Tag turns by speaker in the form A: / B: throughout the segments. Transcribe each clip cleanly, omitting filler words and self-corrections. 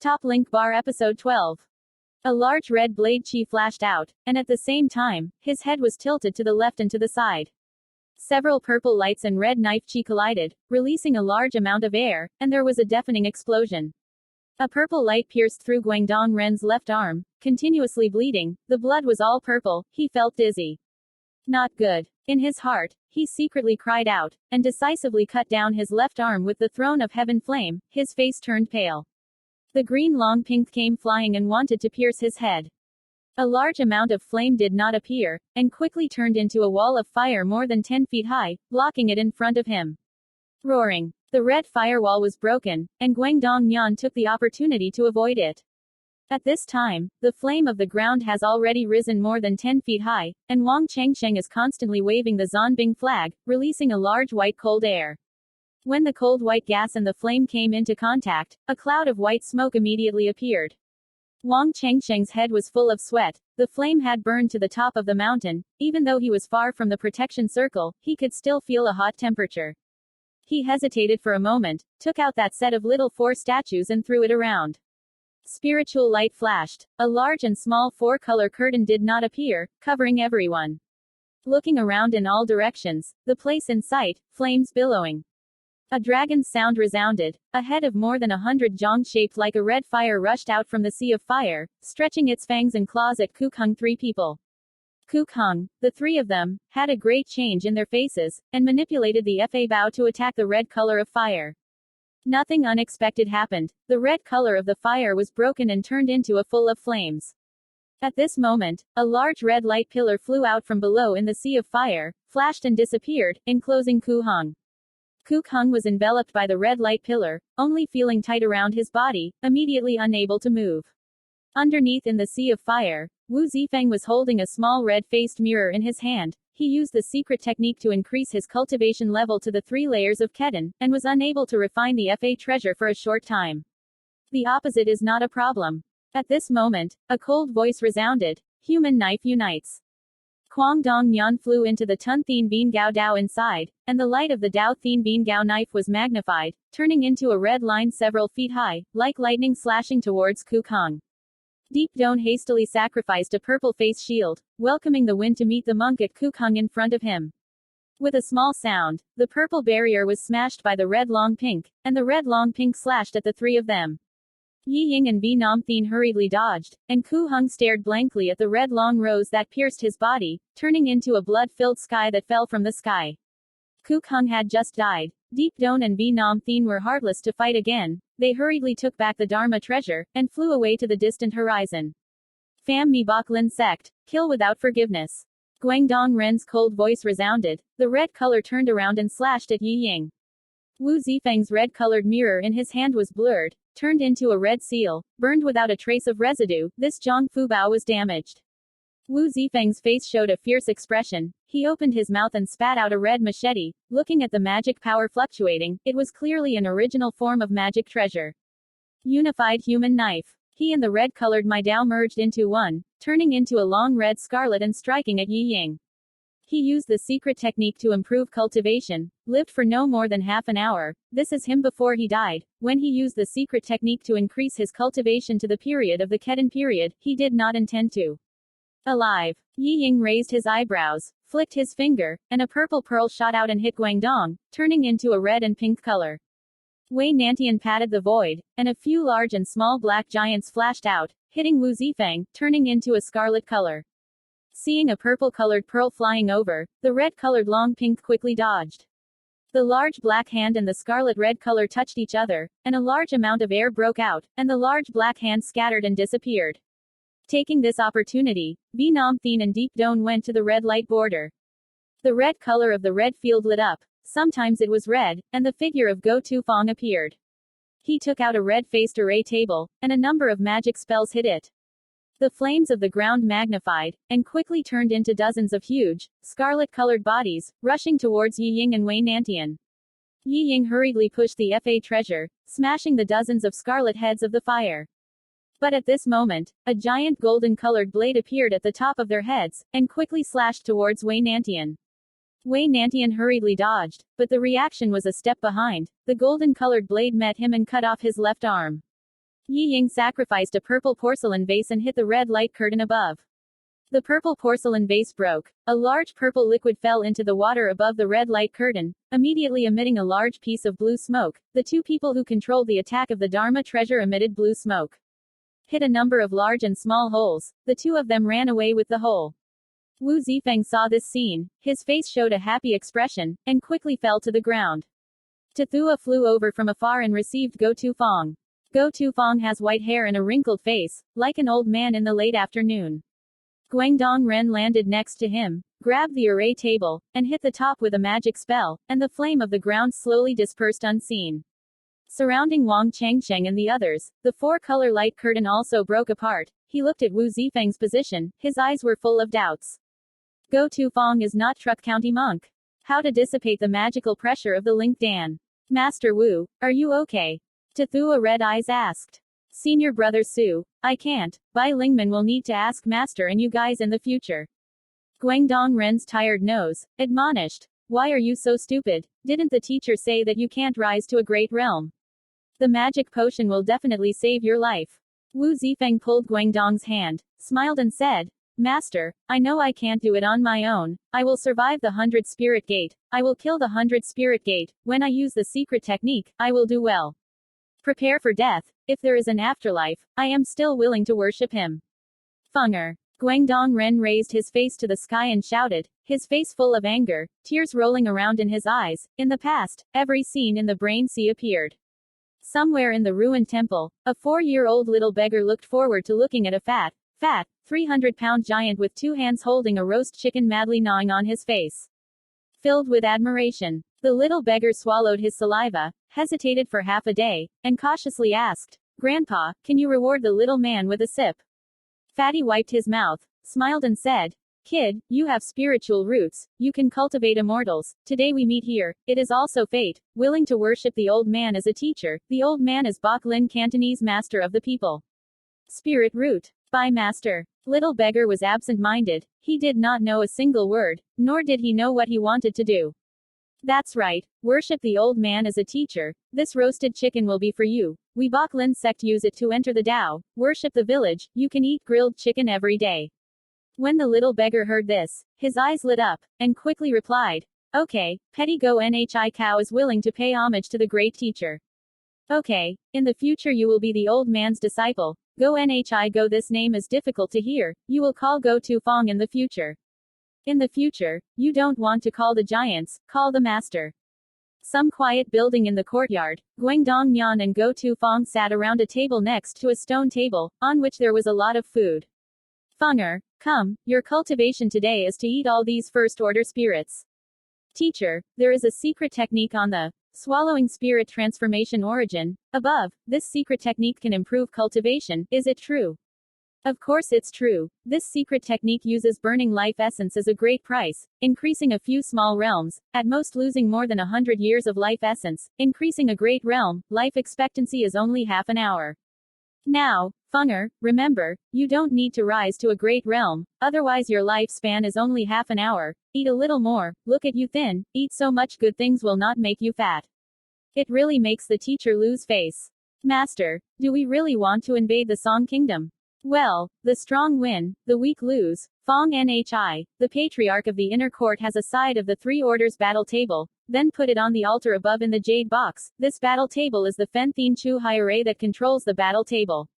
A: Top link bar episode 12. A large red blade chi flashed out, and at the same time, his head was tilted to the left and to the side. Several purple lights and red knife chi collided, releasing a large amount of air, and there was a deafening explosion. A purple light pierced through Guangdong Ren's left arm, continuously bleeding. The blood was all purple. He felt dizzy. Not good. In his heart, he secretly cried out, and decisively cut down his left arm with the throne of heaven flame. His face turned pale. The green long pink came flying and wanted to pierce his head. A large amount of flame did not appear, and quickly turned into a wall of fire more than 10 feet high, blocking it in front of him. Roaring. The red firewall was broken, and Guangdong Yan took the opportunity to avoid it. At this time, the flame of the ground has already risen more than 10 feet high, and Wang Chengsheng is constantly waving the Zonbing flag, releasing a large white cold air. When the cold white gas and the flame came into contact, a cloud of white smoke immediately appeared. Wang Chengsheng's head was full of sweat. The flame had burned to the top of the mountain. Even though he was far from the protection circle, he could still feel a hot temperature. He hesitated for a moment, took out that set of little 4 statues and threw it around. Spiritual light flashed. A large and small 4-color curtain did not appear, covering everyone. Looking around in all directions, the place in sight, flames billowing. A dragon's sound resounded. A head of more than 100 zhong shaped like a red fire rushed out from the sea of fire, stretching its fangs and claws at Kukung. 3 people. Kukung, the 3 of them, had a great change in their faces, and manipulated the Fa bow to attack the red color of fire. Nothing unexpected happened. The red color of the fire was broken and turned into a full of flames. At this moment, a large red light pillar flew out from below in the sea of fire, flashed and disappeared, enclosing Kukung. Kukung was enveloped by the red light pillar, only feeling tight around his body, immediately unable to move. Underneath in the sea of fire, Wu Zifeng was holding a small red-faced mirror in his hand. He used the secret technique to increase his cultivation level to the 3 layers of Ketan, and was unable to refine the Fa treasure for a short time. The opposite is not a problem. At this moment, a cold voice resounded. Human knife unites. Guangdong Yan flew into the Tun Thien Bien Gao Dao inside, and the light of the Dao Thien Bien Gao knife was magnified, turning into a red line several feet high, like lightning slashing towards Kukung. Deep Don hastily sacrificed a purple face shield, welcoming the wind to meet the monk at Kukung in front of him. With a small sound, the purple barrier was smashed by the red long pink, and the red long pink slashed at the 3 of them. Yi Ying and Vi Nam Thien hurriedly dodged, and Ku Hung stared blankly at the red long rose that pierced his body, turning into a blood-filled sky that fell from the sky. Ku Hung had just died. Deep Don and Vi Nam Thien were heartless to fight again. They hurriedly took back the Dharma treasure, and flew away to the distant horizon. Pham Mi Bok Lin sect, kill without forgiveness. Guangdong Ren's cold voice resounded. The red color turned around and slashed at Yi Ying. Wu Zifeng's red-colored mirror in his hand was blurred, turned into a red seal, burned without a trace of residue. This Zhong Fu Bao was damaged. Wu Zifeng's face showed a fierce expression. He opened his mouth and spat out a red machete. Looking at the magic power fluctuating, it was clearly an original form of magic treasure. Unified human knife. He and the red-colored My Dao merged into one, turning into a long red scarlet and striking at Yi Ying. He used the secret technique to improve cultivation, lived for no more than half an hour. This is him before he died. When he used the secret technique to increase his cultivation to the period of the Ketan period, he did not intend to. Alive. Yi Ying raised his eyebrows, flicked his finger, and a purple pearl shot out and hit Guangdong, turning into a red and pink color. Wei Nantian patted the void, and a few large and small black giants flashed out, hitting Wu Zifeng, turning into a scarlet color. Seeing a purple-colored pearl flying over, the red-colored long pink quickly dodged. The large black hand and the scarlet red color touched each other, and a large amount of air broke out, and the large black hand scattered and disappeared. Taking this opportunity, Vi Nam Thien and Deep Don went to the red light border. The red color of the red field lit up. Sometimes it was red, and the figure of Go Tu Fong appeared. He took out a red-faced array table, and a number of magic spells hit it. The flames of the ground magnified, and quickly turned into dozens of huge, scarlet-colored bodies, rushing towards Yi Ying and Wei Nantian. Yi Ying hurriedly pushed the Fa treasure, smashing the dozens of scarlet heads of the fire. But at this moment, a giant golden-colored blade appeared at the top of their heads, and quickly slashed towards Wei Nantian. Wei Nantian hurriedly dodged, but the reaction was a step behind. The golden-colored blade met him and cut off his left arm. Yi Ying sacrificed a purple porcelain vase and hit the red light curtain above. The purple porcelain vase broke. A large purple liquid fell into the water above the red light curtain, immediately emitting a large piece of blue smoke. The two people who controlled the attack of the Dharma treasure emitted blue smoke. Hit a number of large and small holes. The two of them ran away with the whole. Wu Zifeng saw this scene. His face showed a happy expression, and quickly fell to the ground. Tathua flew over from afar and received Go Tu Fong. Go Tu Fong has white hair and a wrinkled face, like an old man in the late afternoon. Guangdong Ren landed next to him, grabbed the array table, and hit the top with a magic spell, and the flame of the ground slowly dispersed unseen. Surrounding Wang Changsheng and the others, the four-color light curtain also broke apart. He looked at Wu Zifeng's position, his eyes were full of doubts. Go Tu Fong is not Truc County monk. How to dissipate the magical pressure of the Link Dan? Master Wu, are you okay? Tathua Red Eyes asked. Senior Brother Su, I can't. Bai Lingman will need to ask Master and you guys in the future. Guangdong Ren's tired nose admonished. Why are you so stupid? Didn't the teacher say that you can't rise to a great realm? The magic potion will definitely save your life. Wu Zifeng pulled Guangdong's hand, smiled and said, Master, I know I can't do it on my own. I will survive the 100 Spirit Gate. I will kill the 100 Spirit Gate. When I use the secret technique, I will do well. Prepare for death. If there is an afterlife, I am still willing to worship him. Funger. Guangdong Ren raised his face to the sky and shouted, his face full of anger, tears rolling around in his eyes. In the past, every scene in the brain sea appeared. Somewhere in the ruined temple, a 4-year-old little beggar looked forward to looking at a fat, 300-pound giant with 2 hands holding a roast chicken madly gnawing on his face. Filled with admiration, the little beggar swallowed his saliva, hesitated for half a day, and cautiously asked, Grandpa, can you reward the little man with a sip? Fatty wiped his mouth, smiled and said, Kid, you have spiritual roots, you can cultivate immortals. Today we meet here, it is also fate, willing to worship the old man as a teacher. The old man is Bok Lin Cantonese master of the people. Spirit root. By master. Little beggar was absent-minded. He did not know a single word, nor did he know what he wanted to do. That's right. Worship the old man as a teacher. This roasted chicken will be for you. We Bok Lin sect use it to enter the Tao. Worship the village. You can eat grilled chicken every day. When the little beggar heard this, his eyes lit up, and quickly replied, Okay, Petty Go Nhi Cow is willing to pay homage to the great teacher. Okay, in the future you will be the old man's disciple. Go Nhi Go. This name is difficult to hear. You will call Go Tu Fong in the future. In the future, you don't want to call the giants, call the master. Some quiet building in the courtyard, Guangdong Nyan and Go Tu Fong sat around a table next to a stone table, on which there was a lot of food. Funger, come, your cultivation today is to eat all these first-order spirits. Teacher, there is a secret technique on the swallowing spirit transformation origin. Above, this secret technique can improve cultivation. Is it true? Of course it's true. This secret technique uses burning life essence as a great price, increasing a few small realms, at most losing more than 100 years of life essence. Increasing a great realm, life expectancy is only half an hour. Now, Funger, remember, you don't need to rise to a great realm, otherwise your lifespan is only half an hour. Eat a little more, look at you thin, eat so much good things will not make you fat. It really makes the teacher lose face. Master, do we really want to invade the Song Kingdom? Well, the strong win, the weak lose. Fong Nhi, the patriarch of the inner court has a side of the 3 orders battle table, then put it on the altar above in the jade box. This battle table is the Fen Thien Chu Hai array that controls the battle table.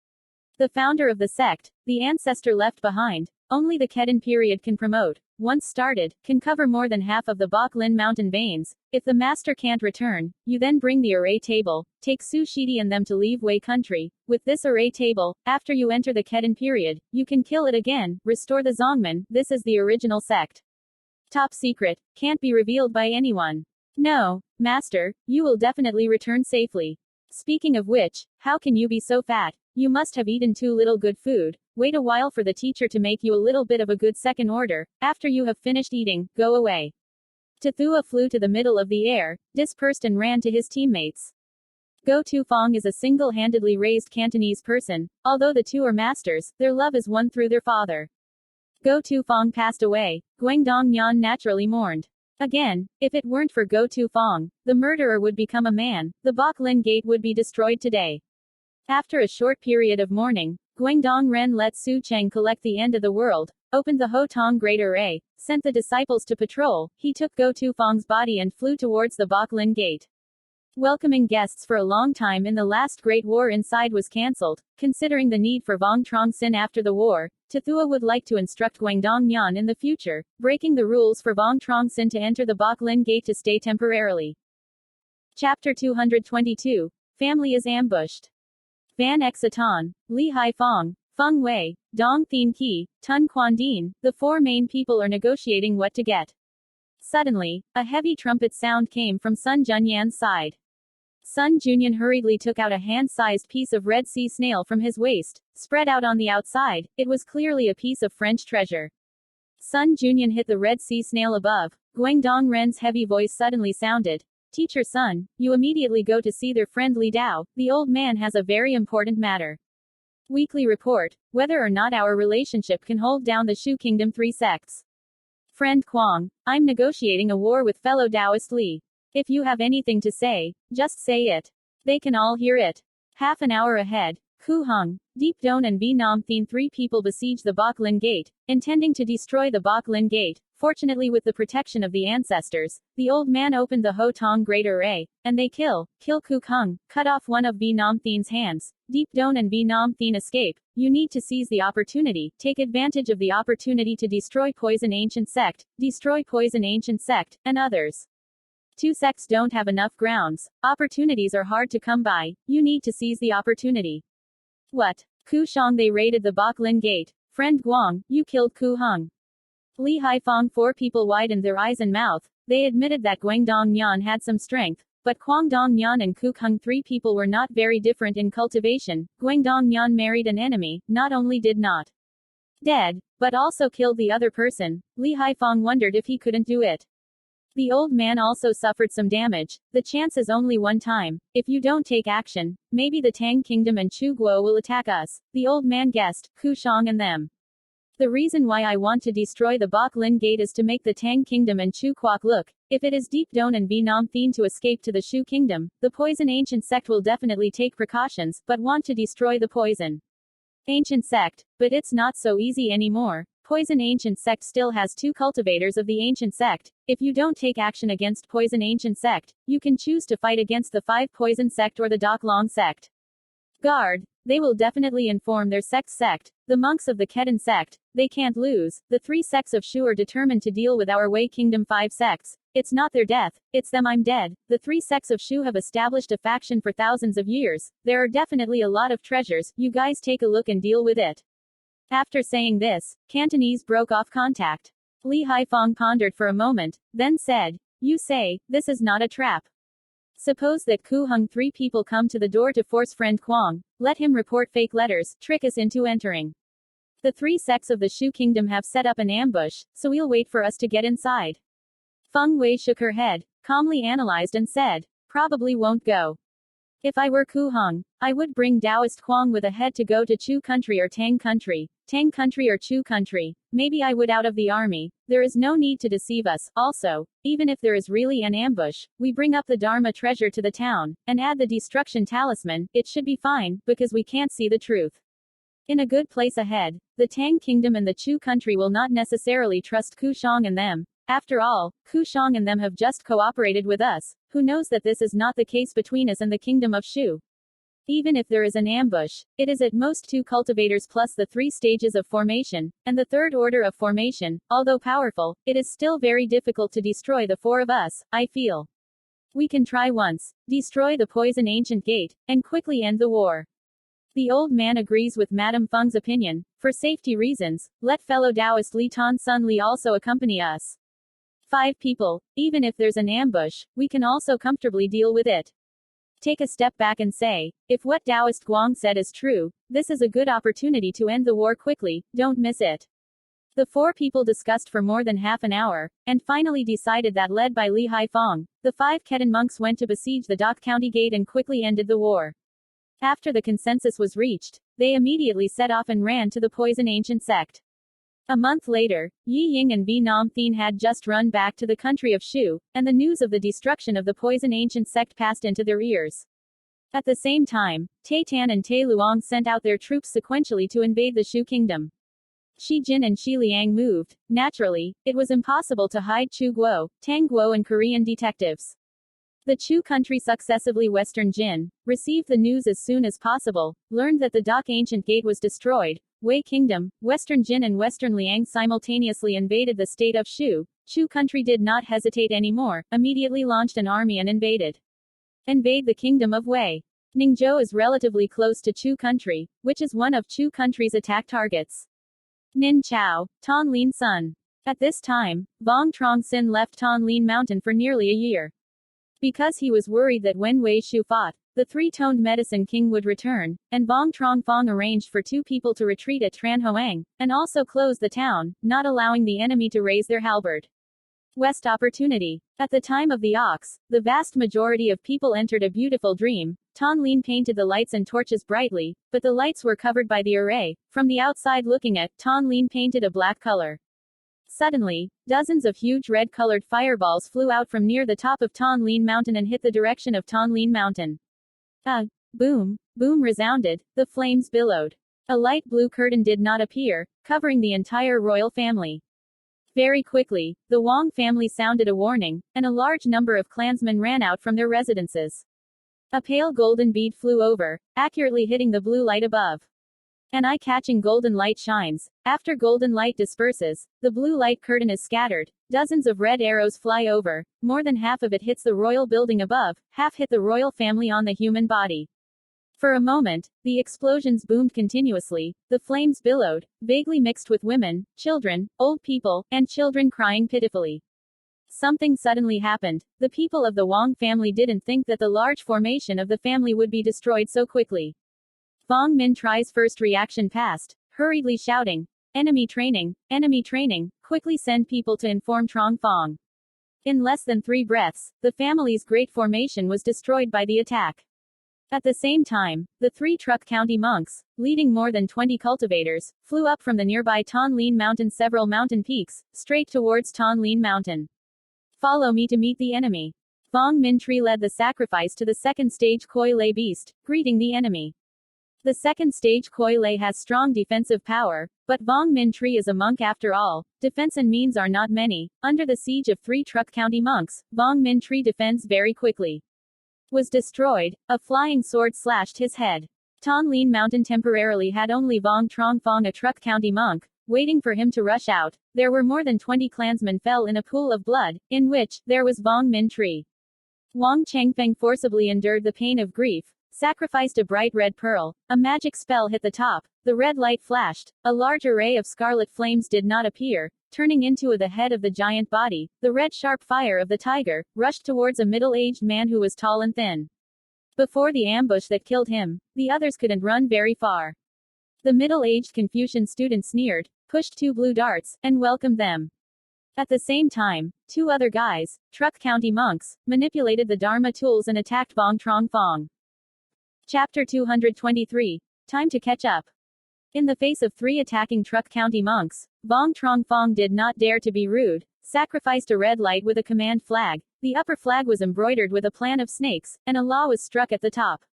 A: The founder of the sect, the ancestor left behind, only the Kedon period can promote. Once started, can cover more than half of the Bok Lin mountain veins. If the master can't return, you then bring the array table, take Su Shidi and them to leave Wei country. With this array table, after you enter the Kedon period, you can kill it again, restore the Zongmen. This is the original sect. Top secret, can't be revealed by anyone. No, master, you will definitely return safely. Speaking of which, how can you be so fat? You must have eaten too little good food. Wait a while for the teacher to make you a little bit of a good second order. After you have finished eating, go away. Tathua flew to the middle of the air, dispersed and ran to his teammates. Go Tu Fong is a single-handedly raised Cantonese person. Although the two are masters, their love is won through their father. Go Tu Fong passed away. Guangdong Nyan naturally mourned. Again, if it weren't for Go Tu Fong, the murderer would become a man. The Bok Lin Gate would be destroyed today. After a short period of mourning, Guangdong Ren let Su Cheng collect the end of the world, opened the Ho Tong Great Array, sent the disciples to patrol, he took Go Tu Fang's body and flew towards the Bok Lin Gate. Welcoming guests for a long time in the last Great War inside was cancelled, considering the need for Vuong Truong Sinh after the war. Tathua would like to instruct Guangdong Nyan in the future, breaking the rules for Vuong Truong Sinh to enter the Bok Lin Gate to stay temporarily. Chapter 222. Family is ambushed. Van Exatan, Li Haifong, Feng Wei, Dong Thien Qi, Tun Quan Din, the four main people are negotiating what to get. Suddenly, a heavy trumpet sound came from Sun Junyan's side. Sun Junyan hurriedly took out a hand-sized piece of red sea snail from his waist, spread out on the outside. It was clearly a piece of French treasure. Sun Junyan hit the red sea snail above. Guangdong Ren's heavy voice suddenly sounded. Teacher Sun, you immediately go to see their friend Li Dao. The old man has a very important matter. Weekly report, whether or not our relationship can hold down the Shu Kingdom 3 sects. Friend Quang, I'm negotiating a war with fellow Taoist Li. If you have anything to say, just say it. They can all hear it. Half an hour ahead, Ku Hung, Deep Don and V Nam Thien, three people besiege the Bok Lin Gate, intending to destroy the Bok Lin Gate. Fortunately, with the protection of the ancestors, the old man opened the Ho Tong Great Array, and they kill Ku Hung, cut off one of V Nam Thien's hands. Deep Don and V Nam Thien escape. You need to seize the opportunity, take advantage of the opportunity to destroy Poison Ancient Sect, and others. Two sects don't have enough grounds. Opportunities are hard to come by. You need to seize the opportunity. What? Ku Shang, they raided the Bok Lin Gate. Friend Guang, you killed Ku Hung. Li Haifong, four people widened their eyes and mouth. They admitted that Guangdong Nyan had some strength, but Guangdong Nyan and Ku Hung, three people, were not very different in cultivation. Guangdong Nyan married an enemy, not only did not dead, but also killed the other person. Li Haifong wondered if he couldn't do it. The old man also suffered some damage. The chance is only one time. If you don't take action, maybe the Tang Kingdom and Chu Guo will attack us. The old man guessed, Ku Shang and them. The reason why I want to destroy the Bok Lin Gate is to make the Tang Kingdom and Chu Quoc look. If it is Deep Don and V Nam Thien to escape to the Shu Kingdom, the Poison Ancient Sect will definitely take precautions, but want to destroy the Poison Ancient Sect. But it's not so easy anymore. Poison Ancient Sect still has two cultivators of the Ancient Sect. If you don't take action against Poison Ancient Sect, you can choose to fight against the Five Poison Sect or the Dak Long Sect. Guard. They will definitely inform their sect. The monks of the Ketan sect. They can't lose. The three sects of Shu are determined to deal with our Wei Kingdom 5 sects. It's not their death, it's them I'm dead. The three sects of Shu have established a faction for thousands of years. There are definitely a lot of treasures. You guys take a look and deal with it. After saying this, Cantonese broke off contact. Li Haifong pondered for a moment, then said, you say, this is not a trap. Suppose that Ku Hung, three people come to the door to force friend Quang, let him report fake letters, trick us into entering. The three sects of the Shu Kingdom have set up an ambush, so he'll wait for us to get inside. Feng Wei shook her head, calmly analyzed and said, probably won't go. If I were Ku Hung, I would bring Taoist Quang with a head to go to Chu country or Tang country or Chu country. Maybe I would out of the army. There is no need to deceive us. Also, even if there is really an ambush, we bring up the Dharma treasure to the town, and add the destruction talisman, it should be fine, because we can't see the truth. In a good place ahead, the Tang Kingdom and the Chu country will not necessarily trust Ku Shang and them. After all, Ku Shang and them have just cooperated with us. Who knows that this is not the case between us and the Kingdom of Shu? Even if there is an ambush, it is at most two cultivators plus the three stages of formation, and the third order of formation. Although powerful, it is still very difficult to destroy the four of us, I feel. We can try once, destroy the Poison Ancient Gate, and quickly end the war. The old man agrees with Madame Feng's opinion. For safety reasons, let fellow Taoist Li Tan Sun Li also accompany us. 5 people, even if there's an ambush, we can also comfortably deal with it. Take a step back and say, if what Taoist Guang said is true, this is a good opportunity to end the war quickly, don't miss it. The 4 people discussed for more than half an hour, and finally decided that, led by Li Haifong, the 5 Ketan monks went to besiege the Dak County Gate and quickly ended the war. After the consensus was reached, they immediately set off and ran to the Poison Ancient Sect. A month later, Yi Ying and V Nam Thien had just run back to the country of Shu, and the news of the destruction of the Poison Ancient Sect passed into their ears. At the same time, Tai Tan and Tai Luong sent out their troops sequentially to invade the Shu kingdom. Shi Jin and Shi Liang moved. Naturally, it was impossible to hide Chu Guo, Tang Guo and Korean detectives. The Chu country successively Western Jin, received the news as soon as possible, learned that the Dak ancient gate was destroyed. Wei Kingdom, Western Jin and Western Liang simultaneously invaded the state of Shu. Chu country did not hesitate anymore, immediately launched an army and invade the kingdom of Wei. Ningzhou is relatively close to Chu country, which is one of Chu country's attack targets. Nin Chao, Thanh Lien Son. At this time, Vuong Truong Sinh left Thanh Lien Mountain for nearly a year. Because he was worried that when Wei Shu fought, the three-toned medicine king would return, and Vuong Truong Phong arranged for two people to retreat at Tran Hoang, and also close the town, not allowing the enemy to raise their halberd. West opportunity. At the time of the ox, the vast majority of people entered a beautiful dream. Thanh Lien painted the lights and torches brightly, but the lights were covered by the array. From the outside looking at, Thanh Lien painted a black color. Suddenly, dozens of huge red-colored fireballs flew out from near the top of Thanh Lien Mountain and hit the direction of Thanh Lien Mountain. A boom, boom resounded, the flames billowed. A light blue curtain did not appear, covering the entire royal family. Very quickly, the Vuong family sounded a warning, and a large number of clansmen ran out from their residences. A pale golden bead flew over, accurately hitting the blue light above. An eye-catching golden light shines. After golden light disperses, the blue light curtain is scattered. Dozens of red arrows fly over. More than half of it hits the royal building above, half hit the royal family on the human body. For a moment, the explosions boomed continuously, the flames billowed, vaguely mixed with women, children, old people, and children crying pitifully. Something suddenly happened. The people of the Vuong family didn't think that the large formation of the family would be destroyed so quickly. Vuong Minh Tri's first reaction passed, hurriedly shouting, enemy training, quickly send people to inform Truong Phong. In less than 3 breaths, the family's great formation was destroyed by the attack. At the same time, the 3 Truc County monks, leading more than 20 cultivators, flew up from the nearby Thanh Lien Mountain several mountain peaks, straight towards Thanh Lien Mountain. Follow me to meet the enemy. Vuong Minh Tri led the sacrifice to the second stage Koi Lay beast, greeting the enemy. The second stage Koi Lay has strong defensive power, but Vuong Minh Tri is a monk after all. Defense and means are not many. Under the siege of 3 Truc County monks, Vuong Minh Tri defends very quickly. Was destroyed. A flying sword slashed his head. Thanh Lien Mountain temporarily had only Vuong Truong Phong, a Truc County monk, waiting for him to rush out. There were more than 20 clansmen fell in a pool of blood, in which there was Vuong Minh Tri. Wang Chengfeng forcibly endured the pain of grief, sacrificed a bright red pearl. A magic spell hit the top. The red light flashed. A large array of scarlet flames did not appear, turning into the head of the giant body. The red sharp fire of the tiger rushed towards a middle-aged man who was tall and thin. Before the ambush that killed him, the others couldn't run very far. The middle-aged Confucian student sneered, pushed 2 blue darts, and welcomed them. At the same time, 2 other guys, Truc County monks, manipulated the Dharma tools and attacked Vuong Truong Phong. Chapter 223. Time to catch up. In the face of 3 attacking Truc County monks, Vuong Truong Phong did not dare to be rude, sacrificed a red light with a command flag. The upper flag was embroidered with a plan of snakes, and a law was struck at the top.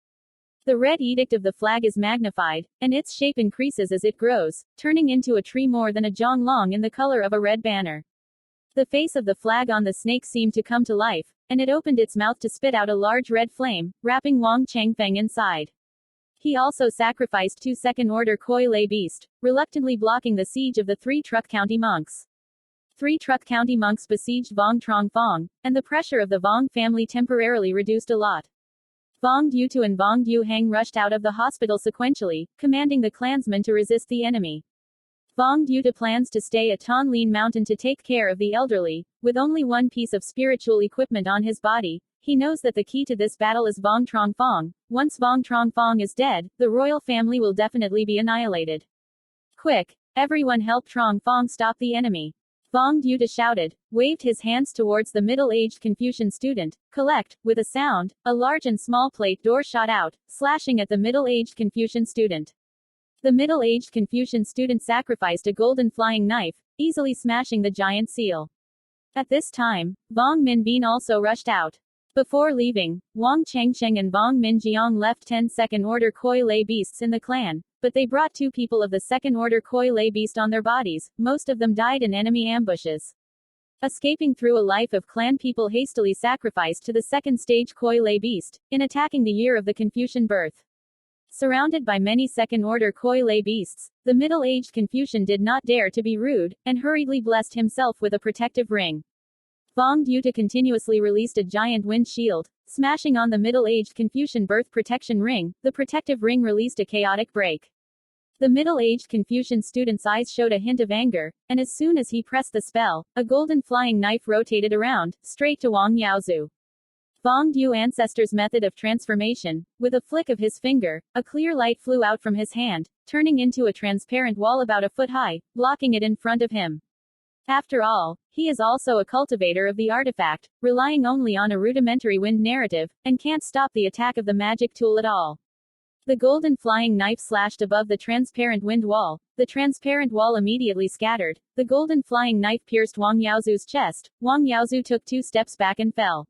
A: The red edict of the flag is magnified, and its shape increases as it grows, turning into a tree more than a jong long in the color of a red banner. The face of the flag on the snake seemed to come to life, and it opened its mouth to spit out a large red flame, wrapping Wang Chengfeng inside. He also sacrificed 2 second-order Koi Lay beast, reluctantly blocking the siege of the 3 Truc County monks. 3 Truc County monks besieged Vuong Truong Phong, and the pressure of the Vuong family temporarily reduced a lot. Vuong Du and Vuong Du Hang rushed out of the hospital sequentially, commanding the clansmen to resist the enemy. Vuong Du plans to stay at Thanh Lien Mountain to take care of the elderly. With only 1 piece of spiritual equipment on his body, he knows that the key to this battle is Vuong Truong Phong. Once Vuong Truong Phong is dead, the royal family will definitely be annihilated. Quick! Everyone help Truong Phong stop the enemy. Vuong Du shouted, waved his hands towards the middle-aged Confucian student. Collect! With a sound, a large and small plate door shot out, slashing at the middle-aged Confucian student. The middle-aged Confucian student sacrificed a golden flying knife, easily smashing the giant seal. At this time, Vuong Minh Binh also rushed out. Before leaving, Wang Changsheng and Vong Minjiang left 10 second-order Koi Lay beasts in the clan, but they brought 2 people of the second-order Koi Lay beast on their bodies. Most of them died in enemy ambushes. Escaping through a life of clan people hastily sacrificed to the second-stage Koi Lay beast, in attacking the year of the Confucian birth. Surrounded by many second-order Koi Lay beasts, the middle-aged Confucian did not dare to be rude, and hurriedly blessed himself with a protective ring. Vuong Gia continuously released a giant wind shield, smashing on the middle-aged Confucian birth protection ring. The protective ring released a chaotic break. The middle-aged Confucian student's eyes showed a hint of anger, and as soon as he pressed the spell, a golden flying knife rotated around, straight to Wang Yaozu. Vuong Gia ancestor's method of transformation, with a flick of his finger, a clear light flew out from his hand, turning into a transparent wall about a foot high, blocking it in front of him. After all, he is also a cultivator of the artifact, relying only on a rudimentary wind narrative, and can't stop the attack of the magic tool at all. The golden flying knife slashed above the transparent wind wall. The transparent wall immediately scattered. The golden flying knife pierced Wang Yaozu's chest. Wang Yaozu took 2 steps back and fell.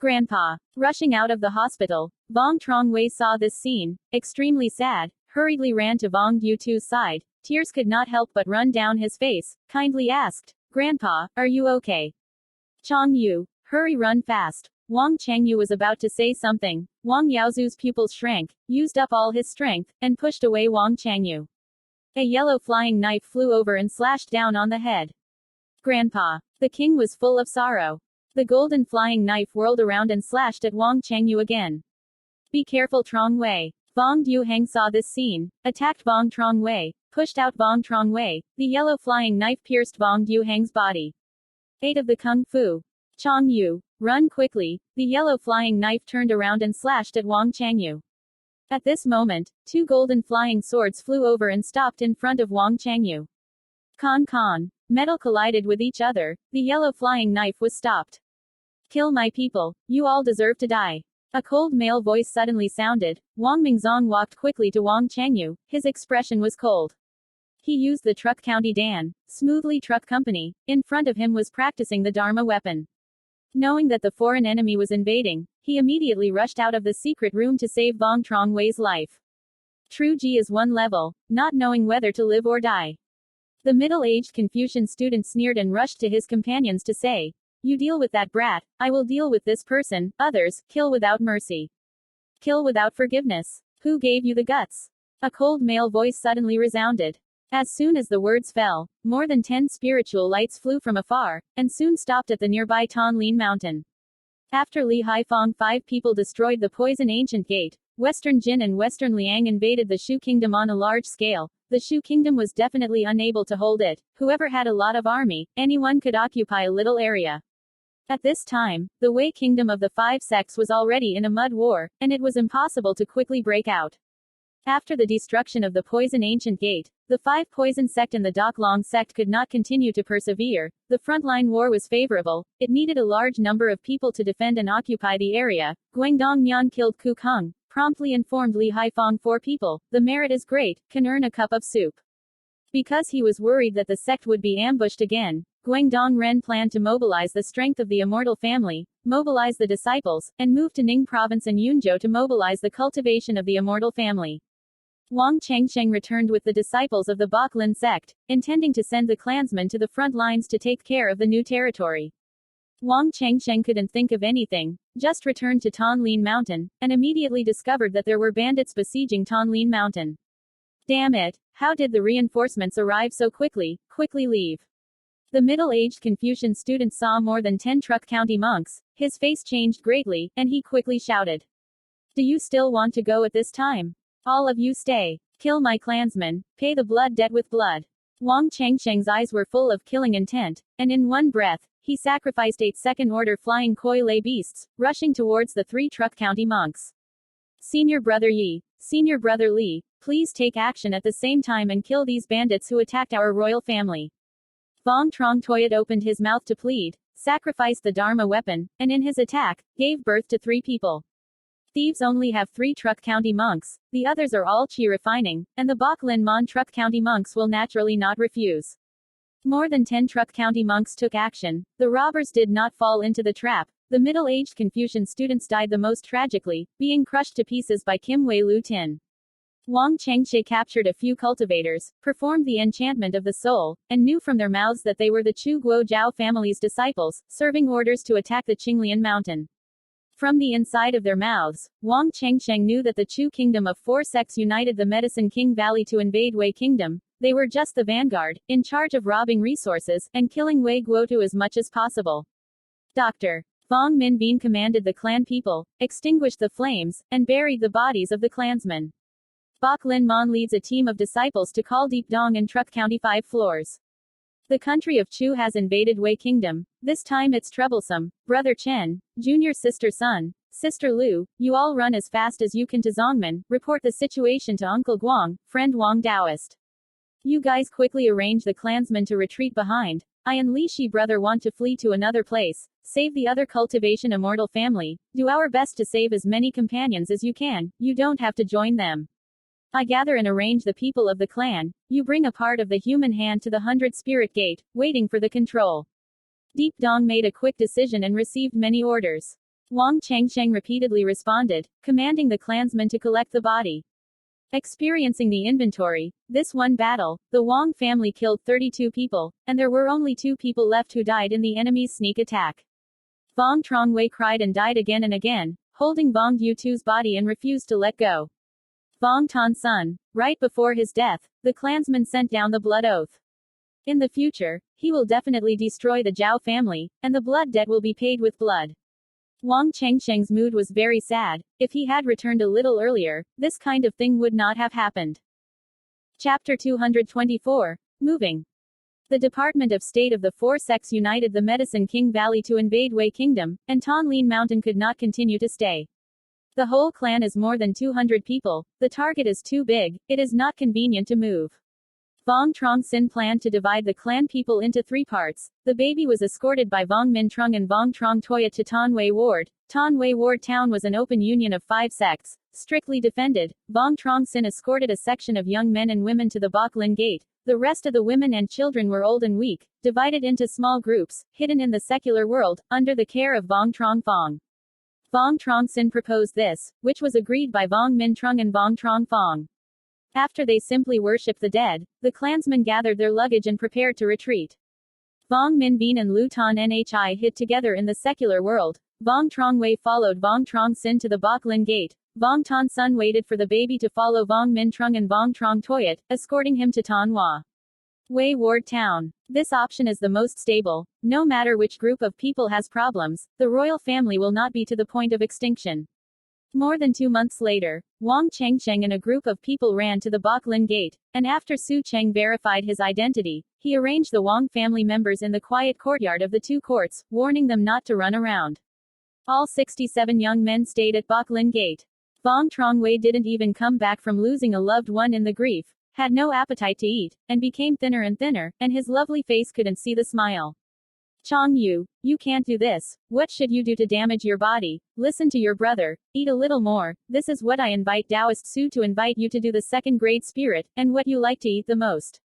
A: Grandpa. Rushing out of the hospital, Vuong Truong Sinh saw this scene, extremely sad, hurriedly ran to Vuong Gia's side. Tears could not help but run down his face, kindly asked, "Grandpa, are you okay?" "Chong Yu, hurry, run fast." Wang Changyu was about to say something. Wang Yaozu's pupils shrank, used up all his strength, and pushed away Wang Changyu. A yellow flying knife flew over and slashed down on the head. "Grandpa." The king was full of sorrow. The golden flying knife whirled around and slashed at Wang Changyu again. "Be careful, Truong Wei." Vuong Gia saw this scene, attacked Vuong Truong Wei, pushed out Vuong Truong Wei. The yellow flying knife pierced Vuong Gia's body. 8 of the Kung Fu. Chong Yu, run quickly. The yellow flying knife turned around and slashed at Wang Changyu. At this moment, 2 golden flying swords flew over and stopped in front of Wang Changyu. Con. Metal collided with each other. The yellow flying knife was stopped. "Kill my people. You all deserve to die." A cold male voice suddenly sounded. Wang Mingzong walked quickly to Wang Changyu. His expression was cold. He used the Truc County Dan, smoothly Truc Company. In front of him was practicing the Dharma weapon. Knowing that the foreign enemy was invading, he immediately rushed out of the secret room to save Vuong Truong Wei's life. True G is 1 level, not knowing whether to live or die. The middle-aged Confucian student sneered and rushed to his companions to say, "You deal with that brat, I will deal with this person." Others, "Kill without mercy. Kill without forgiveness. Who gave you the guts?" A cold male voice suddenly resounded. As soon as the words fell, more than 10 spiritual lights flew from afar, and soon stopped at the nearby Thanh Lien Mountain. After Li Haifeng, 5 people destroyed the Poison Ancient Gate. Western Jin and Western Liang invaded the Shu Kingdom on a large scale. The Shu Kingdom was definitely unable to hold it. Whoever had a lot of army, anyone could occupy a little area. At this time, the Wei Kingdom of the 5 sects was already in a mud war, and it was impossible to quickly break out. After the destruction of the Poison Ancient Gate, the 5 Poison sect and the Dak Long sect could not continue to persevere. The frontline war was favorable. It needed a large number of people to defend and occupy the area. Guangdong Nyan killed Ku Kung, promptly informed Li Haifeng 4 people, "The merit is great, can earn a cup of soup." Because he was worried that the sect would be ambushed again, Guangdong Ren planned to mobilize the strength of the immortal family, mobilize the disciples, and move to Ning province and Yunzhou to mobilize the cultivation of the immortal family. Wang Changsheng returned with the disciples of the Baklin sect, intending to send the clansmen to the front lines to take care of the new territory. Wang Changsheng couldn't think of anything, just returned to Thanh Lien Mountain, and immediately discovered that there were bandits besieging Thanh Lien Mountain. Damn it! How did the reinforcements arrive so quickly? Quickly leave. The middle-aged Confucian student saw more than 10 Truc County monks. His face changed greatly, and he quickly shouted, "Do you still want to go at this time? All of you stay. Kill my clansmen. Pay the blood debt with blood." Wang Changsheng's eyes were full of killing intent, and in one breath, he sacrificed 8 second-order flying Koi Lay beasts, rushing towards the 3 Truc County monks. "Senior Brother Yi, Senior Brother Li, please take action at the same time and kill these bandits who attacked our royal family." Vuong Truong Toyat opened his mouth to plead, sacrificed the Dharma weapon, and in his attack, gave birth to 3 people. Thieves only have 3 Truc County monks, the others are all chi refining, and the Bok Lin Mon Truc County monks will naturally not refuse. More than 10 Truc County monks took action. The robbers did not fall into the trap. The middle-aged Confucian students died the most tragically, being crushed to pieces by Kim Wei Lu Tin. Wang Chengshe captured a few cultivators, performed the enchantment of the soul, and knew from their mouths that they were the Chu Guo Zhao family's disciples, serving orders to attack the Qinglian mountain. From the inside of their mouths, Wang Chengsheng knew that the Chu kingdom of four sects united the Medicine King Valley to invade Wei kingdom. They were just the vanguard, in charge of robbing resources, and killing Wei Guotu as much as possible. Dr. Vong Min Bin commanded the clan people, extinguished the flames, and buried the bodies of the clansmen. Bok Lin Mon leads a team of disciples to call Deep Dong and Truc County 5 floors. The country of Chu has invaded Wei Kingdom. This time it's troublesome. Brother Chen, junior sister Sun, sister Lu, you all run as fast as you can to Zongmen, report the situation to Uncle Guang, friend Wang Taoist. You guys quickly arrange the clansmen to retreat behind. I and Li Shi brother want to flee to another place. Save the other cultivation immortal family. Do our best to save as many companions as you can. You don't have to join them. I gather and arrange the people of the clan. You bring a part of the human hand to the 100 Spirit Gate, waiting for the control. Deep Dong made a quick decision and received many orders. Wang Chengsheng repeatedly responded, commanding the clansmen to collect the body. Experiencing the inventory, this one battle, the Wang family killed 32 people, and there were only 2 people left who died in the enemy's sneak attack. Vuong Truong Wei cried and died again and again, holding Vuong Yutu's body and refused to let go. Vuong Tan Sun, right before his death, the clansman sent down the blood oath. In the future, he will definitely destroy the Zhao family, and the blood debt will be paid with blood. Wang Chengsheng's mood was very sad. If he had returned a little earlier, this kind of thing would not have happened. Chapter 224. Moving. The Department of State of the Four Sects united the Medicine King Valley to invade Wei Kingdom, and Thanh Lien Mountain could not continue to stay. The whole clan is more than 200 people, the target is too big, it is not convenient to move. Vuong Truong Sinh planned to divide the clan people into 3 parts. The baby was escorted by Vuong Min Trung and Vuong Truong Toyat to Tan Wei Ward. Tan Wei Ward town was an open union of 5 sects, strictly defended. Vuong Truong Sinh escorted a section of young men and women to the Bok Lin Gate. The rest of the women and children were old and weak, divided into small groups, hidden in the secular world, under the care of Vuong Truong Phong. Vuong Truong Sinh proposed this, which was agreed by Vuong Min Trung and Vuong Truong Phong. After they simply worshipped the dead, the clansmen gathered their luggage and prepared to retreat. Vuong Min Bin and Lu Tan Nhi hid together in the secular world. Vuong Truong Wei followed Vuong Truong Sinh to the Bok Lin Gate. Vuong Tan Sun waited for the baby to follow Vuong Min Trung and Vuong Truong Toyat, escorting him to Tan Hua Wei Ward Town. This option is the most stable. No matter which group of people has problems, the royal family will not be to the point of extinction. More than 2 months later, Wang Chengsheng and a group of people ran to the Bok Lin Gate, and after Su Cheng verified his identity, he arranged the Wang family members in the quiet courtyard of the 2 courts, warning them not to run around. All 67 young men stayed at Bok Lin Gate. Vuong Truong Wei didn't even come back from losing a loved one in the grief, had no appetite to eat, and became thinner and thinner, and his lovely face couldn't see the smile. Chong Yu, you can't do this. What should you do to damage your body? Listen to your brother. Eat a little more. This is what I invite Taoist Su to invite you to do the 2nd grade spirit, and what you like to eat the most.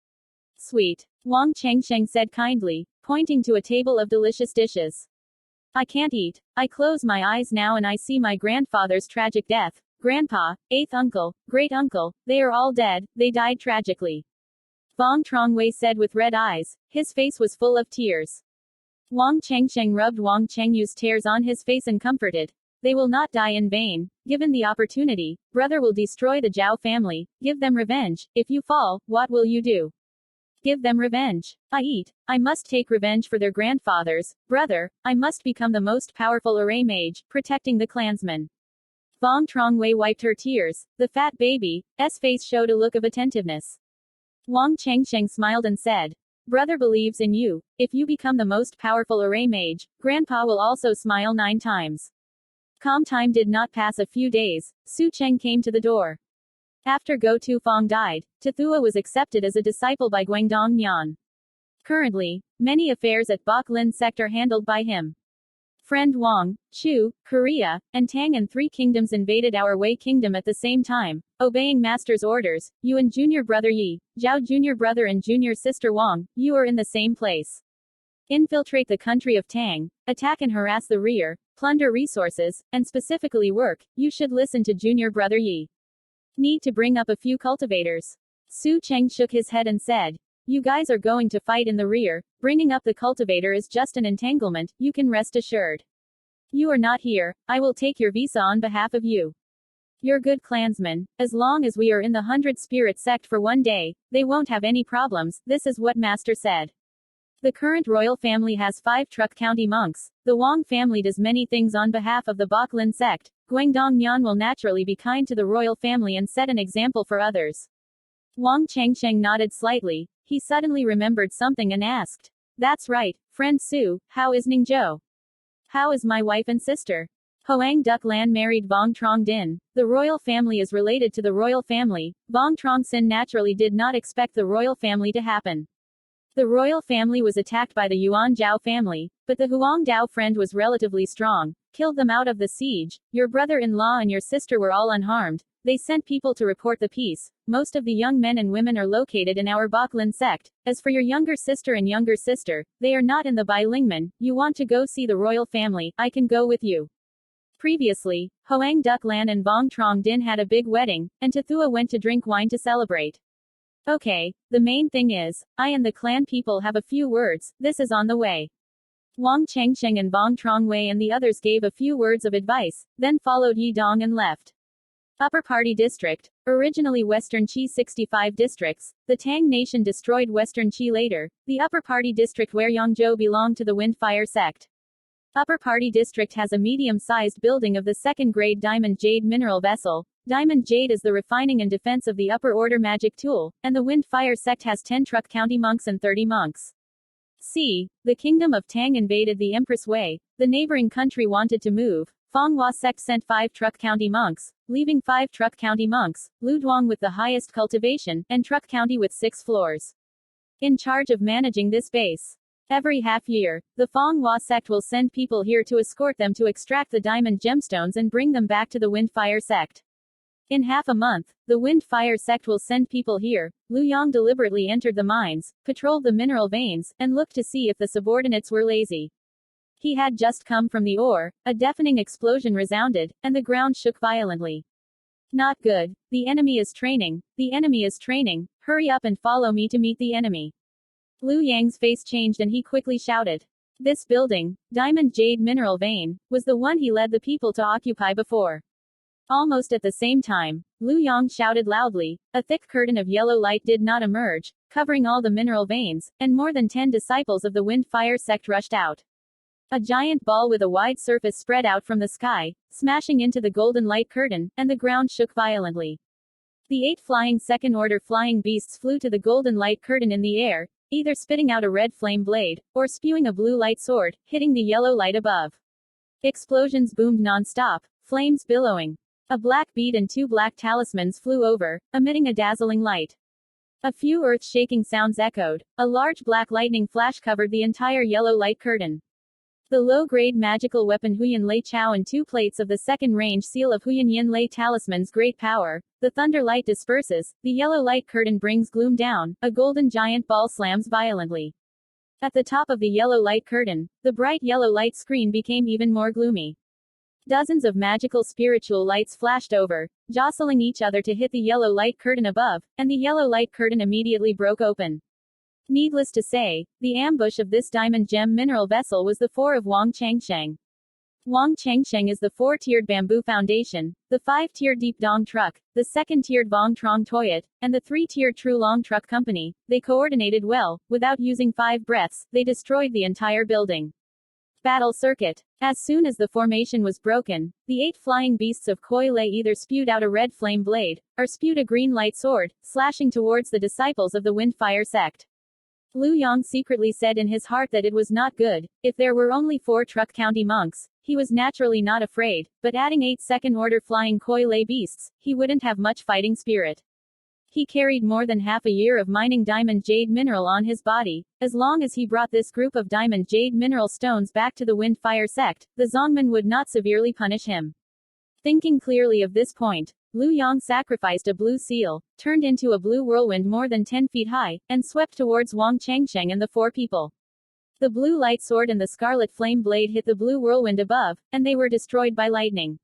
A: Sweet. Wang Chengsheng said kindly, pointing to a table of delicious dishes. I can't eat. I close my eyes now and I see my grandfather's tragic death. Grandpa, 8th uncle, great uncle, they are all dead, they died tragically. Vuong Truong Wei said with red eyes. His face was full of tears. Wang Chengsheng rubbed Wang Chengyu's tears on his face and comforted. They will not die in vain. Given the opportunity, brother will destroy the Zhao family. Give them revenge. If you fall, what will you do? Give them revenge. I eat. I must take revenge for their grandfathers. Brother, I must become the most powerful array mage, protecting the clansmen. Vuong Truong Wei wiped her tears. The fat baby's face showed a look of attentiveness. Wang Chengsheng smiled and said, Brother believes in you. If you become the most powerful array mage, Grandpa will also smile 9 times. Calm time did not pass a few days. Su Cheng came to the door. After Go Tu Fong died, Tathua was accepted as a disciple by Guangdong Nyan. Currently, many affairs at Bok Lin sect are handled by him. Friend Wang, Chu, Korea, and Tang and 3 kingdoms invaded our Wei kingdom at the same time, obeying master's orders. You and junior brother Yi, Zhao junior brother and junior sister Wang, you are in the same place. infiltrate the country of Tang, attack and harass the rear, plunder resources, and specifically work. You should listen to junior brother Yi. Need to bring up a few cultivators. Su Cheng shook his head and said, you guys are going to fight in the rear. Bringing up the cultivator is just an entanglement, you can rest assured. You are not here, I will take your visa on behalf of you. You're good clansmen. As long as we are in the 100 Spirit sect for one day, they won't have any problems. This is what Master said. The current royal family has 5 Truc County monks. The Vuong family does many things on behalf of the Baklin sect. Guangdong Nyan will naturally be kind to the royal family and set an example for others. Wang Chengsheng nodded slightly. He suddenly remembered something and asked. That's right, friend Su, how is Ningzhou? How is my wife and sister? Hoang Duc Lan married Vuong Truong Din. The royal family is related to the royal family. Vuong Truong Sinh naturally did not expect the royal family to happen. The royal family was attacked by the Yuan Zhao family, but the Huang Dao friend was relatively strong, killed them out of the siege. Your brother-in-law and your sister were all unharmed. They sent people to report the peace. Most of the young men and women are located in our Baklin sect. As for your younger sister, they are not in the Bailingmen. You want to go see the royal family, I can go with you. Previously, Hoang Duc Lan and Vuong Truong Din had a big wedding, and Tathua went to drink wine to celebrate. Okay, the main thing is, I and the clan people have a few words, this is on the way. Wang Chengsheng and Vuong Truong Wei and the others gave a few words of advice, then followed Yi Dong and left. Upper Party District, originally Western Qi 65 districts, the Tang Nation destroyed Western Qi later, the Upper Party District where Yangzhou belonged to the Windfire sect. Upper Party District has a medium-sized building of the second-grade diamond jade mineral vessel. Diamond jade is the refining and defense of the upper order magic tool, and the Windfire sect has 10 Truc County monks and 30 monks. C. The Kingdom of Tang invaded the Empress Wei. The neighboring country wanted to move. Fonghua sect sent 5 Truc County monks, leaving 5 Truc County monks, Luduang with the highest cultivation, and Truc County with 6 floors. In charge of managing this base. Every half year, the Fonghua sect will send people here to escort them to extract the diamond gemstones and bring them back to the Windfire sect. In half a month, the Windfire sect will send people here. Lu Yang deliberately entered the mines, patrolled the mineral veins, and looked to see if the subordinates were lazy. He had just come from the ore, a deafening explosion resounded, and the ground shook violently. Not good. The enemy is training. The enemy is training. Hurry up and follow me to meet the enemy. Lu Yang's face changed and he quickly shouted. This building, Diamond Jade Mineral Vein, was the one he led the people to occupy before. Almost at the same time, Lu Yang shouted loudly. A thick curtain of yellow light did not emerge, covering all the mineral veins, and more than 10 disciples of the Windfire sect rushed out. A giant ball with a wide surface spread out from the sky, smashing into the golden light curtain, and the ground shook violently. The 8 flying second-order flying beasts flew to the golden light curtain in the air, either spitting out a red flame blade, or spewing a blue light sword, hitting the yellow light above. Explosions boomed non-stop, flames billowing. A black bead and 2 black talismans flew over, emitting a dazzling light. A few earth-shaking sounds echoed. A large black lightning flash covered the entire yellow light curtain. The low-grade magical weapon Huyan Lei Chao and 2 plates of the second-range seal of Huyan Yin Lei Talisman's great power. The thunder light disperses, the yellow light curtain brings gloom down, a golden giant ball slams violently. At the top of the yellow light curtain, the bright yellow light screen became even more gloomy. Dozens of magical spiritual lights flashed over, jostling each other to hit the yellow light curtain above, and the yellow light curtain immediately broke open. Needless to say, the ambush of this diamond gem mineral vessel was the 4 of Wang Chengsheng. Wang Chengsheng is the 4-tiered bamboo foundation, the 5-tiered deep dong truck, the 2nd-tiered Vuong Truong Toyot, and the 3-tiered True Long Truck Company. They coordinated well, without using 5 breaths, they destroyed the entire building. Battle circuit. As soon as the formation was broken, the 8 flying beasts of Koi Lei either spewed out a red flame blade, or spewed a green light sword, slashing towards the disciples of the Windfire sect. Lu Yang secretly said in his heart that it was not good. If there were only 4 Truc County monks, he was naturally not afraid, but adding 8 second-order flying Koi Lei beasts, he wouldn't have much fighting spirit. He carried more than half a year of mining diamond jade mineral on his body. As long as he brought this group of diamond jade mineral stones back to the Windfire sect, the Zongmen would not severely punish him. Thinking clearly of this point, Lu Yang sacrificed a blue seal, turned into a blue whirlwind more than 10 feet high, and swept towards Wang Chengsheng and the 4 people. The blue light sword and the scarlet flame blade hit the blue whirlwind above, and they were destroyed by lightning.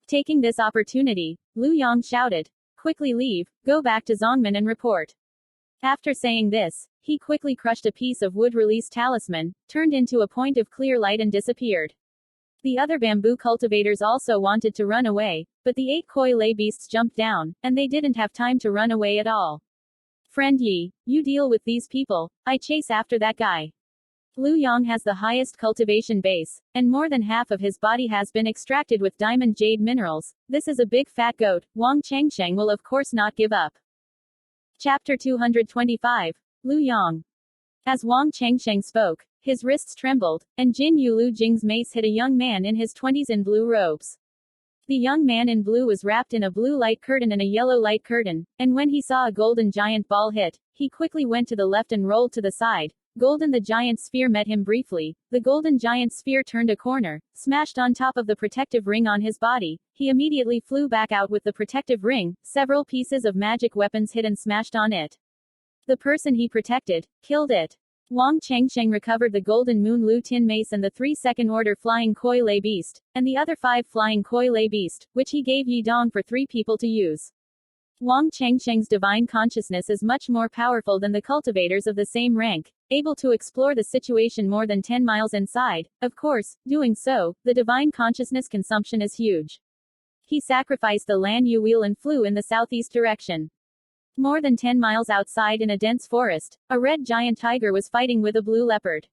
A: Taking this opportunity, Lu Yang shouted, "Quickly leave, go back to Zongmin and report." After saying this, he quickly crushed a piece of wood-release talisman, turned into a point of clear light and disappeared. The other bamboo cultivators also wanted to run away, but the 8 koi lay beasts jumped down, and they didn't have time to run away at all. "Friend Yi, you deal with these people, I chase after that guy." Lu Yang has the highest cultivation base, and more than half of his body has been extracted with diamond jade minerals. This is a big fat goat. Vuong Changsheng will of course not give up. Chapter 225. Lu Yang. As Vuong Changsheng spoke, his wrists trembled, and Jin Yu Lu Jing's mace hit a young man in his 20s in blue robes. The young man in blue was wrapped in a blue light curtain and a yellow light curtain, and when he saw a golden giant ball hit, he quickly went to the left and rolled to the side. Golden the giant sphere met him briefly. The golden giant sphere turned a corner, smashed on top of the protective ring on his body. He immediately flew back out with the protective ring. Several pieces of magic weapons hit and smashed on it. The person he protected killed it. Vuong Changsheng recovered the golden moon Lu Tin mace and the 3 second order flying koi lay beast, and the other 5 flying koi lay beast, which he gave Yi Dong for 3 people to use. Vuong Changsheng's divine consciousness is much more powerful than the cultivators of the same rank, able to explore the situation more than 10 miles inside. Of course, doing so, the divine consciousness consumption is huge. He sacrificed the Lan Yu wheel and flew in the southeast direction. More than 10 miles outside in a dense forest, a red giant tiger was fighting with a blue leopard.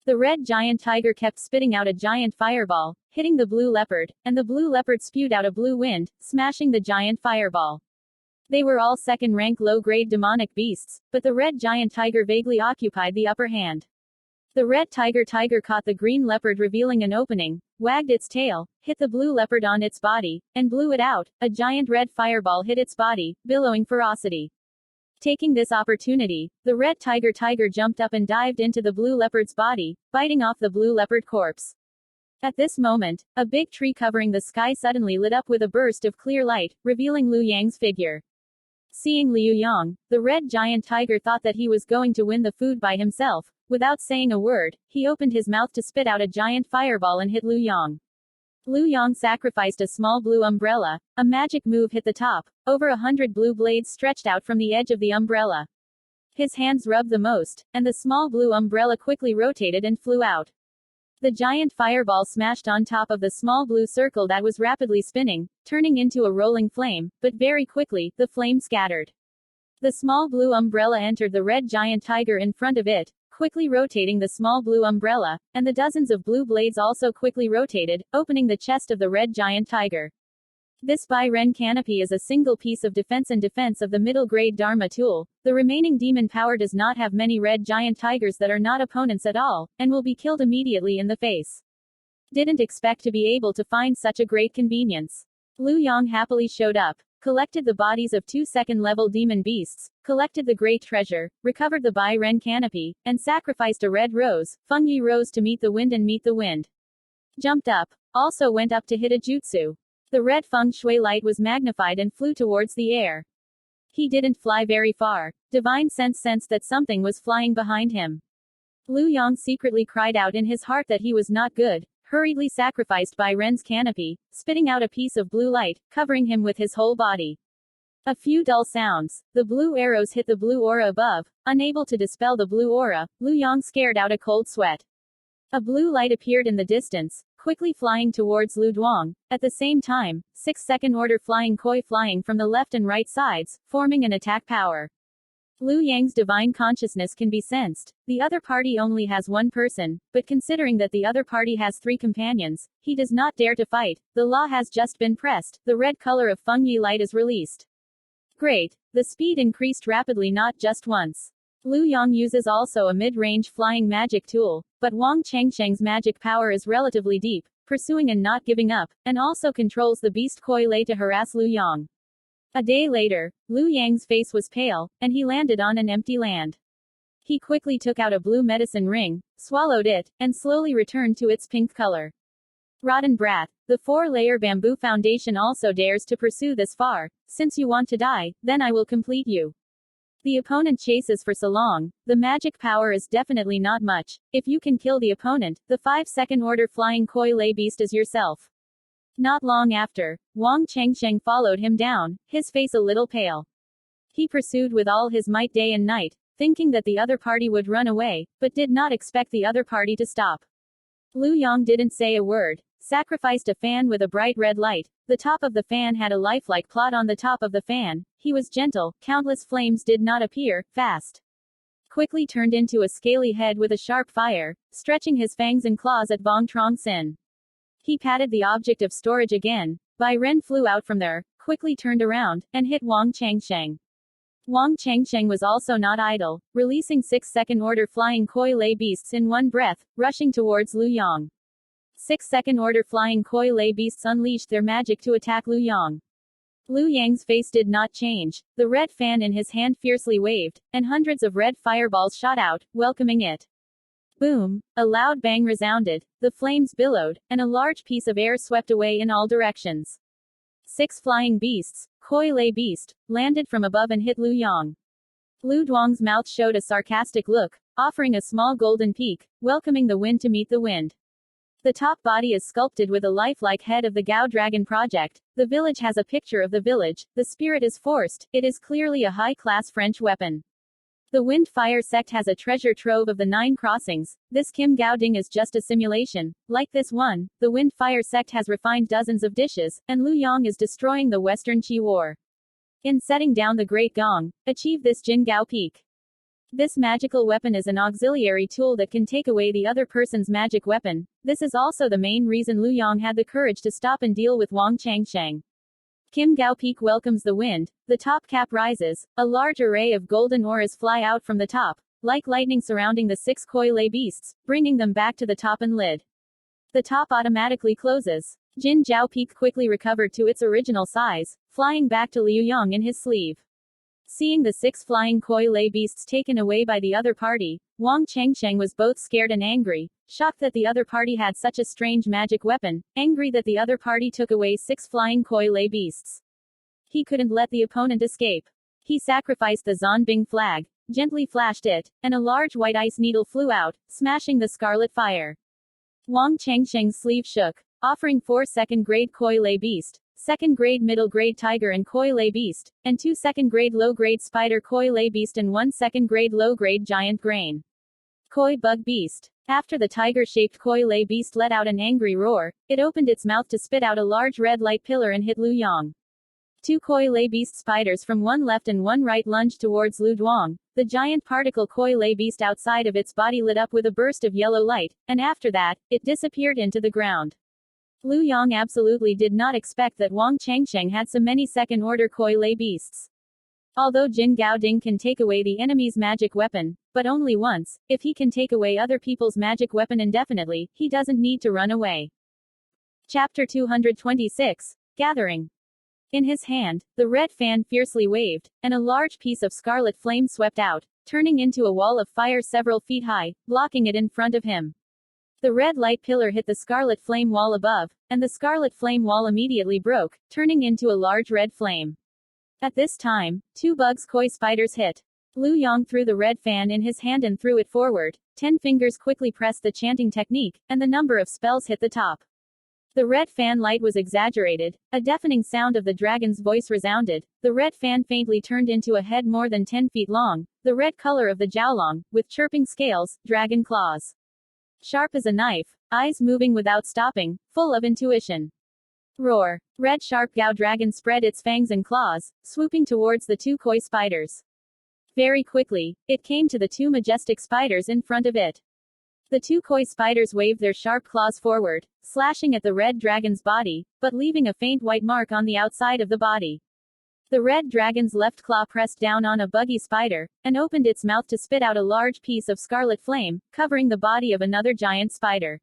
A: The red giant tiger kept spitting out a giant fireball, hitting the blue leopard, and the blue leopard spewed out a blue wind, smashing the giant fireball. They were all second-rank low-grade demonic beasts, but the red giant tiger vaguely occupied the upper hand. The red tiger caught the green leopard revealing an opening, wagged its tail, hit the blue leopard on its body, and blew it out. A giant red fireball hit its body, billowing ferocity. Taking this opportunity, the red tiger jumped up and dived into the blue leopard's body, biting off the blue leopard corpse. At this moment, a big tree covering the sky suddenly lit up with a burst of clear light, revealing Lu Yang's figure. Seeing Liu Yang, the red giant tiger thought that he was going to win the food by himself. Without saying a word, he opened his mouth to spit out a giant fireball and hit Liu Yang. Liu Yang sacrificed a small blue umbrella. A magic move hit the top. Over 100 blue blades stretched out from the edge of the umbrella. His hands rubbed the most, and the small blue umbrella quickly rotated and flew out. The giant fireball smashed on top of the small blue circle that was rapidly spinning, turning into a rolling flame, but very quickly, the flame scattered. The small blue umbrella entered the red giant tiger in front of it, quickly rotating the small blue umbrella, and the dozens of blue blades also quickly rotated, opening the chest of the red giant tiger. This Bai-Ren canopy is a single piece of defense and defense of the middle-grade Dharma tool. The remaining demon power does not have many red giant tigers that are not opponents at all, and will be killed immediately in the face. Didn't expect to be able to find such a great convenience. Lu Yang happily showed up, collected the bodies of 2 second-level demon beasts, collected the great treasure, recovered the Bai-Ren canopy, and sacrificed a red rose. Feng Yi rose to meet the wind and meet the wind. Jumped up. Also went up to hit a jutsu. The red feng shui light was magnified and flew towards the air. He didn't fly very far. Divine sense sensed that something was flying behind him. Lu Yang secretly cried out in his heart that he was not good, hurriedly sacrificed by Ren's canopy, spitting out a piece of blue light, covering him with his whole body. A few dull sounds. The blue arrows hit the blue aura above. Unable to dispel the blue aura, Lu Yang scared out a cold sweat. A blue light appeared in the distance, quickly flying towards Lu Duong. At the same time, 6 second order flying koi flying from the left and right sides, forming an attack power. Lu Yang's divine consciousness can be sensed. The other party only has 1 person, but considering that the other party has 3 companions, he does not dare to fight. The law has just been pressed. The red color of Feng Yi light is released. Great. The speed increased rapidly not just once. Lu Yang uses also a mid-range flying magic tool, but Vuong Changsheng's magic power is relatively deep, pursuing and not giving up, and also controls the beast koi lay to harass Lu Yang. A day later, Lu Yang's face was pale, and he landed on an empty land. He quickly took out a blue medicine ring, swallowed it, and slowly returned to its pink color. Rotten brat. The 4-layer bamboo foundation also dares to pursue this far. Since you want to die, then I will complete you. The opponent chases for so long, the magic power is definitely not much. If you can kill the opponent, the 5-second order flying koi lay beast is yourself. Not long after, Vuong Truong Sinh followed him down, his face a little pale. He pursued with all his might day and night, thinking that the other party would run away, but did not expect the other party to stop. Lu Yong didn't say a word, sacrificed a fan with a bright red light. The top of the fan had a lifelike plot on the top of the fan. He was gentle, countless flames did not appear, fast. Quickly turned into a scaly head with a sharp fire, stretching his fangs and claws at Vuong Truong Sinh. He patted the object of storage again. Bai Ren flew out from there, quickly turned around, and hit Vuong Truong Sinh. Vuong Truong Sinh was also not idle, releasing 6-second order flying koi lay beasts in one breath, rushing towards Lu Yong. 6-second order flying koi lay beasts unleashed their magic to attack Lu Yong. Lu Yang's face did not change, the red fan in his hand fiercely waved, and hundreds of red fireballs shot out, welcoming it. Boom! A loud bang resounded, the flames billowed, and a large piece of air swept away in all directions. 6 flying beasts, koi lay beast, landed from above and hit Lu Yong. Lu Duang's mouth showed a sarcastic look, offering a small golden peak, welcoming the wind to meet the wind. The top body is sculpted with a lifelike head of the Gao Dragon project. The village has a picture of the village. The spirit is forced. It is clearly a high-class French weapon. The Wind Fire sect has a treasure trove of the 9 crossings. This Kim Gao Ding is just a simulation. Like this one, the Wind Fire sect has refined dozens of dishes, and Lu Yong is destroying the Western Qi War. In setting down the Great Gong, achieve this Jin Gao Peak. This magical weapon is an auxiliary tool that can take away the other person's magic weapon. This is also the main reason Lu Yong had the courage to stop and deal with Vuong Truong Sinh. Kim Gao Peak welcomes the wind, the top cap rises, a large array of golden auras fly out from the top, like lightning surrounding the 6 koi lay beasts, bringing them back to the top and lid. The top automatically closes. Jin Jiao Peak quickly recovered to its original size, flying back to Liu Yong in his sleeve. Seeing the 6 flying koi lay beasts taken away by the other party, Vuong Truong Sinh was both scared and angry, shocked that the other party had such a strange magic weapon, angry that the other party took away 6 flying koi lay beasts. He couldn't let the opponent escape. He sacrificed the Zonbing flag, gently flashed it, and a large white ice needle flew out, smashing the scarlet fire. Vuong Truong Xing's sleeve shook, offering 4 second-grade koi lay beast, 2nd-grade middle-grade tiger and koi lay beast, and 2 2nd-grade low-grade spider koi lay beast and 1 2nd-grade low-grade giant grain koi bug beast. After the tiger-shaped koi lay beast let out an angry roar, it opened its mouth to spit out a large red light pillar and hit Lu Yong. 2 koi lay beast spiders from one left and one right lunged towards Lu Duang. The giant particle koi lay beast outside of its body lit up with a burst of yellow light, and after that, it disappeared into the ground. Lu Yong absolutely did not expect that Vuong Truong Sinh had so many second-order koi lay beasts. Although Jin Gao Ding can take away the enemy's magic weapon, but only once, if he can take away other people's magic weapon indefinitely, he doesn't need to run away. Chapter 226, Gathering. In his hand, the red fan fiercely waved, and a large piece of scarlet flame swept out, turning into a wall of fire several feet high, blocking it in front of him. The red light pillar hit the scarlet flame wall above, and the scarlet flame wall immediately broke, turning into a large red flame. At this time, 2 bugs koi spiders hit. Lu Yong threw the red fan in his hand and threw it forward. 10 fingers quickly pressed the chanting technique, and the number of spells hit the top. The red fan light was exaggerated, a deafening sound of the dragon's voice resounded, the red fan faintly turned into a head more than 10 feet long, the red color of the jiaolong, with chirping scales, dragon claws. Sharp as a knife, eyes moving without stopping, full of intuition. Roar. Red sharp Gao dragon spread its fangs and claws, swooping towards the 2 koi spiders. Very quickly, it came to the 2 majestic spiders in front of it. The 2 koi spiders waved their sharp claws forward, slashing at the red dragon's body, but leaving a faint white mark on the outside of the body. The red dragon's left claw pressed down on a buggy spider, and opened its mouth to spit out a large piece of scarlet flame, covering the body of another giant spider.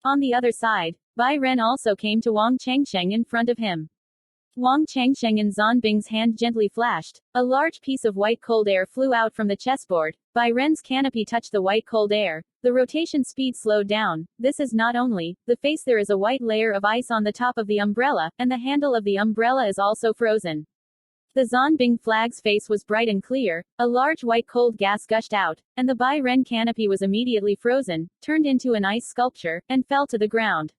A: On the other side, Bai Ren also came to Vuong Truong Sinh in front of him. Vuong Truong Sinh in Zonbing's hand gently flashed. A large piece of white cold air flew out from the chessboard. Bai Ren's canopy touched the white cold air. The rotation speed slowed down. This is not only the face, there is a white layer of ice on the top of the umbrella, and the handle of the umbrella is also frozen. The Zonbing flag's face was bright and clear, a large white cold gas gushed out, and the Bai Ren canopy was immediately frozen, turned into an ice sculpture, and fell to the ground.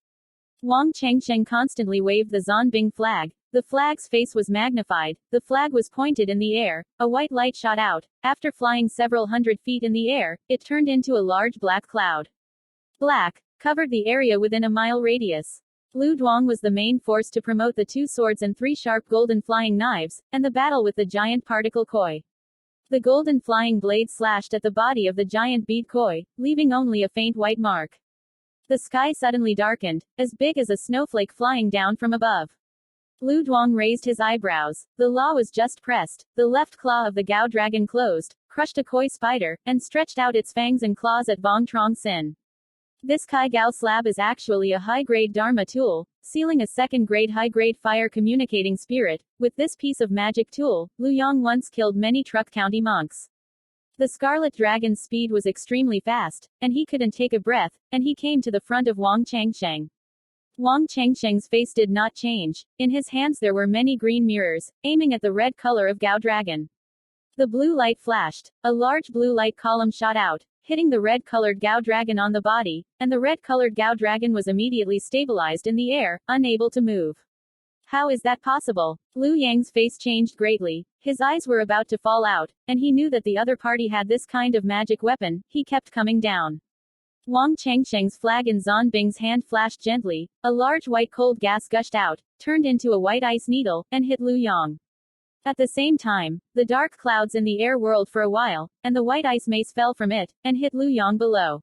A: Wang Chengsheng constantly waved the Zonbing flag. The flag's face was magnified, the flag was pointed in the air, a white light shot out. After flying several hundred feet in the air, it turned into a large black cloud. Black covered the area within a mile radius. Lu Duang was the main force to promote the 2 swords and 3 sharp golden flying knives, and the battle with the giant particle koi. The golden flying blade slashed at the body of the giant bead koi, leaving only a faint white mark. The sky suddenly darkened, as big as a snowflake flying down from above. Lu Duang raised his eyebrows. The law was just pressed. The left claw of the Gao dragon closed, crushed a koi spider, and stretched out its fangs and claws at Vuong Truong Sinh. This Kai Gao slab is actually a high-grade Dharma tool, sealing a second-grade high-grade fire communicating spirit. With this piece of magic tool, Lu Yong once killed many Truc County monks. The Scarlet Dragon's speed was extremely fast, and he couldn't take a breath, and he came to the front of Wang Chengsheng. Wang Chengsheng's face did not change. In his hands there were many green mirrors, aiming at the red color of Gao Dragon. The blue light flashed. A large blue light column shot out, hitting the red-colored Gao Dragon on the body, and the red-colored Gao Dragon was immediately stabilized in the air, unable to move. How is that possible? Lu Yang's face changed greatly. His eyes were about to fall out, and he knew that the other party had this kind of magic weapon. He kept coming down. Wang Chengsheng's flag in Zonbing's hand flashed gently. A large white cold gas gushed out, turned into a white ice needle, and hit Lu Yang. At the same time, the dark clouds in the air whirled for a while, and the white ice mace fell from it, and hit Lu Yang below.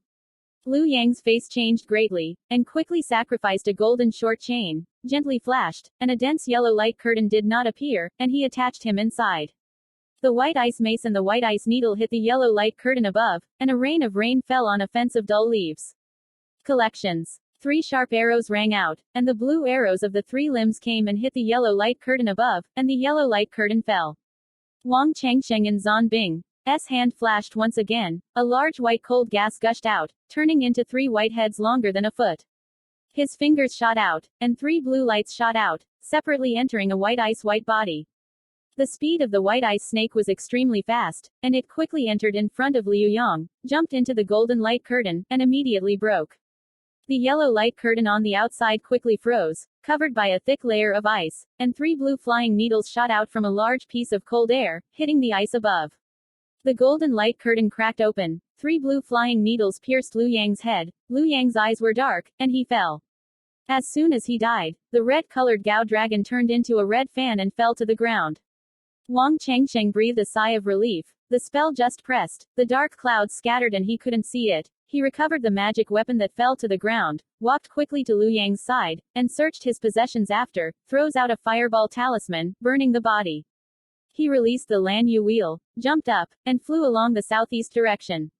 A: Lu Yang's face changed greatly, and quickly sacrificed a golden short chain, gently flashed, and a dense yellow light curtain did not appear, and he attached him inside. The white ice mace and the white ice needle hit the yellow light curtain above, and a rain of rain fell on a fence of dull leaves. Collections. 3 sharp arrows rang out, and the blue arrows of the 3 limbs came and hit the yellow light curtain above, and the yellow light curtain fell. Wang Chengsheng and Zonbing's hand flashed once again. A large white cold gas gushed out, turning into 3 white heads longer than a foot. His fingers shot out, and 3 blue lights shot out, separately entering a white body. The speed of the white ice snake was extremely fast, and it quickly entered in front of Liu Yang, jumped into the golden light curtain, and immediately broke. The yellow light curtain on the outside quickly froze, covered by a thick layer of ice, and 3 blue flying needles shot out from a large piece of cold air, hitting the ice above. The golden light curtain cracked open. 3 blue flying needles pierced Lu Yang's head. Lu Yang's eyes were dark, and he fell. As soon as he died, the red-colored Gao Dragon turned into a red fan and fell to the ground. Wang Chengsheng breathed a sigh of relief. The spell just pressed. The dark clouds scattered and he couldn't see it. He recovered the magic weapon that fell to the ground, walked quickly to Lu Yang's side, and searched his possessions after, throws out a fireball talisman, burning the body. He released the Lan Yu wheel, jumped up, and flew along the southeast direction.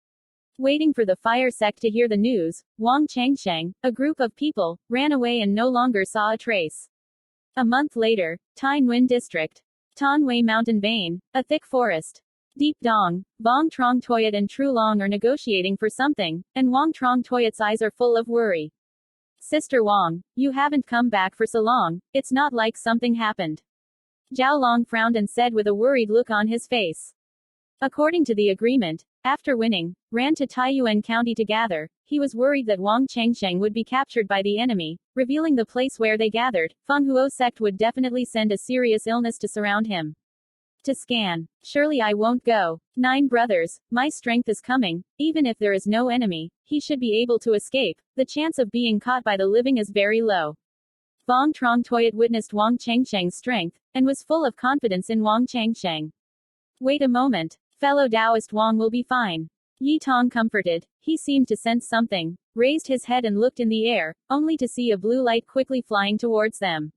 A: Waiting for the fire sect to hear the news, Wang Chengsheng, a group of people, ran away and no longer saw a trace. A month later, Tai Nguyen District. Tanwei Mountain Bain, a thick forest. Deep Dong, Vuong Truong Toyat and Tru Long are negotiating for something, and Vuong Truong Toyat's eyes are full of worry. Sister Wang, you haven't come back for so long, it's not like something happened. Zhao Long frowned and said with a worried look on his face. According to the agreement, after winning, ran to Taiyuan County to gather. He was worried that Wang Chengsheng would be captured by the enemy, revealing the place where they gathered. Fenghuo sect would definitely send a serious illness to surround him. To scan. Surely I won't go. 9 brothers, my strength is coming. Even if there is no enemy, he should be able to escape. The chance of being caught by the living is very low. Vuong Truong Toyat witnessed Wang Chengsheng's strength, and was full of confidence in Wang Chengsheng. Wait a moment. Fellow Taoist Wang will be fine. Yi Tong comforted. He seemed to sense something, raised his head and looked in the air, only to see a blue light quickly flying towards them.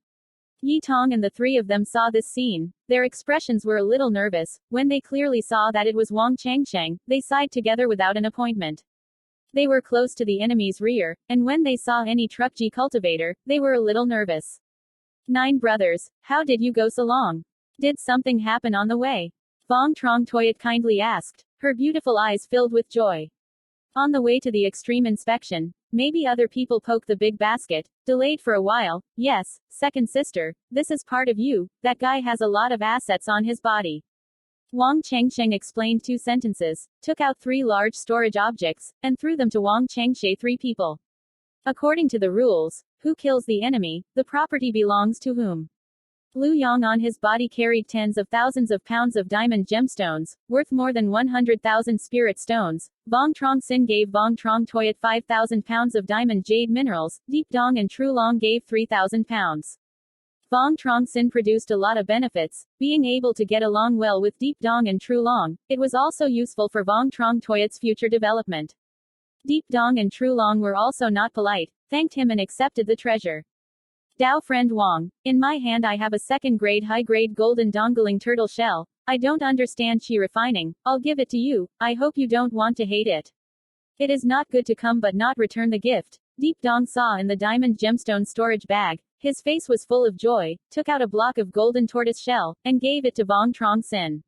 A: Yi Tong and the 3 of them saw this scene. Their expressions were a little nervous. When they clearly saw that it was Wang Chengsheng, they sighed together without an appointment. They were close to the enemy's rear, and when they saw any Truc Co cultivator, they were a little nervous. 9 brothers, how did you go so long? Did something happen on the way? Vuong Truong Toyat kindly asked, her beautiful eyes filled with joy. On the way to the extreme inspection, maybe other people poke the big basket, delayed for a while. Yes, second sister, this is part of you, that guy has a lot of assets on his body. Wang Chengsheng explained 2 sentences, took out 3 large storage objects, and threw them to Wang Chengshe 3 people. According to the rules, who kills the enemy, the property belongs to whom. Lu Yong on his body carried tens of thousands of pounds of diamond gemstones, worth more than 100,000 spirit stones. Vuong Truong Sinh gave Vuong Truong Toyat 5,000 pounds of diamond jade minerals. Deep Dong and Tru Long gave 3,000 pounds. Vuong Truong Sinh produced a lot of benefits, being able to get along well with Deep Dong and Tru Long. It was also useful for Vuong Truong Toyat's future development. Deep Dong and Tru Long were also not polite, thanked him and accepted the treasure. Dao friend Wang, in my hand I have a second-grade high-grade golden dongling turtle shell. I don't understand chi refining, I'll give it to you, I hope you don't want to hate it. It is not good to come but not return the gift. Deep Dong saw in the diamond gemstone storage bag. His face was full of joy, took out a block of golden tortoise shell, and gave it to Vuong Truong Sinh.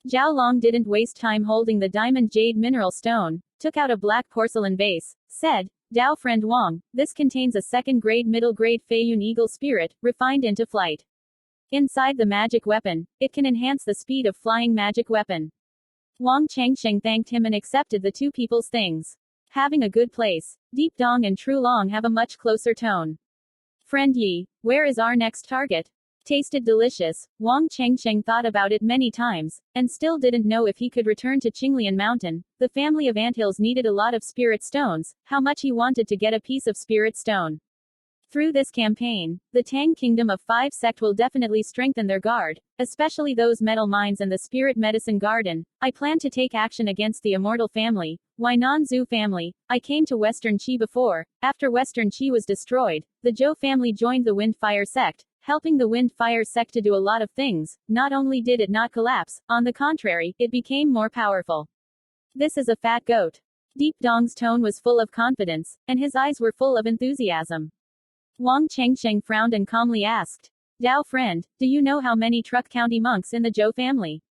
A: Zhao Long didn't waste time holding the diamond jade mineral stone, took out a black porcelain vase, said, Dao friend Wang, this contains a second-grade middle-grade Feiyun eagle spirit, refined into flight. Inside the magic weapon, it can enhance the speed of flying magic weapon. Wang Chengsheng thanked him and accepted the 2 people's things. Having a good place, Deep Dong and Tru Long have a much closer tone. Friend Yi, where is our next target? Tasted delicious. Wang Chengsheng thought about it many times, and still didn't know if he could return to Qinglian Mountain. The family of anthills needed a lot of spirit stones, how much he wanted to get a piece of spirit stone. Through this campaign, the Tang Kingdom of 5 sect will definitely strengthen their guard, especially those metal mines and the spirit medicine garden. I plan to take action against the immortal family, Huainan Zhu family. I came to Western Qi before. After Western Qi was destroyed, the Zhou family joined the Wind Fire sect, helping the Wind Fire sect to do a lot of things. Not only did it not collapse, on the contrary, it became more powerful. This is a fat goat. Deep Dong's tone was full of confidence, and his eyes were full of enthusiasm. Wang Chengsheng frowned and calmly asked, Dao friend, do you know how many Truc County monks in the Zhou family?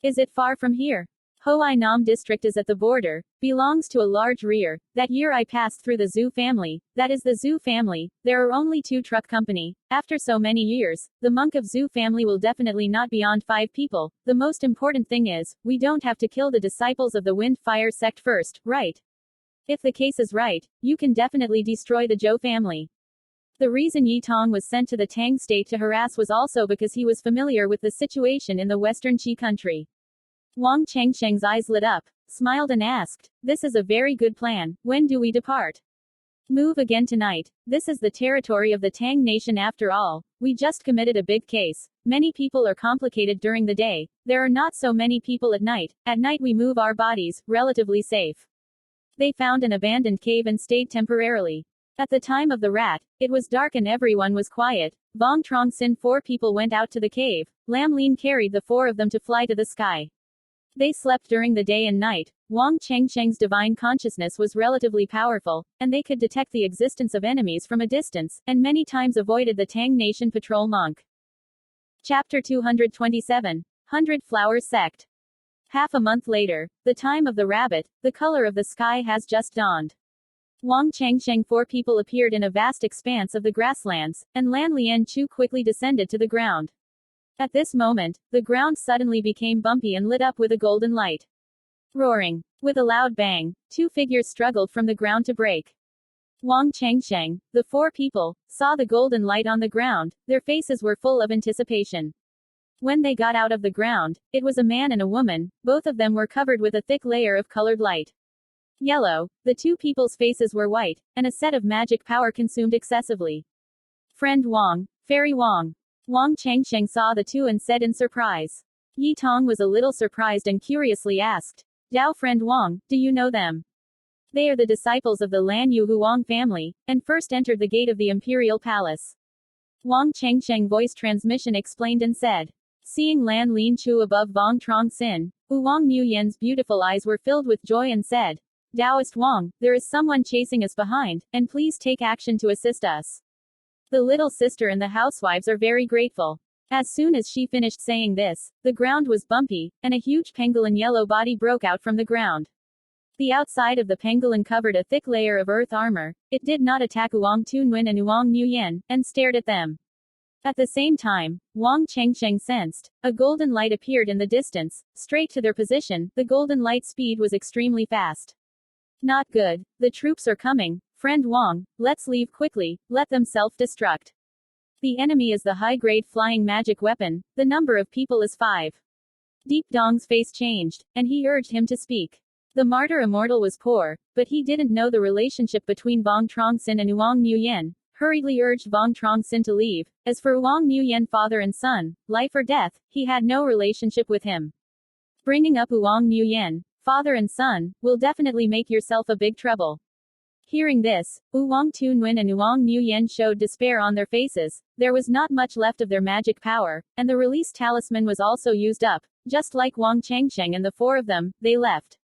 A: Is it far from here? Hoai district is at the border, belongs to a large rear. That year I passed through the Zhu family, that is the Zhu family. There are only 2 truck company. After so many years, the monk of Zhu family will definitely not beyond 5 people. The most important thing is, we don't have to kill the disciples of the Wind Fire sect first, right? If the case is right, you can definitely destroy the Zhou family. The reason Yi Tong was sent to the Tang state to harass was also because he was familiar with the situation in the Western Qi country. Wang Chengsheng's eyes lit up, smiled and asked, this is a very good plan, when do we depart? Move again tonight. This is the territory of the Tang nation after all. We just committed a big case. Many people are complicated during the day. There are not so many people at night. At night we move our bodies, relatively safe. They found an abandoned cave and stayed temporarily. At the time of the rat, it was dark and everyone was quiet. Vuong Truong Sinh 4 people went out to the cave. Lam Lin carried the 4 of them to fly to the sky. They slept during the day and night. Wang Chengsheng's divine consciousness was relatively powerful, and they could detect the existence of enemies from a distance, and many times avoided the Tang Nation patrol monk. Chapter 227. 100 Flowers Sect. Half a month later, the time of the rabbit, the color of the sky has just dawned. Wang Chengsheng 4 people appeared in a vast expanse of the grasslands, and Lan Lian Chu quickly descended to the ground. At this moment, the ground suddenly became bumpy and lit up with a golden light. Roaring. With a loud bang, 2 figures struggled from the ground to break. Wang Chengsheng, the 4 people, saw the golden light on the ground. Their faces were full of anticipation. When they got out of the ground, it was a man and a woman. Both of them were covered with a thick layer of colored light. Yellow. The 2 people's faces were white, and a set of magic power consumed excessively. Friend Wang, Fairy Wang. Wang Chengsheng saw the 2 and said in surprise. Yi Tong was a little surprised and curiously asked, Dao friend Wang, do you know them? They are the disciples of the Lan Yu Huang family, and first entered the gate of the imperial palace. Wang Chengsheng voice transmission explained and said. Seeing Lan Lin Chu above Vuong Truong Sinh, Wang Muyen's beautiful eyes were filled with joy and said, Taoist Wang, there is someone chasing us behind, and please take action to assist us. The little sister and the housewives are very grateful. As soon as she finished saying this, the ground was bumpy, and a huge pangolin yellow body broke out from the ground. The outside of the pangolin covered a thick layer of earth armor. It did not attack Vuong Truong Sinh and Vuong Nguyen, and stared at them. At the same time, Vuong Chengsheng sensed a golden light appeared in the distance, straight to their position. The golden light speed was extremely fast. Not good. The troops are coming. Friend Vuong, let's leave quickly, let them self-destruct. The enemy is the high-grade flying magic weapon. The number of people is 5. Deep Dong's face changed, and he urged him to speak. The martyr immortal was poor, but he didn't know the relationship between Vuong Truong Sinh and Vuong Nguyen. Hurriedly urged Vuong Truong Sinh to leave. As for Vuong Nguyen, father and son, life or death, he had no relationship with him. Bringing up Vuong Nguyen, father and son, will definitely make yourself a big trouble. Hearing this, Vuong Truong Sinh and Vuong Nguyen showed despair on their faces. There was not much left of their magic power, and the release talisman was also used up. Just like Vuong Chengsheng and the 4 of them, they left.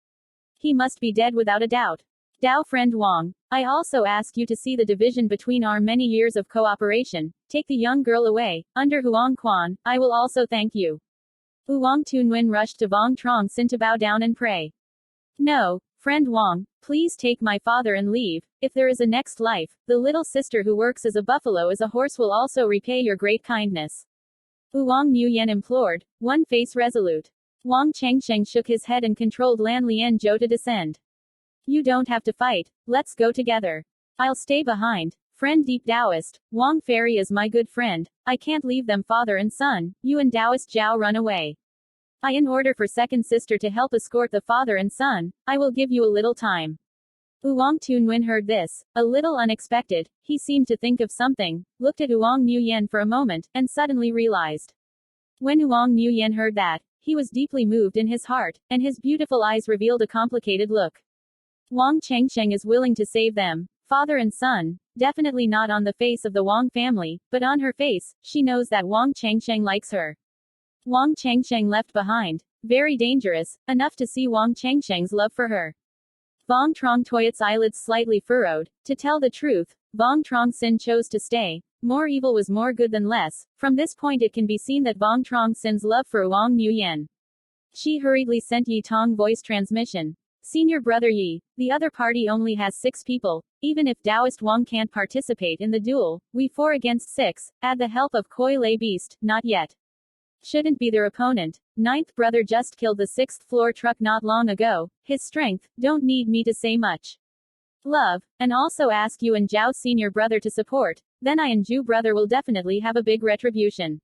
A: He must be dead without a doubt. Dao friend Vuong, I also ask you to see the division between our many years of cooperation. Take the young girl away. Under Huang Quan, I will also thank you. Vuong Truong Sinh rushed to Vuong Truong Sinh to bow down and pray. No, friend Vuong, please take my father and leave. If there is a next life, the little sister who works as a buffalo as a horse will also repay your great kindness. Vuong Nguyen implored, one face resolute. Vuong Chengsheng shook his head and controlled Lan Lian Zhou to descend. You don't have to fight, let's go together. I'll stay behind. Friend Deep Taoist, Vuong Fairy is my good friend. I can't leave them father and son. You and Taoist Zhao run away. In order for second sister to help escort the father and son, I will give you a little time. Vuong Truong Sinh heard this, a little unexpected. He seemed to think of something, looked at Vuong Nguyen for a moment, and suddenly realized. When Vuong Nguyen heard that, he was deeply moved in his heart, and his beautiful eyes revealed a complicated look. Vuong Chengsheng is willing to save them, father and son, definitely not on the face of the Vuong family, but on her face. She knows that Vuong Chengsheng likes her. Vuong Chengsheng left behind, very dangerous, enough to see Vuong Chengsheng's love for her. Vuong Truong Toyot's eyelids slightly furrowed. To tell the truth, Vuong Truong Sinh chose to stay. More evil was more good than less. From this point it can be seen that Vuong Truong Sinh's love for Vuong Nguyen. She hurriedly sent Yi Tong voice transmission. Senior brother Yi, the other party only has 6 people. Even if Taoist Vuong can't participate in the duel, we 4 against 6, add the help of Koi Lei Beast, not yet. Shouldn't be their opponent. 9th brother just killed the 6th floor truck not long ago. His strength, don't need me to say much. Love, and also ask you and Zhao senior brother to support, then I and Zhu brother will definitely have a big retribution.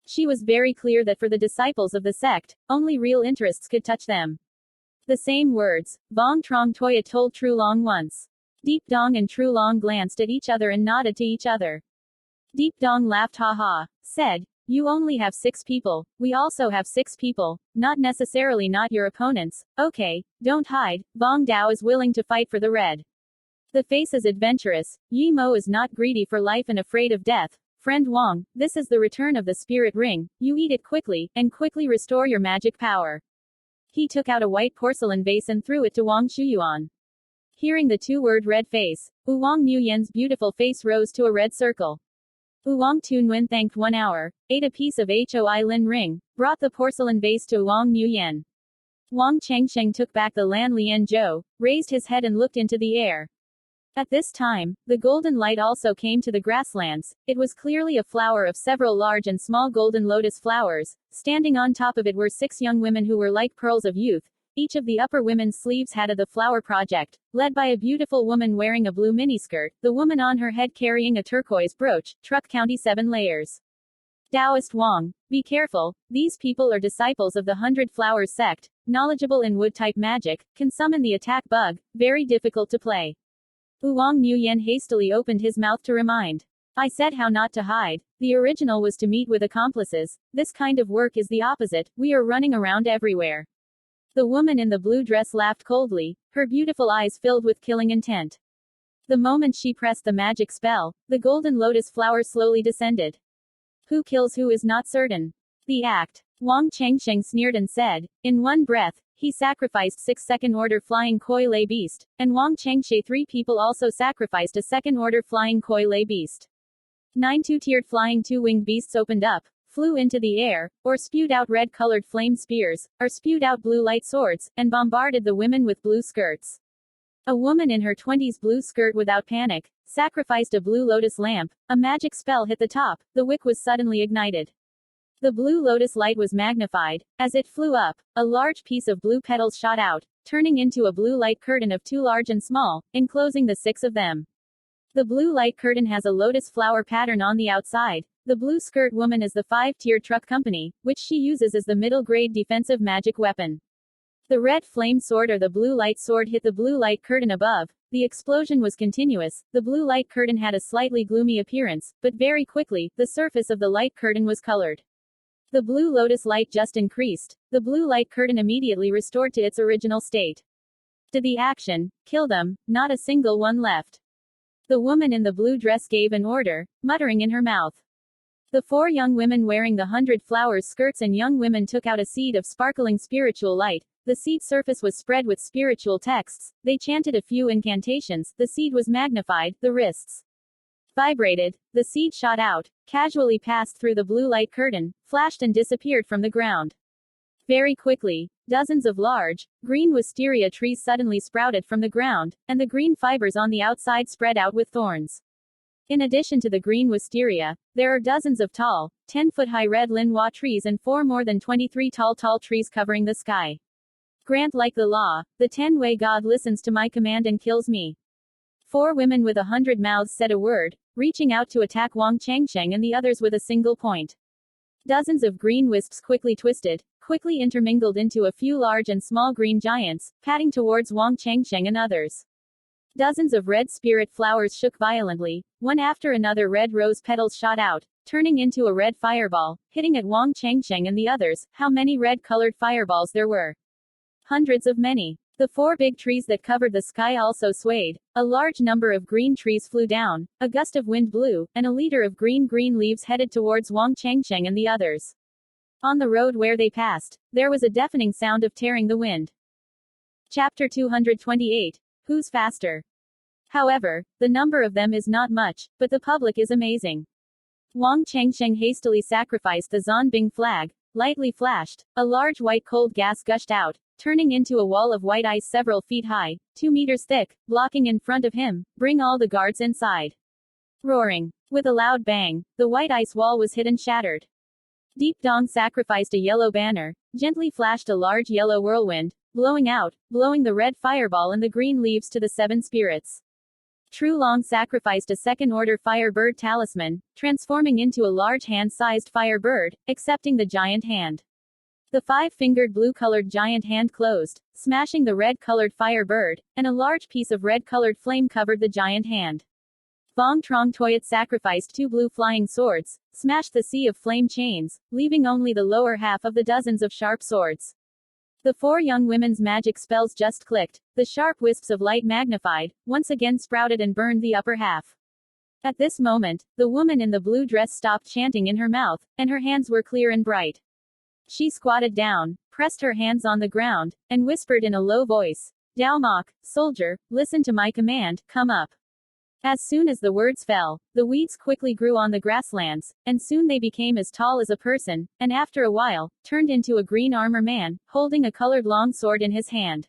A: She was very clear that for the disciples of the sect, only real interests could touch them. The same words, Vuong Truong Toya told Trulong once. Deep Dong and Trulong glanced at each other and nodded to each other. Deep Dong laughed ha, said, you only have 6 people, we also have 6 people, not necessarily not your opponents, okay, don't hide, Vuong Dao is willing to fight for the red. The face is adventurous, Yi Mo is not greedy for life and afraid of death. Friend Vuong, this is the return of the spirit ring, you eat it quickly, and quickly restore your magic power. He took out a white porcelain vase and threw it to Vuong Shuyuan. Hearing the 2-word red face, Vuong Nguyen's beautiful face rose to a red circle. Vuong Truong Sinh thanked 1 hour, ate a piece of Hoi Lin ring, brought the porcelain vase to Vuong Nguyen. Vuong Chengsheng took back the Lan Lian Zhou, raised his head and looked into the air. At this time, the golden light also came to the grasslands. It was clearly a flower of several large and small golden lotus flowers. Standing on top of it were 6 young women who were like pearls of youth. Each of the upper women's sleeves had the flower project, led by a beautiful woman wearing a blue miniskirt, the woman on her head carrying a turquoise brooch, Truc County 7 layers. Taoist Vuong, be careful, these people are disciples of the 100 Flowers sect, knowledgeable in wood-type magic, can summon the attack bug, very difficult to play. Vuong Nguyen hastily opened his mouth to remind. I said how not to hide. The original was to meet with accomplices. This kind of work is the opposite, we are running around everywhere. The woman in the blue dress laughed coldly, her beautiful eyes filled with killing intent. The moment she pressed the magic spell, the golden lotus flower slowly descended. Who kills who is not certain. The act. Vuong Chengsheng sneered and said, in one breath, he sacrificed 6 second-order flying Koi Lei Beast, and Vuong Chengshe 3 people also sacrificed a second-order flying Koi Lei Beast. 9 2-tiered flying 2-winged beasts opened up, flew into the air, or spewed out red-colored flame spears, or spewed out blue light swords, and bombarded the women with blue skirts. A woman in her 20s blue skirt without panic, sacrificed a blue lotus lamp, a magic spell hit the top, the wick was suddenly ignited. The blue lotus light was magnified. As it flew up, a large piece of blue petals shot out, turning into a blue light curtain of 2 large and small, enclosing the 6 of them. The blue light curtain has a lotus flower pattern on the outside. The blue skirt woman is the 5-tiered Truc Company, which she uses as the middle-grade defensive magic weapon. The red flame sword or the blue light sword hit the blue light curtain above. The explosion was continuous. The blue light curtain had a slightly gloomy appearance, but very quickly, the surface of the light curtain was colored. The blue lotus light just increased. The blue light curtain immediately restored to its original state. To the action, kill them, not a single one left. The woman in the blue dress gave an order, muttering in her mouth. The 4 young women wearing the 100 flowers skirts and young women took out a seed of sparkling spiritual light. The seed surface was spread with spiritual texts. They chanted a few incantations. The seed was magnified. The wrists vibrated. The seed shot out, casually passed through the blue light curtain, flashed and disappeared from the ground. Very quickly, dozens of large, green wisteria trees suddenly sprouted from the ground, and the green fibers on the outside spread out with thorns. In addition to the green wisteria, there are dozens of tall, 10-foot-high red lin-hua trees and 4 more than 23 tall trees covering the sky. Grant like the law, the 10-way God listens to my command and kills me. 4 women with 100 mouths said a word, reaching out to attack Vuong Truong and the others with a single point. Dozens of green wisps quickly twisted, quickly intermingled into a few large and small green giants, padding towards Vuong Truong and others. Dozens of red spirit flowers shook violently. One after another red rose petals shot out, turning into a red fireball, hitting at Vuong Truong and the others. How many red-colored fireballs there were! Hundreds of many. The 4 big trees that covered the sky also swayed. A large number of green trees flew down, a gust of wind blew, and a liter of green leaves headed towards Vuong Truong and the others. On the road where they passed, there was a deafening sound of tearing the wind. Chapter 228. Who's faster? However, the number of them is not much, but the public is amazing. Vuong Truong hastily sacrificed the Zonbing flag, lightly flashed, a large white cold gas gushed out, turning into a wall of white ice several feet high, 2 meters thick, blocking in front of him. Bring all the guards inside. Roaring. With a loud bang, the white ice wall was hit and shattered. Deep Dong sacrificed a yellow banner, gently flashed a large yellow whirlwind, blowing the red fireball and the green leaves to the 7 spirits. True Long sacrificed a second-order fire bird talisman, transforming into a large hand-sized fire bird, accepting the giant hand. The 5-fingered blue-colored giant hand closed, smashing the red-colored fire bird, and a large piece of red-colored flame covered the giant hand. Vuong Truong Toyat sacrificed 2 blue flying swords, smashed the sea of flame chains, leaving only the lower half of the dozens of sharp swords. The 4 young women's magic spells just clicked, the sharp wisps of light magnified, once again sprouted and burned the upper half. At this moment, the woman in the blue dress stopped chanting in her mouth, and her hands were clear and bright. She squatted down, pressed her hands on the ground, and whispered in a low voice, "Dao Mok, soldier, listen to my command, come up." As soon as the words fell, the weeds quickly grew on the grasslands, and soon they became as tall as a person, and after a while, turned into a green armor man, holding a colored long sword in his hand.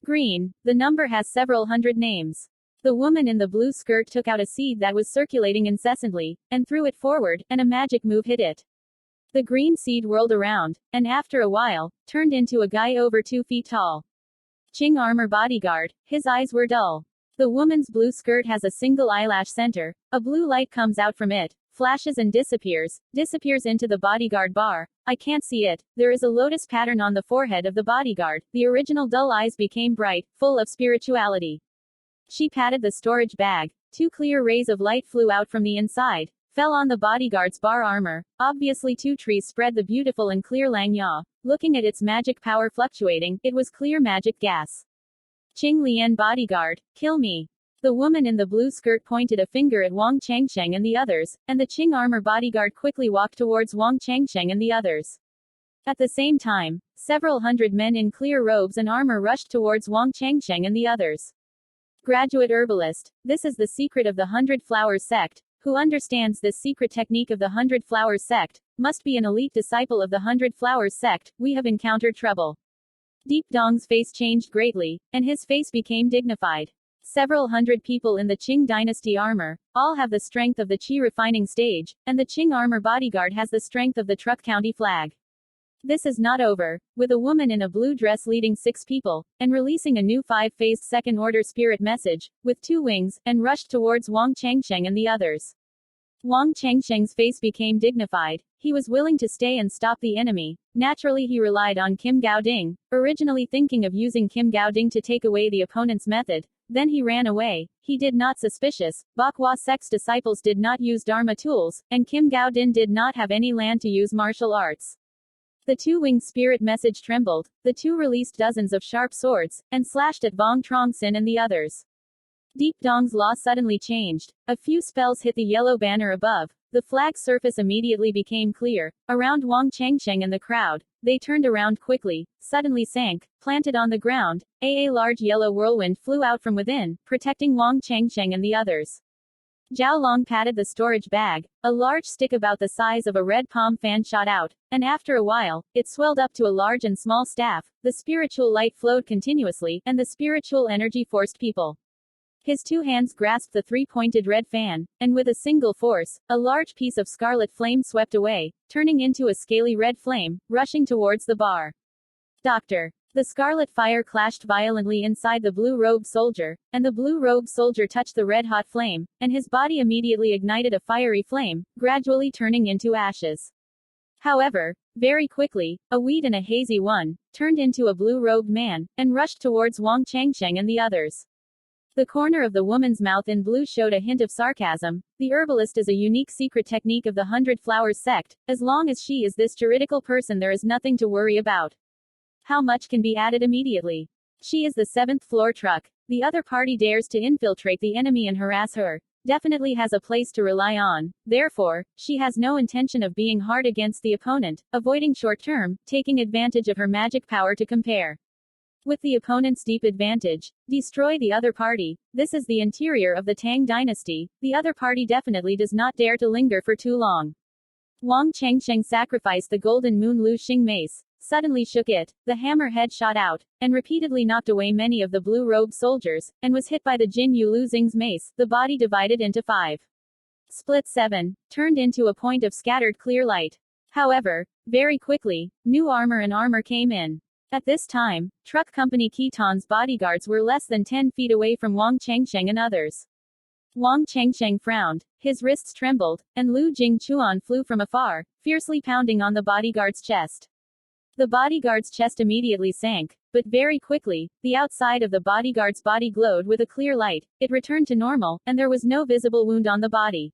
A: Green, the number has several hundred names. The woman in the blue skirt took out a seed that was circulating incessantly, and threw it forward, and a magic move hit it. The green seed whirled around, and after a while, turned into a guy over 2 feet tall. Ching armor bodyguard, his eyes were dull. The woman's blue skirt has a single eyelash center, a blue light comes out from it, flashes and disappears into the bodyguard bar. I can't see it. There is a lotus pattern on the forehead of the bodyguard. The original dull eyes became bright, full of spirituality. She patted the storage bag. 2 clear rays of light flew out from the inside, fell on the bodyguard's bar armor. Obviously 2 trees spread the beautiful and clear Lang Ya. Looking at its magic power fluctuating, it was clear magic gas. Thanh Lien bodyguard, kill me. The woman in the blue skirt pointed a finger at Vuong Truong and the others, and the Ching armor bodyguard quickly walked towards Vuong Truong and the others. At the same time, several hundred men in clear robes and armor rushed towards Vuong Truong and the others. Graduate herbalist, this is the secret of the 100 Flowers sect. Who understands this secret technique of the 100 Flowers sect? must be an elite disciple of the 100 Flowers sect, we have encountered trouble. Deep Dong's face changed greatly, and his face became dignified. Several hundred people in the Qing dynasty armor, all have the strength of the Qi refining stage, and the Qing armor bodyguard has the strength of the Truc County flag. This is not over, with a woman in a blue dress leading 6 people, and releasing a new 5-phased second-order spirit message, with 2 wings, and rushed towards Wang Changsheng and the others. Wang Changsheng's face became dignified. He was willing to stay and stop the enemy. Naturally he relied on Kim Gaoding, originally thinking of using Kim Gaoding to take away the opponent's method. Then he ran away. He did not suspicious. Bakwa sect's disciples did not use Dharma tools, and Kim Gaodin did not have any land to use martial arts. The 2-winged spirit message trembled. The 2 released dozens of sharp swords, and slashed at Vuong Truong Sinh and the others. Deep Dong's law suddenly changed. A few spells hit the yellow banner above. The flag's surface immediately became clear. Around Wang Changsheng and the crowd, they turned around quickly, suddenly sank, planted on the ground. A large yellow whirlwind flew out from within, protecting Wang Changsheng and the others. Zhao Long patted the storage bag. A large stick about the size of a red palm fan shot out, and after a while, it swelled up to a large and small staff. The spiritual light flowed continuously, and the spiritual energy forced people. His 2 hands grasped the 3-pointed red fan, and with a single force, a large piece of scarlet flame swept away, turning into a scaly red flame, rushing towards the bar. Doctor. The scarlet fire clashed violently inside the blue-robed soldier, and the blue-robed soldier touched the red-hot flame, and his body immediately ignited a fiery flame, gradually turning into ashes. However, very quickly, a weed and a hazy one, turned into a blue-robed man, and rushed towards Wang Changsheng and the others. The corner of the woman's mouth in blue showed a hint of sarcasm. The herbalist is a unique secret technique of the 100 Flowers sect. As long as she is this juridical person there is nothing to worry about. How much can be added immediately? She is the 7th floor truck. The other party dares to infiltrate the enemy and harass her. Definitely has a place to rely on. Therefore, she has no intention of being hard against the opponent, avoiding short-term, taking advantage of her magic power to compare with the opponent's deep advantage. Destroy the other party. This is the interior of the Tang dynasty. The other party definitely does not dare to linger for too long. Wang Changsheng sacrificed the golden moon Lu Xing mace, suddenly shook it. The hammer head shot out, and repeatedly knocked away many of the blue-robed soldiers, and was hit by the Jin Yu Lu Xing's mace. The body divided into 5. Split 7, turned into a point of scattered clear light. However, very quickly, new armor and armor came in. At this time, Truck Company Khitan's bodyguards were less than 10 feet away from Wang Changsheng and others. Wang Changsheng frowned, his wrists trembled, and Lu Jingchuan flew from afar, fiercely pounding on the bodyguard's chest. The bodyguard's chest immediately sank, but very quickly, the outside of the bodyguard's body glowed with a clear light, it returned to normal, and there was no visible wound on the body.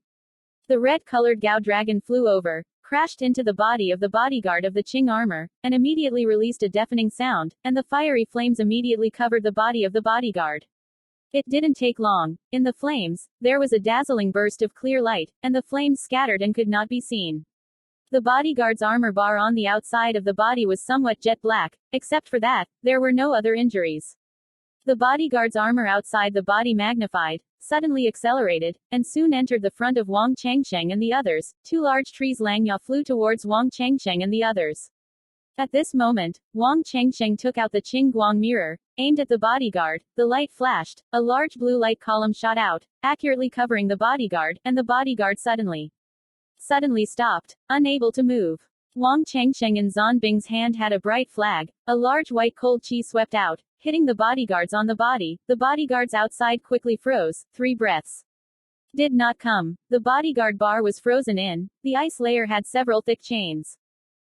A: The red-colored Gao dragon flew over, crashed into the body of the bodyguard of the Qing armor, and immediately released a deafening sound, and the fiery flames immediately covered the body of the bodyguard. It didn't take long. In the flames, there was a dazzling burst of clear light, and the flames scattered and could not be seen. The bodyguard's armor bar on the outside of the body was somewhat jet black. Except for that, there were no other injuries. The bodyguard's armor outside the body magnified, suddenly accelerated, and soon entered the front of Wang Changsheng and the others. 2 large trees Langya flew towards Wang Changsheng and the others. At this moment, Wang Changsheng took out the Qing Guang mirror, aimed at the bodyguard. The light flashed, a large blue light column shot out, accurately covering the bodyguard, and the bodyguard suddenly stopped, unable to move. Wang Changsheng in Zanbing's hand had a bright flag. A large white cold chi swept out, hitting the bodyguards on the body. The bodyguards outside quickly froze. 3 breaths did not come. The bodyguard bar was frozen in. The ice layer had several thick chains.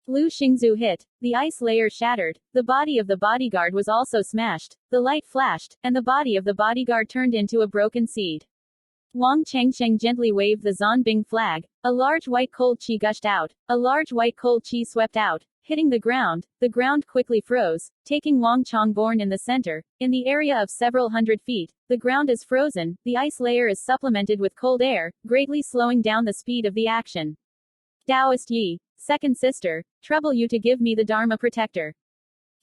A: Lu Xingzu hit. The ice layer shattered. The body of the bodyguard was also smashed. The light flashed, and the body of the bodyguard turned into a broken seed. Wang Changsheng gently waved the Zanbing flag. A large white cold chi gushed out. A large white cold chi swept out, hitting the ground. The ground quickly froze, taking Wang Chongborn in the center. In the area of several hundred feet, the ground is frozen. The ice layer is supplemented with cold air, greatly slowing down the speed of the action. Taoist Yi, second sister, trouble you to give me the Dharma protector.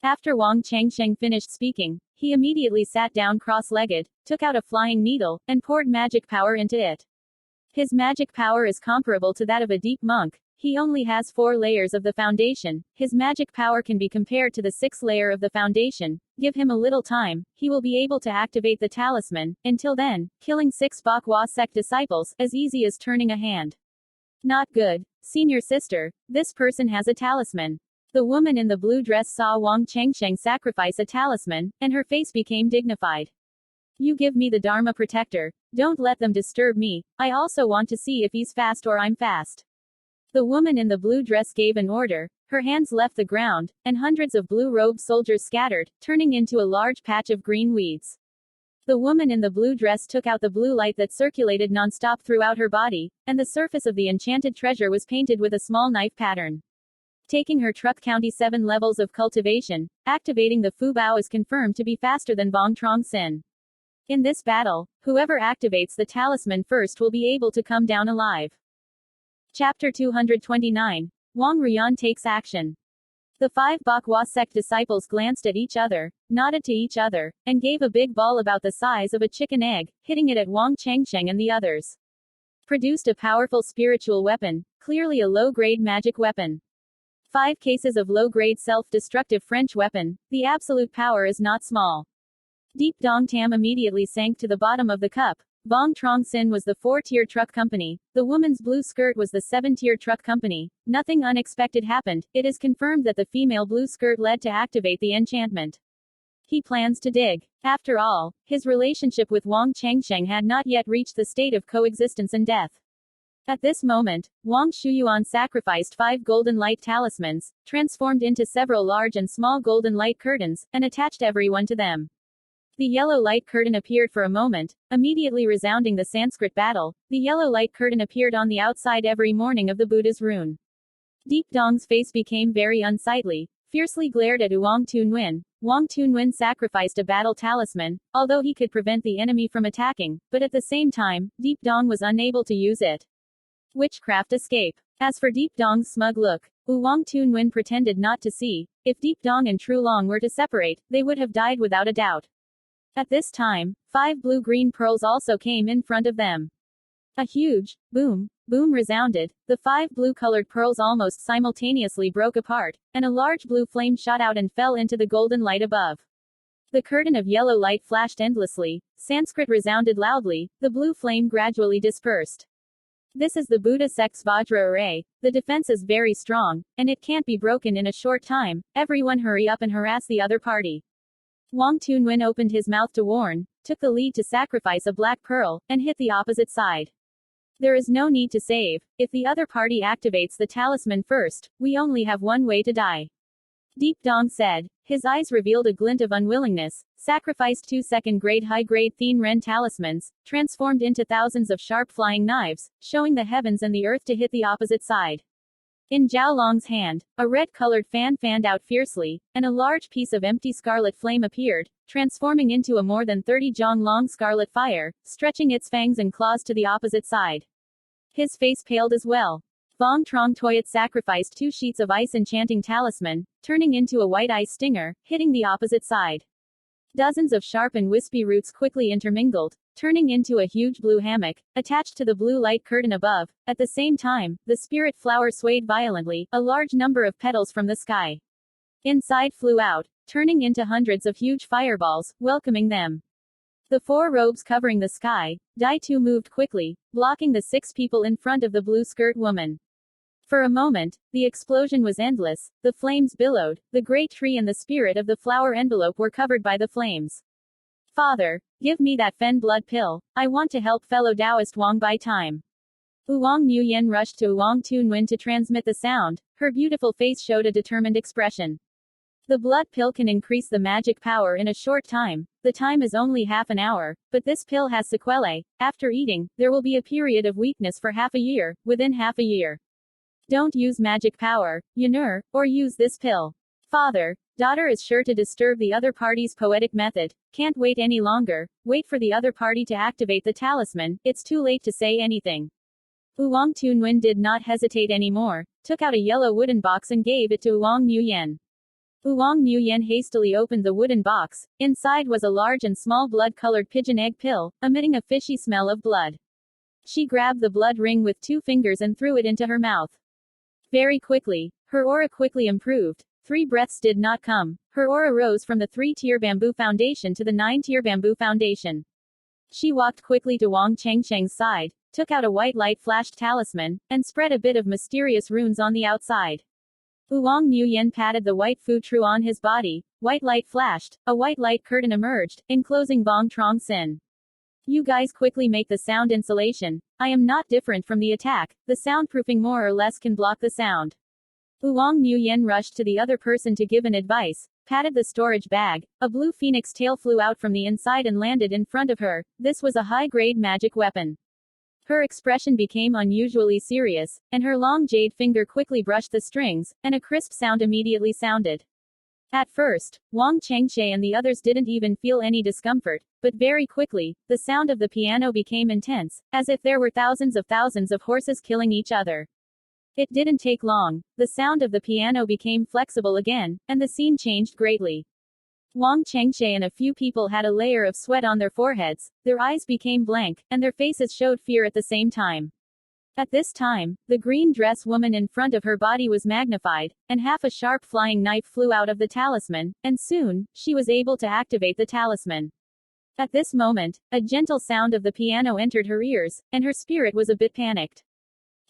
A: After Wang Changsheng finished speaking, he immediately sat down cross-legged, took out a flying needle, and poured magic power into it. His magic power is comparable to that of a deep monk. He only has 4 layers of the foundation. His magic power can be compared to the 6th layer of the foundation. Give him a little time, he will be able to activate the talisman. Until then, killing 6 Bakwa sect disciples, as easy as turning a hand. Not good. Senior sister, this person has a talisman. The woman in the blue dress saw Wang Chengsheng sacrifice a talisman, and her face became dignified. You give me the Dharma protector. Don't let them disturb me. I also want to see if he's fast or I'm fast. The woman in the blue dress gave an order, her hands left the ground, and hundreds of blue-robed soldiers scattered, turning into a large patch of green weeds. The woman in the blue dress took out the blue light that circulated non-stop throughout her body, and the surface of the enchanted treasure was painted with a small knife pattern. Taking her Truc County 7 levels of cultivation, activating the Fu Bao is confirmed to be faster than Vuong Truong Sinh. In this battle, whoever activates the talisman first will be able to come down alive. Chapter 229. Wang Ruyan takes action. The 5 Bakwa sect disciples glanced at each other, nodded to each other, and gave a big ball about the size of a chicken egg, hitting it at Wang Chengsheng and the others. Produced a powerful spiritual weapon, clearly a low-grade magic weapon. 5 cases of low-grade self-destructive French weapon, the absolute power is not small. Deep Dong Tam immediately sank to the bottom of the cup. Vuong Truong Sinh was the 4-tier truck company, the woman's blue skirt was the 7-tier truck company. Nothing unexpected happened, it is confirmed that the female blue skirt led to activate the enchantment. He plans to dig. After all, his relationship with Wang Chengsheng had not yet reached the state of coexistence and death. At this moment, Wang Shuyuan sacrificed 5 golden light talismans, transformed into several large and small golden light curtains, and attached everyone to them. The yellow light curtain appeared for a moment, immediately resounding the Sanskrit battle. The yellow light curtain appeared on the outside every morning of the Buddha's rune. Deep Dong's face became very unsightly, fiercely glared at Wang Tunwen. Wang Tunwen sacrificed a battle talisman, although he could prevent the enemy from attacking, but at the same time, Deep Dong was unable to use it. Witchcraft escape. As for Deep Dong's smug look, Wang Tunwen pretended not to see. If Deep Dong and Trulong were to separate, they would have died without a doubt. At this time, 5 blue-green pearls also came in front of them. A huge boom resounded, the 5 blue-colored pearls almost simultaneously broke apart, and a large blue flame shot out and fell into the golden light above. The curtain of yellow light flashed endlessly, Sanskrit resounded loudly, the blue flame gradually dispersed. This is the Buddha sect's Vajra array, the defense is very strong, and it can't be broken in a short time. Everyone hurry up and harass the other party. Wang Tunwen opened his mouth to warn, took the lead to sacrifice a black pearl, and hit the opposite side. There is no need to save. If the other party activates the talisman first, we only have one way to die. Deep Dong said. His eyes revealed a glint of unwillingness, sacrificed 2 second-grade high-grade Thien Ren talismans, transformed into thousands of sharp flying knives, showing the heavens and the earth to hit the opposite side. In Zhao Long's hand, a red-colored fan fanned out fiercely, and a large piece of empty scarlet flame appeared, transforming into a more than 30 zhong long scarlet fire, stretching its fangs and claws to the opposite side. His face paled as well. Vuong Truong Toyat sacrificed 2 sheets of ice enchanting talisman, turning into a white ice stinger, hitting the opposite side. Dozens of sharp and wispy roots quickly intermingled, turning into a huge blue hammock, attached to the blue light curtain above. At the same time, the spirit flower swayed violently, a large number of petals from the sky. Inside flew out, turning into hundreds of huge fireballs, welcoming them. The 4 robes covering the sky, Dai Tu moved quickly, blocking the 6 people in front of the blue skirt woman. For a moment, the explosion was endless, the flames billowed, the great tree and the spirit of the flower envelope were covered by the flames. Father, give me that Fen blood pill, I want to help fellow Taoist Wang buy time. Wang Nuyen rushed to Wang Tunwen to transmit the sound, her beautiful face showed a determined expression. The blood pill can increase the magic power in a short time, the time is only half an hour, but this pill has sequelae. After eating, there will be a period of weakness for half a year, within half a year. Don't use magic power, Yunur, or use this pill. Father, daughter is sure to disturb the other party's poetic method. Can't wait any longer. Wait for the other party to activate the talisman. It's too late to say anything. Wang Tunwen did not hesitate anymore, took out a yellow wooden box and gave it to Wang Nuyen. Wang Nuyen hastily opened the wooden box. Inside was a large and small blood-colored pigeon egg pill, emitting a fishy smell of blood. She grabbed the blood ring with 2 fingers and threw it into her mouth. Very quickly, her aura quickly improved. 3 breaths did not come. Her aura rose from the 3-tier bamboo foundation to the 9-tier bamboo foundation. She walked quickly to Vuong Chengsheng's side, took out a white light-flashed talisman, and spread a bit of mysterious runes on the outside. Vuong Nguyen patted the white Fu Tru on his body, white light flashed, a white light curtain emerged, enclosing Vuong Truong Sinh. You guys quickly make the sound insulation. I am not different from the attack, the soundproofing more or less can block the sound. Vuong Nguyen rushed to the other person to give an advice, patted the storage bag, a blue phoenix tail flew out from the inside and landed in front of her. This was a high-grade magic weapon. Her expression became unusually serious, and her long jade finger quickly brushed the strings, and a crisp sound immediately sounded. At first, Vuong Chengshe and the others didn't even feel any discomfort, but very quickly, the sound of the piano became intense, as if there were thousands of horses killing each other. It didn't take long, the sound of the piano became flexible again, and the scene changed greatly. Vuong Chengshe and a few people had a layer of sweat on their foreheads, their eyes became blank, and their faces showed fear at the same time. At this time, the green dress woman in front of her body was magnified, and half a sharp flying knife flew out of the talisman, and soon, she was able to activate the talisman. At this moment, a gentle sound of the piano entered her ears, and her spirit was a bit panicked.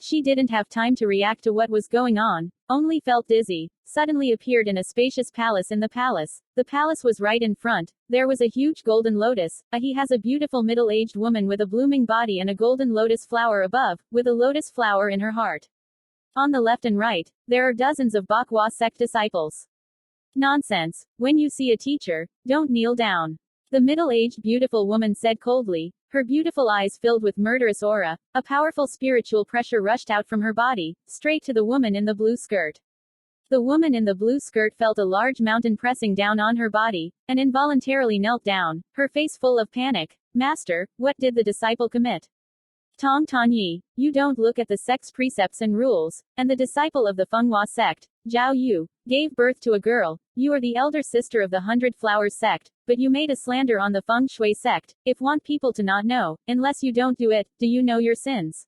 A: She didn't have time to react to what was going on, only felt dizzy, suddenly appeared in a spacious palace in the palace. The palace was right in front, there was a huge golden lotus, he has a beautiful middle-aged woman with a blooming body and a golden lotus flower above, with a lotus flower in her heart. On the left and right, there are dozens of Bakwa sect disciples. Nonsense, when you see a teacher, don't kneel down. The middle-aged beautiful woman said coldly, her beautiful eyes filled with murderous aura. A powerful spiritual pressure rushed out from her body, straight to the woman in the blue skirt. The woman in the blue skirt felt a large mountain pressing down on her body, and involuntarily knelt down, her face full of panic. Master, what did the disciple commit? Tong Tanyi, you don't look at the sect's precepts and rules, and the disciple of the Fenghua sect, Zhao Yu, gave birth to a girl. You are the elder sister of the 100 Flowers sect, but you made a slander on the Feng Shui sect. If want people to not know, unless you don't do it, do you know your sins?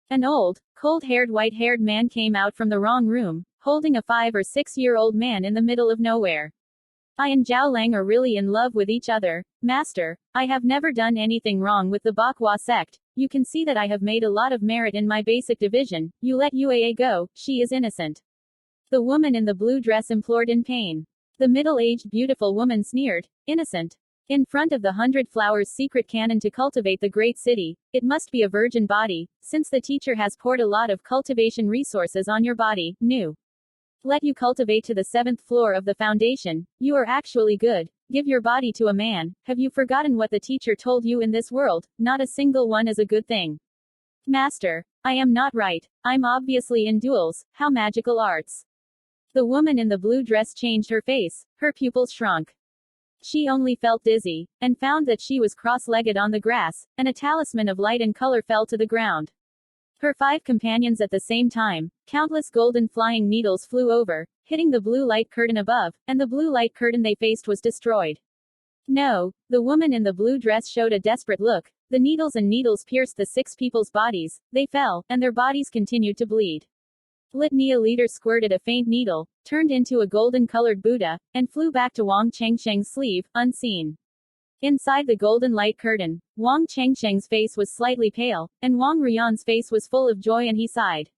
A: An old, cold-haired white-haired man came out from the wrong room, holding a 5 or 6-year-old man in the middle of nowhere. I and Zhao Lang are really in love with each other, Master. I have never done anything wrong with the Bakwa sect. You can see that I have made a lot of merit in my basic division. You let Uaa go, she is innocent. The woman in the blue dress implored in pain. The middle-aged beautiful woman sneered, innocent. In front of the 100 Flowers secret cannon to cultivate the great city, it must be a virgin body, since the teacher has poured a lot of cultivation resources on your body, new. Let you cultivate to the 7th floor of the foundation. You are actually good. Give your body to a man. Have you forgotten what the teacher told you in this world? Not a single one is a good thing. Master, I am not right. I'm obviously in duels. How magical arts. The woman in the blue dress changed her face. Her pupils shrunk. She only felt dizzy, and found that she was cross-legged on the grass, and a talisman of light and color fell to the ground. Her 5 companions at the same time, countless golden flying needles flew over, hitting the blue light curtain above, and the blue light curtain they faced was destroyed. No, the woman in the blue dress showed a desperate look. The needles pierced the 6 people's bodies, they fell, and their bodies continued to bleed. Litania leader squirted a faint needle, turned into a golden-colored Buddha, and flew back to Vuong Chengsheng's sleeve, unseen. Inside the golden light curtain, Vuong Chengsheng's face was slightly pale, and Vuong Ruyan's face was full of joy and he sighed.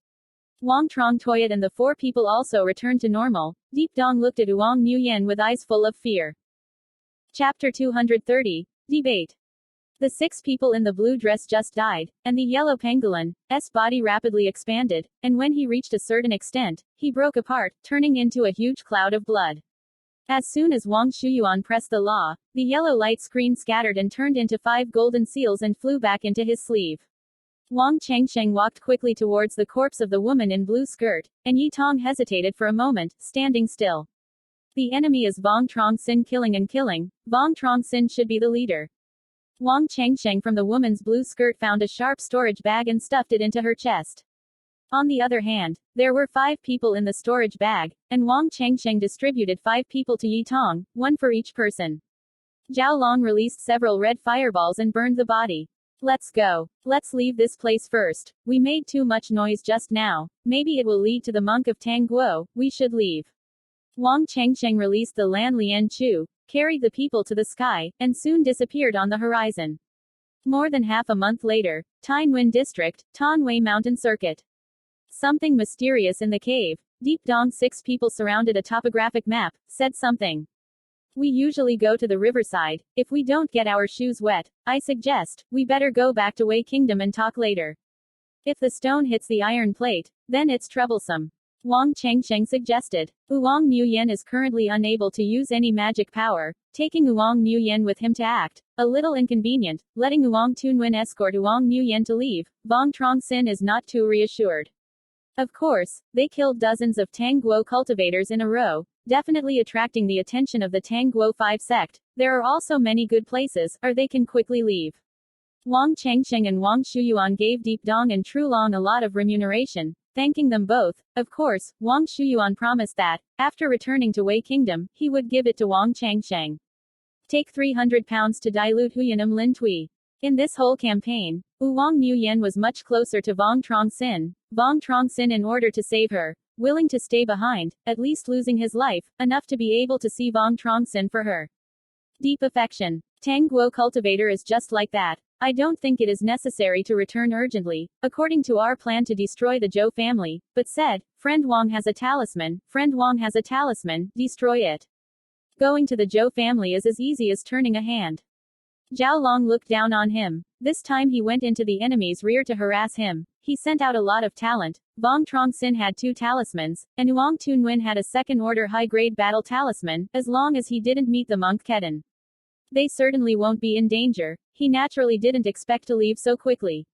A: Vuong Truong Toyat and the 4 people also returned to normal. Deep Dong looked at Vuong Nguyen with eyes full of fear. Chapter 230. Debate. The 6 people in the blue dress just died, and the yellow pangolin, body rapidly expanded, and when he reached a certain extent, he broke apart, turning into a huge cloud of blood. As soon as Wang Shuyuan pressed the law, the yellow light screen scattered and turned into 5 golden seals and flew back into his sleeve. Vuong Chengsheng walked quickly towards the corpse of the woman in blue skirt, and Yi Tong hesitated for a moment, standing still. The enemy is Vuong Truong Sinh killing and killing. Vuong Truong Sinh should be the leader. Vuong Chengsheng from the woman's blue skirt found a sharp storage bag and stuffed it into her chest. On the other hand, there were 5 people in the storage bag, and Vuong Chengsheng distributed 5 people to Yi Tong, 1 for each person. Zhao Long released several red fireballs and burned the body. Let's go. Let's leave this place first. We made too much noise just now. Maybe it will lead to the monk of Tang Guo. We should leave. Wang Chengsheng released the Lan Lian Chu, carried the people to the sky, and soon disappeared on the horizon. More than half a month later, Tainwen District, Tanwei Mountain Circuit. Something mysterious in the cave. Deep Dong. 6 people surrounded a topographic map, said something. We usually go to the riverside. If we don't get our shoes wet, I suggest we better go back to Wei Kingdom and talk later. If the stone hits the iron plate, then it's troublesome. Wang Chengsheng suggested. Vuong Truong is currently unable to use any magic power, taking Vuong Truong with him to act a little inconvenient. Letting Vuong Truong escort Vuong Truong to leave, Vuong Truong Sinh is not too reassured. Of course, they killed dozens of Tang Guo cultivators in a row, definitely attracting the attention of the Tang Guo 5 sect. There are also many good places, or they can quickly leave. Wang Chengsheng and Wang Shuyuan gave Deep Dong and Trulong a lot of remuneration, thanking them both. Of course, Wang Shuyuan promised that, after returning to Wei Kingdom, he would give it to Wang Chengsheng. Take 300 pounds to dilute Huyanam Lin Tui. In this whole campaign, Vuong Truong was much closer to Vuong Truong Sinh. Vuong Truong Sinh, in order to save her, willing to stay behind, at least losing his life, enough to be able to see Vuong Truong Sinh for her. Deep affection. Tang Guo cultivator is just like that. I don't think it is necessary to return urgently, according to our plan to destroy the Zhou family, but said, friend Wang has a talisman, destroy it. Going to the Zhou family is as easy as turning a hand. Zhao Long looked down on him. This time he went into the enemy's rear to harass him. He sent out a lot of talent. Vuong Truong Sinh had 2 talismans, and Vuong Truong had a second-order high-grade battle talisman, as long as he didn't meet the monk Kedan. They certainly won't be in danger. He naturally didn't expect to leave so quickly.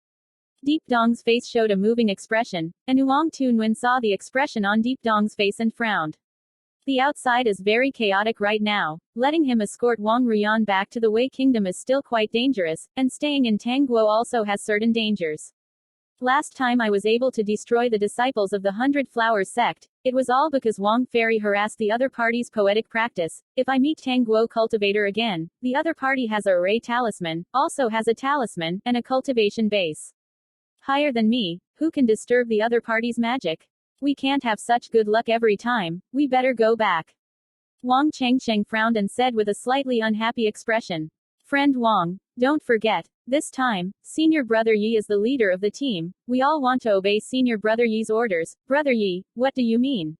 A: Deep Dong's face showed a moving expression, and Vuong Truong saw the expression on Deep Dong's face and frowned. The outside is very chaotic right now. Letting him escort Wang Ruyan back to the Wei Kingdom is still quite dangerous, and staying in Tang Guo also has certain dangers. Last time I was able to destroy the disciples of the 100 Flowers sect, it was all because Wang Fairy harassed the other party's poetic practice. If I meet Tang Guo cultivator again, the other party has a array talisman, also has a talisman, and a cultivation base. Higher than me, who can disturb the other party's magic? We can't have such good luck every time. We better go back. Wang Chengsheng frowned and said with a slightly unhappy expression. Friend Wang, don't forget, this time, Senior Brother Yi is the leader of the team. We all want to obey Senior Brother Yi's orders. Brother Yi, what do you mean?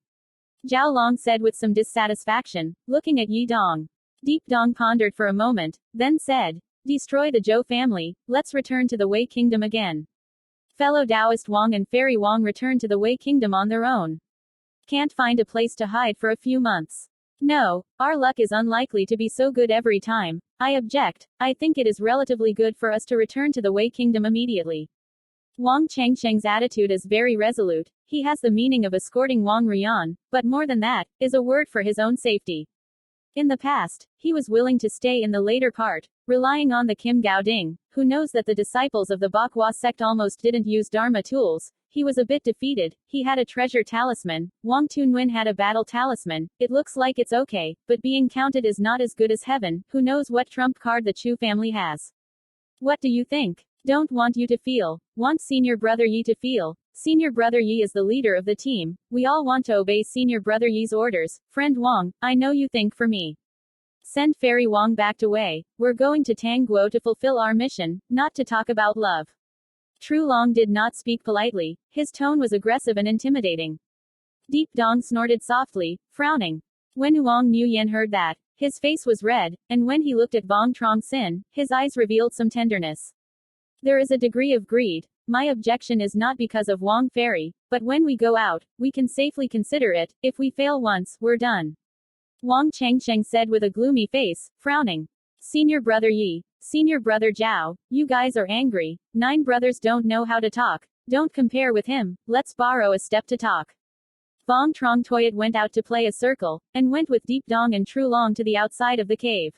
A: Zhao Long said with some dissatisfaction, looking at Yi Dong. Deep Dong pondered for a moment, then said, destroy the Zhou family, let's return to the Wei Kingdom again. Fellow Taoist Wang and Fairy Wang returned to the Wei Kingdom on their own. Can't find a place to hide for a few months. No, our luck is unlikely to be so good every time. I object. I think it is relatively good for us to return to the Wei Kingdom immediately. Wang Chengsheng's attitude is very resolute. He has the meaning of escorting Wang Ruyan, but more than that, is a word for his own safety. In the past, he was willing to stay in the later part, relying on the Kim Gaoding, who knows that the disciples of the Bakwa sect almost didn't use Dharma tools. He was a bit defeated. He had a treasure talisman. Wang Truong had a battle talisman. It looks like it's okay, but being counted is not as good as heaven. Who knows what trump card the Chu family has? What do you think? Don't want you to feel. Want Senior Brother Yi to feel. Senior Brother Yi is the leader of the team. We all want to obey Senior Brother Yi's orders. Friend Wang, I know you think for me. Send Fairy Wang back to Wei. We're going to Tang Guo to fulfill our mission, not to talk about love. Trulong did not speak politely. His tone was aggressive and intimidating. Deep Dong snorted softly, frowning. When Vuong Truong heard that, his face was red, and when he looked at Vuong Truong Sinh, his eyes revealed some tenderness. There is a degree of greed. My objection is not because of Wang Fairy, but when we go out, we can safely consider it. If we fail once, we're done. Wang Chengsheng said with a gloomy face, frowning. Senior Brother Yi, Senior Brother Zhao, you guys are angry. 9 brothers don't know how to talk. Don't compare with him. Let's borrow a step to talk. Vuong Truong Toyat went out to play a circle, and went with Deep Dong and Trulong to the outside of the cave.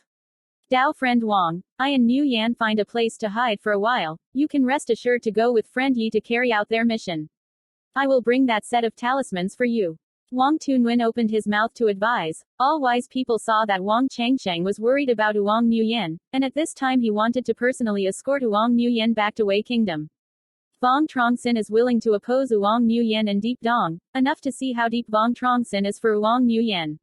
A: Dao friend Wang, I and Mu Yan find a place to hide for a while. You can rest assured to go with friend Yi to carry out their mission. I will bring that set of talismans for you. Vuong Truong opened his mouth to advise. All wise people saw that Vuong Changsheng was worried about Vuong Nguyen, and at this time he wanted to personally escort Vuong Nguyen back to Wei Kingdom. Vuong Truong Sinh is willing to oppose Vuong Nguyen and Deep Dong, enough to see how deep Vuong Truong Sinh is for Vuong Nguyen.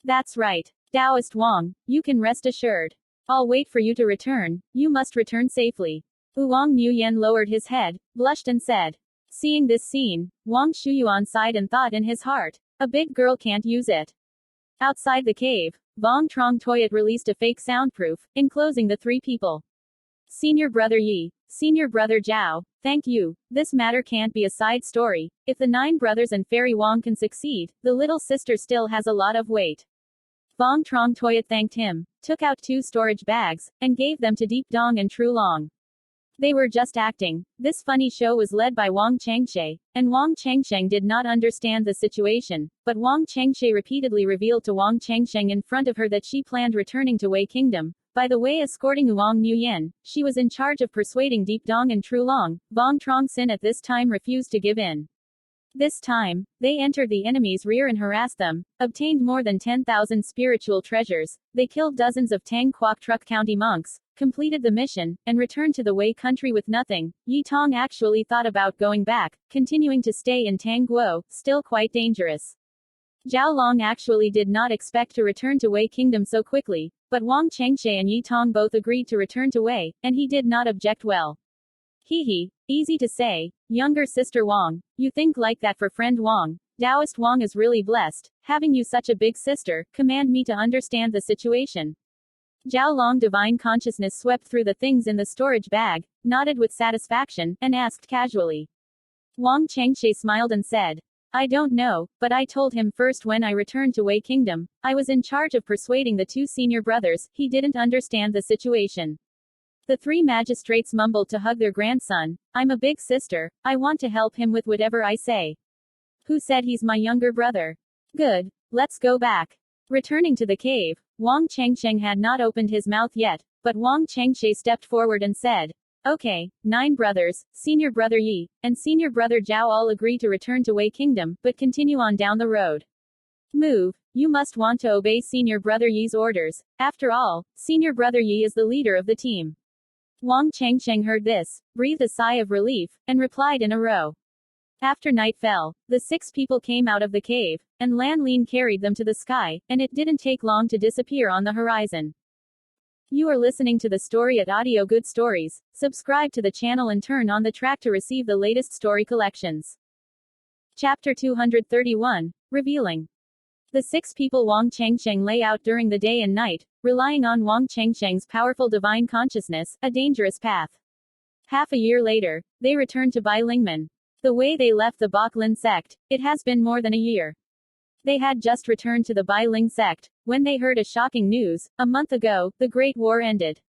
A: That's right. Taoist Vuong, you can rest assured. I'll wait for you to return, you must return safely. Vuong Nguyen lowered his head, blushed and said. Seeing this scene, Vuong Shuyuan sighed and thought in his heart, a big girl can't use it. Outside the cave, Vuong Truong Toyat released a fake soundproof, enclosing the three people. Senior Brother Yi, Senior Brother Zhao, thank you, this matter can't be a side story. If the 9 brothers and Fairy Vuong can succeed, the little sister still has a lot of weight. Vuong Truong Toyat thanked him, took out 2 storage bags, and gave them to Deep Dong and Tru Long. They were just acting. This funny show was led by Vuong Changshe, and Vuong Changsheng did not understand the situation, but Vuong Changshe repeatedly revealed to Vuong Changsheng in front of her that she planned returning to Wei Kingdom. By the way, escorting Vuong Nguyen, she was in charge of persuading Deep Dong and Tru Long. Vuong Truong Sinh at this time refused to give in. This time, they entered the enemy's rear and harassed them, obtained more than 10,000 spiritual treasures, they killed dozens of Tang Quoc Truc County monks, completed the mission, and returned to the Wei country with nothing. Yi Tong actually thought about going back, continuing to stay in Tang Guo, still quite dangerous. Zhao Long actually did not expect to return to Wei Kingdom so quickly, but Vuong Changshe and Yi Tong both agreed to return to Wei, and he did not object well. Hee, easy to say, younger sister Vuong, you think like that for friend Vuong. Taoist Vuong is really blessed, having you such a big sister, command me to understand the situation. Zhao Long divine consciousness swept through the things in the storage bag, nodded with satisfaction, and asked casually. Vuong Changshe smiled and said, I don't know, but I told him first when I returned to Wei Kingdom, I was in charge of persuading the 2 senior brothers, he didn't understand the situation. The 3 magistrates mumbled to hug their grandson, I'm a big sister, I want to help him with whatever I say. Who said he's my younger brother? Good, let's go back. Returning to the cave, Vuong Changsheng had not opened his mouth yet, but Vuong Changshe stepped forward and said, Okay, 9 brothers, Senior Brother Yi, and Senior Brother Zhao all agree to return to Wei Kingdom, but continue on down the road. Move, you must want to obey Senior Brother Yi's orders, after all, Senior Brother Yi is the leader of the team. Vuong Changsheng heard this, breathed a sigh of relief, and replied in a row. After night fell, the 6 people came out of the cave, and Lan Lien carried them to the sky, and it didn't take long to disappear on the horizon. You are listening to the story at Audio Good Stories. Subscribe to the channel and turn on the track to receive the latest story collections. Chapter 231, Revealing. The 6 people Vuong Changsheng lay out during the day and night, relying on Vuong Changsheng's powerful divine consciousness, a dangerous path. Half a year later, they returned to Bai Lingmen. The way they left the Bok Lin sect, it has been more than a year. They had just returned to the Bai Ling sect, when they heard a shocking news. A month ago, the Great War ended.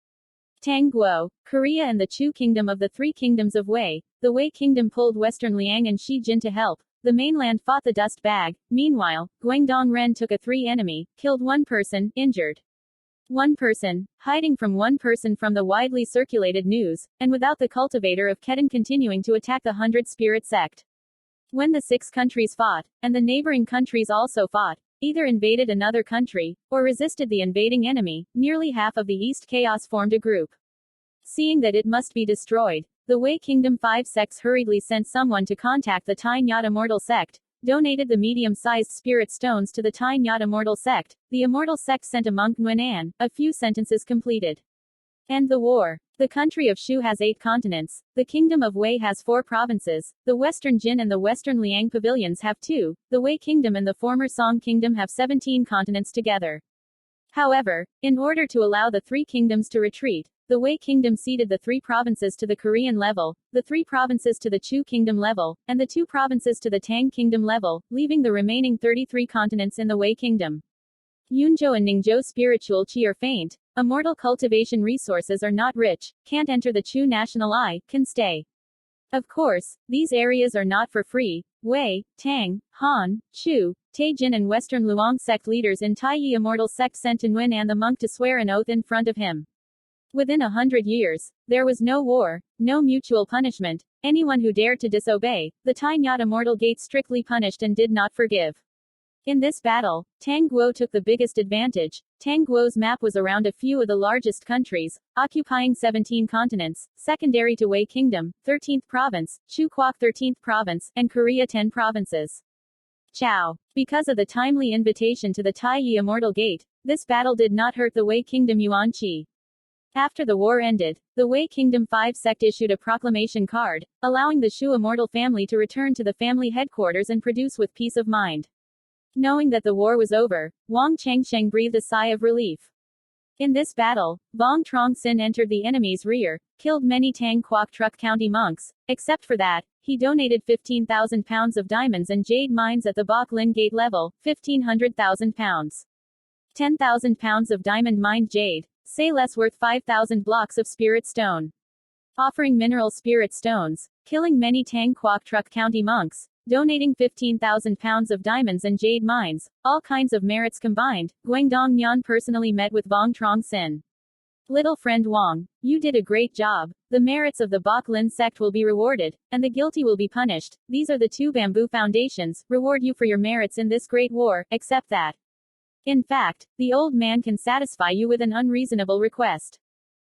A: Tang Guo, Korea and the Chu Kingdom of the 3 kingdoms of Wei, the Wei Kingdom pulled Western Liang and Shi Jin to help. The mainland fought the dust bag. Meanwhile, Guangdong Ren took a 3 enemy, killed 1 person, injured 1 person, hiding from 1 person from the widely circulated news, and without the cultivator of Ketan continuing to attack the 100 Spirit sect. When the 6 countries fought, and the neighboring countries also fought, either invaded another country, or resisted the invading enemy, nearly half of the East Chaos formed a group. Seeing that it must be destroyed, the Wei Kingdom 5 sects hurriedly sent someone to contact the Tai Nyat Immortal sect, donated the medium-sized spirit stones to the Tai Nyat Immortal sect. The Immortal sect sent a monk Nguyen An, a few sentences completed. End the war. The country of Shu has 8 continents, the kingdom of Wei has 4 provinces, the Western Jin and the Western Liang pavilions have 2, the Wei kingdom and the former Song kingdom have 17 continents together. However, in order to allow the 3 kingdoms to retreat, the Wei kingdom ceded the 3 provinces to the Korean level, the 3 provinces to the Chu kingdom level, and the 2 provinces to the Tang kingdom level, leaving the remaining 33 continents in the Wei kingdom. Yunzhou and Ningzhou spiritual qi are faint, immortal cultivation resources are not rich, can't enter the Chu national eye, can stay. Of course, these areas are not for free. Wei, Tang, Han, Chu, Taijin and Western Luang sect leaders in Taiyi Immortal sect sent Nguyen An the monk to swear an oath in front of him. Within 100 years, there was no war, no mutual punishment. Anyone who dared to disobey, the Tai Nyat Immortal Gate strictly punished and did not forgive. In this battle, Tang Guo took the biggest advantage. Tang Guo's map was around a few of the largest countries, occupying 17 continents, secondary to Wei Kingdom, 13th province, Chu Quoc 13th province, and Korea 10 provinces. Chow. Because of the timely invitation to the Taiyi Immortal Gate, this battle did not hurt the Wei Kingdom Yuan Qi. After the war ended, the Wei Kingdom 5 sect issued a proclamation card, allowing the Shu immortal family to return to the family headquarters and produce with peace of mind. Knowing that the war was over, Wang Changsheng breathed a sigh of relief. In this battle, Vuong Truong Sinh entered the enemy's rear, killed many Tang Quoc Truc County monks. Except for that, he donated 15,000 pounds of diamonds and jade mines at the Bok Lin Gate level, 1,500,000 pounds. 10,000 pounds of diamond-mined jade, say less worth 5,000 blocks of spirit stone. Offering mineral spirit stones, killing many Tang Quoc Truc County monks, donating 15,000 pounds of diamonds and jade mines, all kinds of merits combined. Guangdong Nyan personally met with Vuong Truong Sinh. Little friend Wang, you did a great job. The merits of the Bok Lin sect will be rewarded, and the guilty will be punished. These are the two bamboo foundations, reward you for your merits in this great war, accept that. In fact, the old man can satisfy you with an unreasonable request.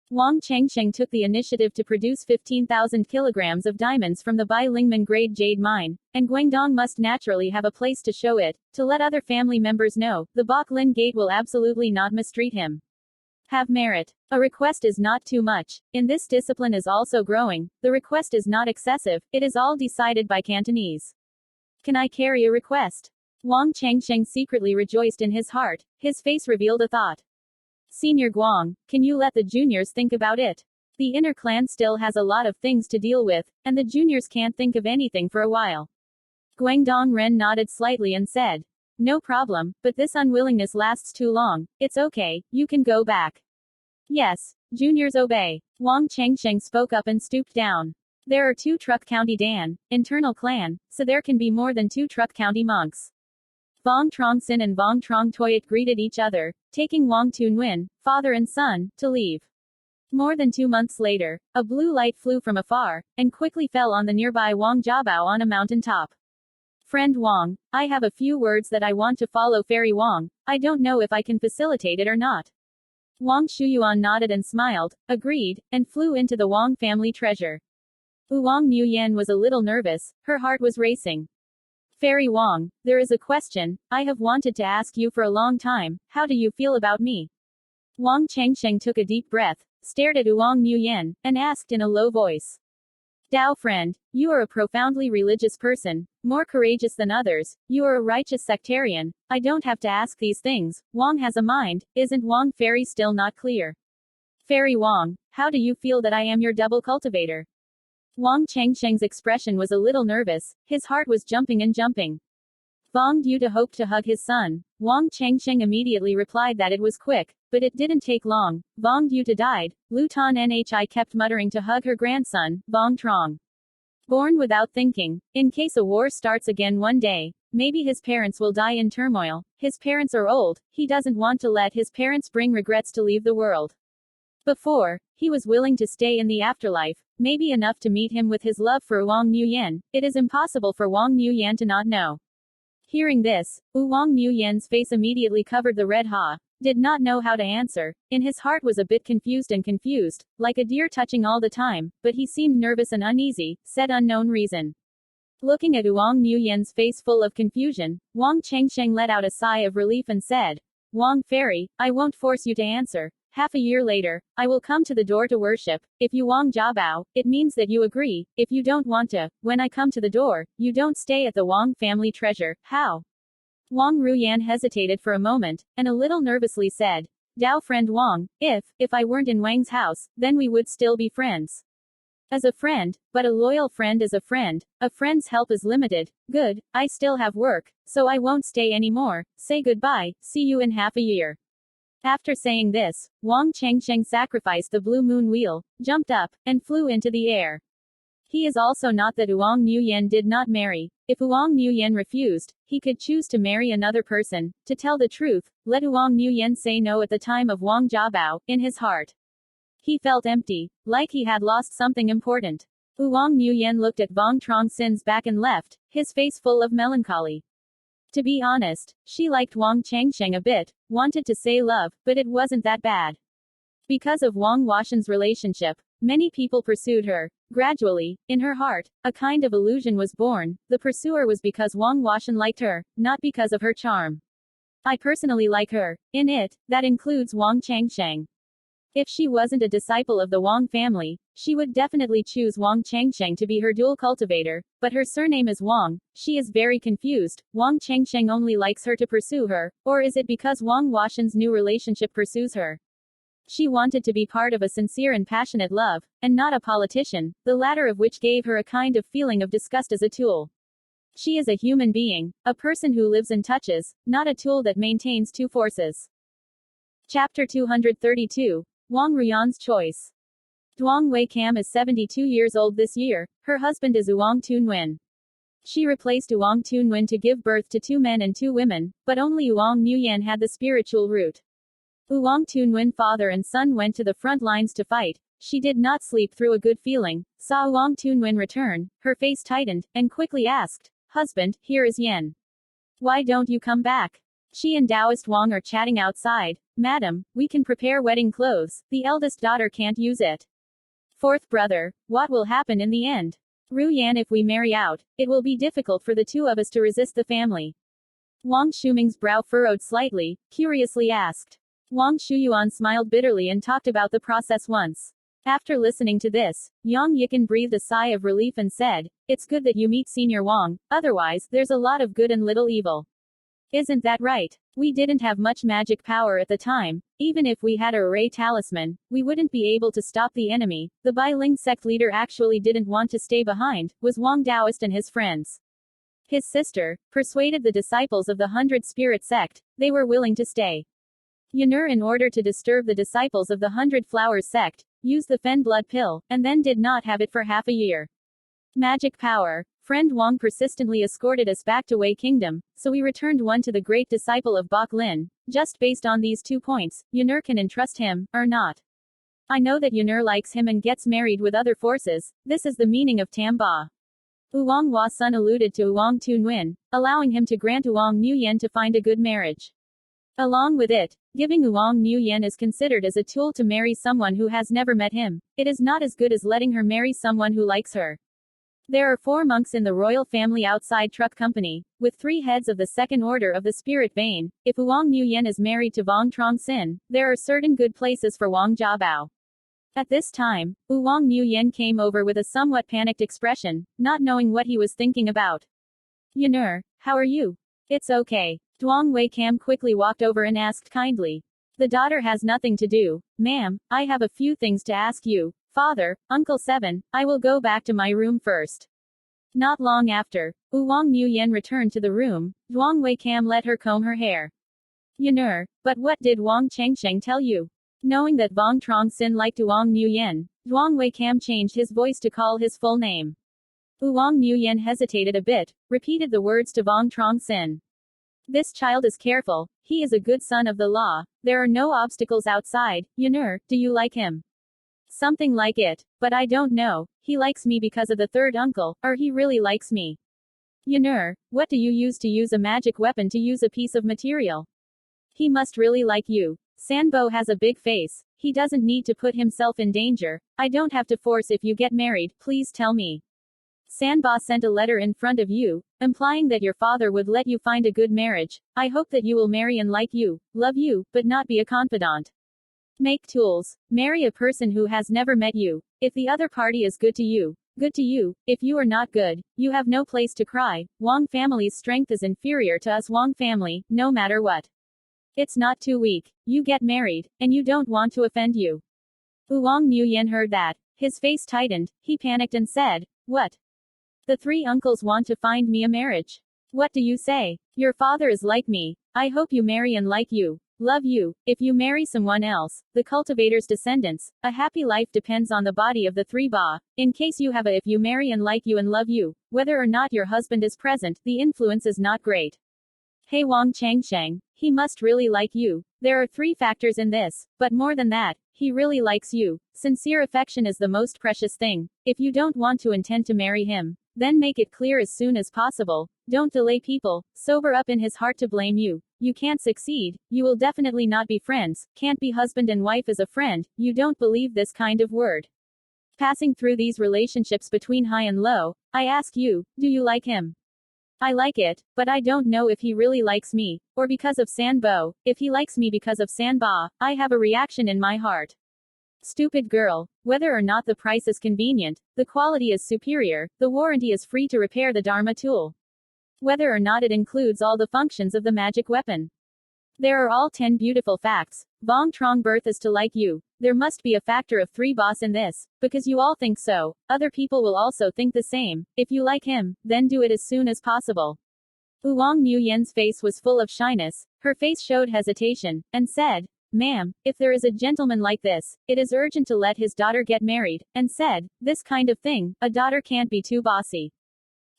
A: Wang Changsheng took the initiative to produce 15,000 kilograms of diamonds from the Bai Lingman grade jade mine, and Guangdong must naturally have a place to show it, to let other family members know, the Bok Lin Gate will absolutely not mistreat him. Have merit. A request is not too much. In this discipline is also growing, the request is not excessive, it is all decided by Cantonese. Can I carry a request? Wang Changsheng secretly rejoiced in his heart, his face revealed a thought. Senior Guang, can you let the juniors think about it? The inner clan still has a lot of things to deal with, and the juniors can't think of anything for a while. Guangdong Ren nodded slightly and said, no problem, but this unwillingness lasts too long. It's okay, you can go back. Yes, juniors obey. Wang Changsheng spoke up and stooped down. There are 2 Truc County Dan, internal clan, so there can be more than 2 Truc County monks. Vuong Truong Sinh and Vuong Truong Toyat greeted each other, taking Wang Tunwen, father and son, to leave. More than 2 months later, a blue light flew from afar, and quickly fell on the nearby Wang Jiabao on a mountain top. Friend Wang, I have a few words that I want to follow Fairy Wang, I don't know if I can facilitate it or not. Wang Shuyuan nodded and smiled, agreed, and flew into the Wang family treasure. Wang Nuyen was a little nervous, her heart was racing. Fairy Wang, there is a question I have wanted to ask you for a long time. How do you feel about me? Wang Changsheng took a deep breath, stared at Wang Nuyen, and asked in a low voice. Dao friend, you are a profoundly religious person, more courageous than others, you are a righteous sectarian, I don't have to ask these things, Wang has a mind, isn't Wang Fairy still not clear? Fairy Wang, how do you feel that I am your double cultivator? Wang Changsheng's expression was a little nervous, his heart was jumping and jumping. Vuong Duta hoped to hug his son. Wang Changsheng immediately replied that it was quick, but it didn't take long. Vuong Duta died. Lu Tan Nhi kept muttering to hug her grandson, Vuong Truong. Born without thinking, in case a war starts again one day, maybe his parents will die in turmoil. His parents are old, he doesn't want to let his parents bring regrets to leave the world. Before, he was willing to stay in the afterlife, maybe enough to meet him with his love for Wang Nuyen. It is impossible for Wang Nuyen to not know. Hearing this, Wang Nuyen's face immediately covered the red ha. Did not know how to answer. In his heart was a bit confused, like a deer touching all the time, but he seemed nervous and uneasy, said unknown reason. Looking at Wang Nuyen's face full of confusion, Wang Changsheng let out a sigh of relief and said, Wang Fairy, I won't force you to answer. Half a year later, I will come to the door to worship. If you Wang Jiabao, it means that you agree. If you don't want to, when I come to the door, you don't stay at the Wang family treasure. How? Wang Ruyan hesitated for a moment, and a little nervously said, Dao friend Wang, if I weren't in Wang's house, then we would still be friends. As a friend, but a loyal friend is a friend. A friend's help is limited. Good, I still have work, so I won't stay anymore. Say goodbye, see you in half a year. After saying this, Wang Changsheng sacrificed the blue moon wheel, jumped up, and flew into the air. He is also not that Wang Nuyen did not marry. If Wang Nuyen refused, he could choose to marry another person. To tell the truth, let Wang Nuyen say no at the time of Wang Jiabao, in his heart. He felt empty, like he had lost something important. Wang Nuyen looked at Vuong Truong Sinh's back and left, his face full of melancholy. To be honest, she liked Vuong Changsheng a bit, wanted to say love, but it wasn't that bad. Because of Vuong Washan's relationship, many people pursued her. Gradually, in her heart, a kind of illusion was born. The pursuer was because Vuong Washan liked her, not because of her charm. I personally like her. In it, that includes Vuong Changsheng. If she wasn't a disciple of the Vuong family, she would definitely choose Vuong Changsheng to be her dual cultivator, but her surname is Vuong. She is very confused. Vuong Changsheng only likes her to pursue her, or is it because Vuong Washan's new relationship pursues her? She wanted to be part of a sincere and passionate love, and not a politician, the latter of which gave her a kind of feeling of disgust as a tool. She is a human being, a person who lives and touches, not a tool that maintains two forces. Chapter 232. Vuong Ruyan's Choice. Duong Wei Cam is 72 years old this year. Her husband is Vuong Truong Nguyen. She replaced Vuong Truong Nguyen to give birth to 2 men and 2 women, but only Vuong Nguyen had the spiritual root. Vuong Truong Nguyen father and son went to the front lines to fight. She did not sleep through a good feeling, saw Vuong Truong Nguyen return, her face tightened, and quickly asked, "Husband, here is Yen. Why don't you come back?" She and Taoist Vuong are chatting outside. "Madam, we can prepare wedding clothes, the eldest daughter can't use it. Fourth brother, what will happen in the end? Ru Yan, if we marry out, it will be difficult for the 2 of us to resist the family." Vuong Shuming's brow furrowed slightly, curiously asked. Vuong Shuyuan smiled bitterly and talked about the process once. After listening to this, Yang Yikan breathed a sigh of relief and said, "It's good that you meet Senior Vuong, otherwise, there's a lot of good and little evil. Isn't that right? We didn't have much magic power at the time. Even if we had a Ray talisman, we wouldn't be able to stop the enemy. The Bai Ling sect leader actually didn't want to stay behind, was Vuong Taoist and his friends. His sister persuaded the disciples of the 100 Spirit sect, they were willing to stay. Yanur, in order to disturb the disciples of the 100 Flowers sect, used the Fen blood pill, and then did not have it for half a year. Magic power. Friend Vuong persistently escorted us back to Wei Kingdom, so we returned one to the great disciple of Bok Lin. Just based on these 2 points, Yanur can entrust him, or not. I know that Yanur likes him and gets married with other forces. This is the meaning of Tam Ba. Vuong Hua Sun alluded to Vuong Truong Nguyen, allowing him to grant Vuong Nguyen to find a good marriage. Along with it, giving Vuong Nguyen is considered as a tool to marry someone who has never met him. It is not as good as letting her marry someone who likes her. There are 4 monks in the royal family outside Truc Company, with 3 heads of the 2nd order of the spirit vein. If Vuong Nguyen is married to Vuong Truong Sinh, there are certain good places for Vuong Jiabao. At this time, Vuong Nguyen came over with a somewhat panicked expression, not knowing what he was thinking about. "Yanur, how are you?" "It's okay." Duong Wei Cam quickly walked over and asked kindly. "The daughter has nothing to do. Ma'am, I have a few things to ask you. Father, Uncle 7, I will go back to my room first." Not long after, Vuong Nguyen returned to the room. Duong Wei Cam let her comb her hair. "Yanur, but what did Vuong Changsheng tell you?" Knowing that Vuong Truong Sinh liked Vuong Nguyen, Duong Wei Cam changed his voice to call his full name. Vuong Nguyen hesitated a bit, repeated the words to Vuong Truong Sinh. "This child is careful, he is a good son of the law, there are no obstacles outside. Yanur, do you like him?" "Something like it, but I don't know, he likes me because of the 3rd uncle, or he really likes me." "Yanur, what do you use a magic weapon to use a piece of material? He must really like you. Sanbo has a big face, he doesn't need to put himself in danger. I don't have to force if you get married, please tell me. Sanba sent a letter in front of you, implying that your father would let you find a good marriage. I hope that you will marry and like you, love you, but not be a confidant. Make tools. Marry a person who has never met you. If the other party is good to you. If you are not good, you have no place to cry. Vuong family's strength is inferior to us Vuong family, no matter what. It's not too weak. You get married, and you don't want to offend you." Vuong Nguyen heard that. His face tightened, he panicked and said, "What? The 3 uncles want to find me a marriage. What do you say? Your father is like me. I hope you marry and like you, love you. If you marry someone else, the cultivator's descendants, a happy life depends on the body of the 3 Ba. In case you have a if you marry and like you and love you, whether or not your husband is present, the influence is not great. Hey Vuong Changsheng, he must really like you. There are 3 factors in this, but more than that, he really likes you. Sincere affection is the most precious thing. If you don't want to intend to marry him, then make it clear as soon as possible. Don't delay people. Sober up in his heart to blame you. You can't succeed. You will definitely not be friends. Can't be husband and wife as a friend. You don't believe this kind of word. Passing through these relationships between high and low, I ask you, do you like him? I like it, but I don't know if he really likes me, or because of Sanbo. If he likes me because of Sanba, I have a reaction in my heart. Stupid girl. Whether or not the price is convenient, the quality is superior, the warranty is free to repair the Dharma tool. Whether or not it includes all the functions of the magic weapon. There are all 10 beautiful facts. Vuong Truong birth is to like you. There must be a factor of 3 boss in this, because you all think so. Other people will also think the same. If you like him, then do it as soon as possible. Vuong Nguyen's face was full of shyness. Her face showed hesitation, and said, Ma'am, if there is a gentleman like this, it is urgent to let his daughter get married, and said, this kind of thing, a daughter can't be too bossy.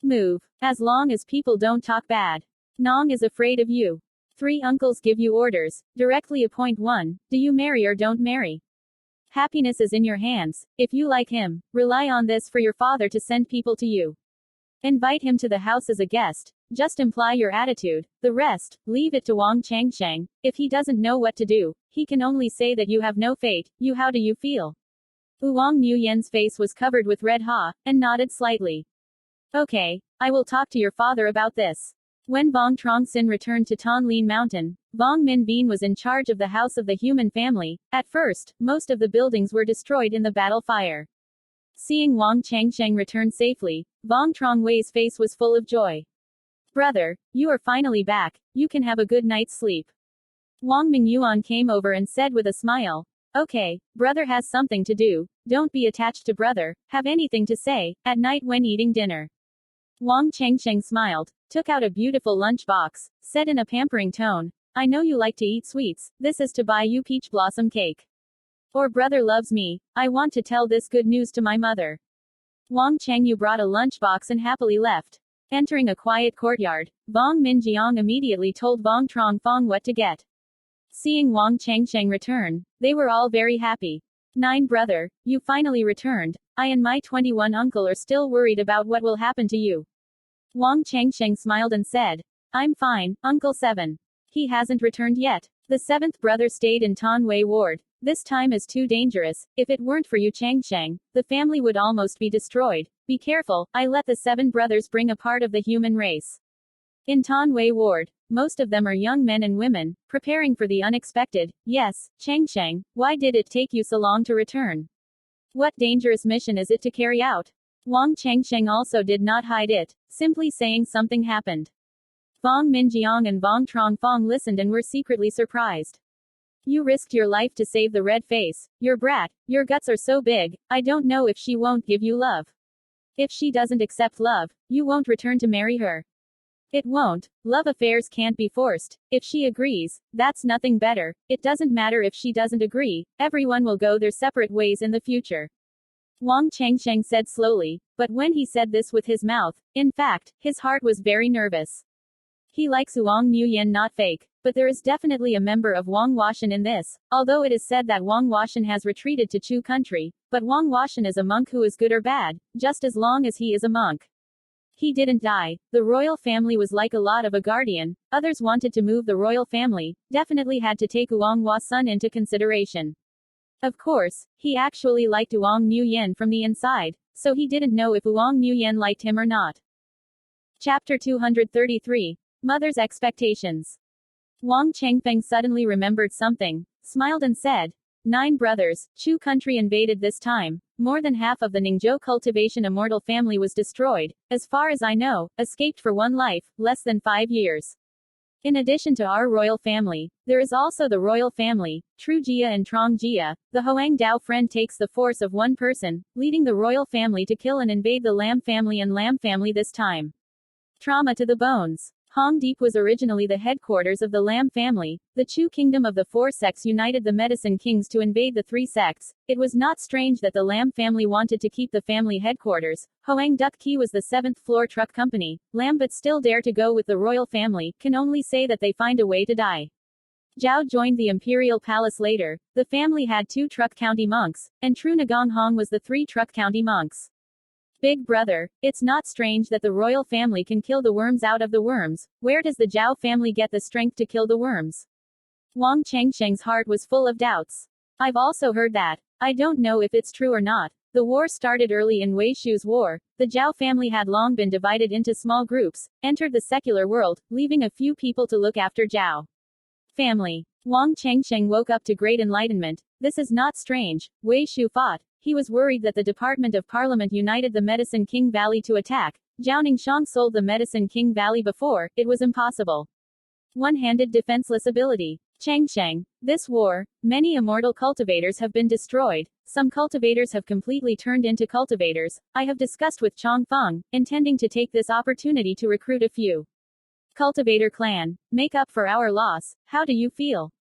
A: Move. As long as people don't talk bad. Nong is afraid of you. 3 uncles give you orders. Directly appoint one. Do you marry or don't marry? Happiness is in your hands. If you like him, rely on this for your father to send people to you. Invite him to the house as a guest. Just imply your attitude. The rest, leave it to Wang Changsheng. If he doesn't know what to do, he can only say that you have no fate. You, how do you feel? Vuong Nguyen's face was covered with red and nodded slightly. Okay, I will talk to your father about this. When Vuong Truong Sinh returned to Thanh Lien Mountain, Vuong Minh Bien was in charge of the house of the human family. At first, most of the buildings were destroyed in the battle fire. Seeing Wang Changsheng return safely, Vuong Truong Wei's face was full of joy. Brother, you are finally back. You can have a good night's sleep. Wang Mingyuan came over and said with a smile, okay, brother has something to do. Don't be attached to brother. Have anything to say, at night when eating dinner. Wang Changsheng smiled, took out a beautiful lunch box, said in a pampering tone, I know you like to eat sweets. This is to buy you peach blossom cake. Or brother loves me. I want to tell this good news to my mother. Wang Changyu brought a lunch box and happily left. Entering a quiet courtyard, Vuong Minjiang immediately told Vuong Truong Phong what to get. Seeing Wang Changsheng return, they were all very happy. 9 brother, you finally returned. I and my 21 uncle are still worried about what will happen to you. Wang Changsheng smiled and said, I'm fine, Uncle 7. He hasn't returned yet. The 7th brother stayed in Tan Wei Ward. This time is too dangerous. If it weren't for you Changsheng, the family would almost be destroyed. Be careful, I let the 7 brothers bring a part of the human race. In Tan Wei Ward, most of them are young men and women, preparing for the unexpected. Yes, Changsheng, why did it take you so long to return? What dangerous mission is it to carry out? Wang Changsheng also did not hide it, simply saying something happened. Vuong Minjiang and Vuong Truong Phong listened and were secretly surprised. You risked your life to save the red face. Your brat, your guts are so big, I don't know if she won't give you love. If she doesn't accept love, you won't return to marry her. It won't. Love affairs can't be forced. If she agrees, that's nothing better. It doesn't matter if she doesn't agree, everyone will go their separate ways in the future. Wang Changsheng said slowly, but when he said this with his mouth, in fact, his heart was very nervous. He likes Vuong Nguyen not fake, but there is definitely a member of Wang Washan in this, although it is said that Wang Washan has retreated to Chu country, but Wang Washan is a monk who is good or bad, just as long as he is a monk. He didn't die. The royal family was like a lot of a guardian. Others wanted to move the royal family, definitely had to take Vuong Hua Sun into consideration. Of course, he actually liked Vuong Nguyen from the inside, so he didn't know if Vuong Nguyen liked him or not. Chapter 233. Mother's Expectations. Wang Changfeng suddenly remembered something, smiled and said, 9 brothers, Chu country invaded this time. More than half of the Ningzhou cultivation immortal family was destroyed, as far as I know, escaped for one life, less than 5 years. In addition to our royal family, there is also the royal family, Truc Gia and Truong Gia. The Hoang Dao friend takes the force of one person, leading the royal family to kill and invade the Lam family and Lam family this time. Trauma to the bones. Hong Deep was originally the headquarters of the Lam family. The Chu kingdom of the 4 sects united the medicine kings to invade the 3 sects. It was not strange that the Lam family wanted to keep the family headquarters. Hoang Duck Key was the 7th floor truck company. Lam but still dare to go with the royal family, can only say that they find a way to die. Zhao joined the imperial palace later. The family had 2 truck county monks, and Tru Nagong Hong was the 3 truck county monks. Big brother, it's not strange that the royal family can kill the worms out of the worms. Where does the Zhao family get the strength to kill the worms? Wang Chengsheng's heart was full of doubts. I've also heard that. I don't know if it's true or not. The war started early in Wei Shu's war. The Zhao family had long been divided into small groups, entered the secular world, leaving a few people to look after Zhao family. Wang Chengsheng woke up to great enlightenment. This is not strange. Wei Shu fought. He was worried that the Department of Parliament united the Medicine King Valley to attack. Zhao Ningshang sold the Medicine King Valley before. It was impossible. One-handed defenseless ability. Chengsheng. This war, many immortal cultivators have been destroyed. Some cultivators have completely turned into cultivators. I have discussed with Chong Feng, intending to take this opportunity to recruit a few cultivator clan. Make up for our loss. How do you feel?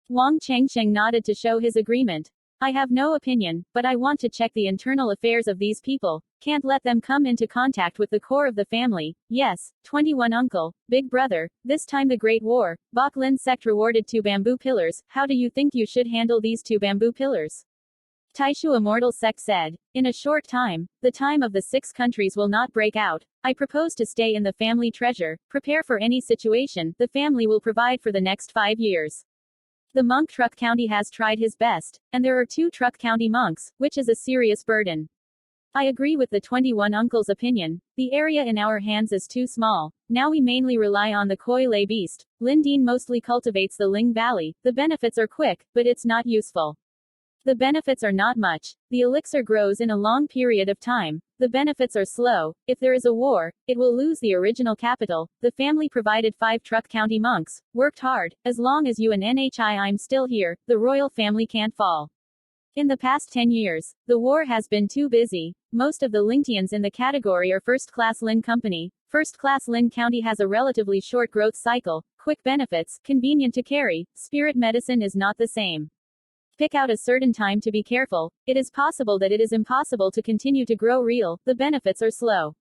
A: Wang Chengsheng nodded to show his agreement. I have no opinion, but I want to check the internal affairs of these people. Can't let them come into contact with the core of the family. Yes, 21 uncle, big brother, this time the Great War, Bok Lin sect rewarded 2 bamboo pillars. How do you think you should handle these 2 bamboo pillars? Taishu Immortal Sect said, in a short time, the time of the 6 countries will not break out. I propose to stay in the family treasure, prepare for any situation, the family will provide for the next 5 years. The monk Truc County has tried his best, and there are 2 Truc County monks, which is a serious burden. I agree with the 21 uncle's opinion. The area in our hands is too small. Now we mainly rely on the Koi Lay beast. Lindeen mostly cultivates the Ling Valley. The benefits are quick, but it's not useful. The benefits are not much. The elixir grows in a long period of time. The benefits are slow. If there is a war, it will lose the original capital. The family provided 5 Truc County monks. Worked hard. As long as you and I'm still here, the royal family can't fall. In the past 10 years, the war has been too busy. Most of the Lingtians in the category are first-class Lin Company. First-class Lin County has a relatively short growth cycle, quick benefits, convenient to carry. Spirit medicine is not the same. Pick out a certain time to be careful. It is possible that it is impossible to continue to grow real. The benefits are slow.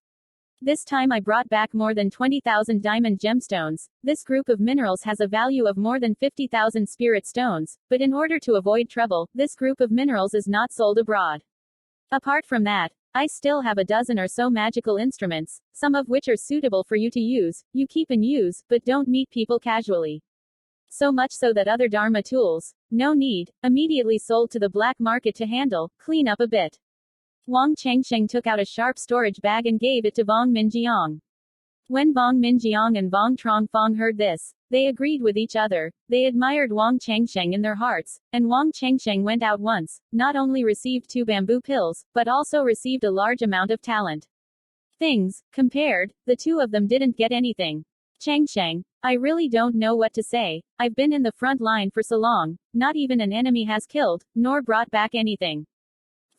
A: This time I brought back more than 20,000 diamond gemstones. This group of minerals has a value of more than 50,000 spirit stones, but in order to avoid trouble, this group of minerals is not sold abroad. Apart from that, I still have a dozen or so magical instruments, some of which are suitable for you to use. You keep and use, but don't meet people casually. So much so that other Dharma tools, no need, immediately sold to the black market to handle, clean up a bit. Wang Chengsheng took out a sharp storage bag and gave it to Vuong Minjiang. When Vuong Minjiang and Vuong Truong Fong heard this, they agreed with each other. They admired Wang Chengsheng in their hearts, and Wang Chengsheng went out once, not only received 2 bamboo pills, but also received a large amount of talent. Things, compared, the 2 of them didn't get anything. Chengsheng, I really don't know what to say. I've been in the front line for so long, not even an enemy has killed, nor brought back anything.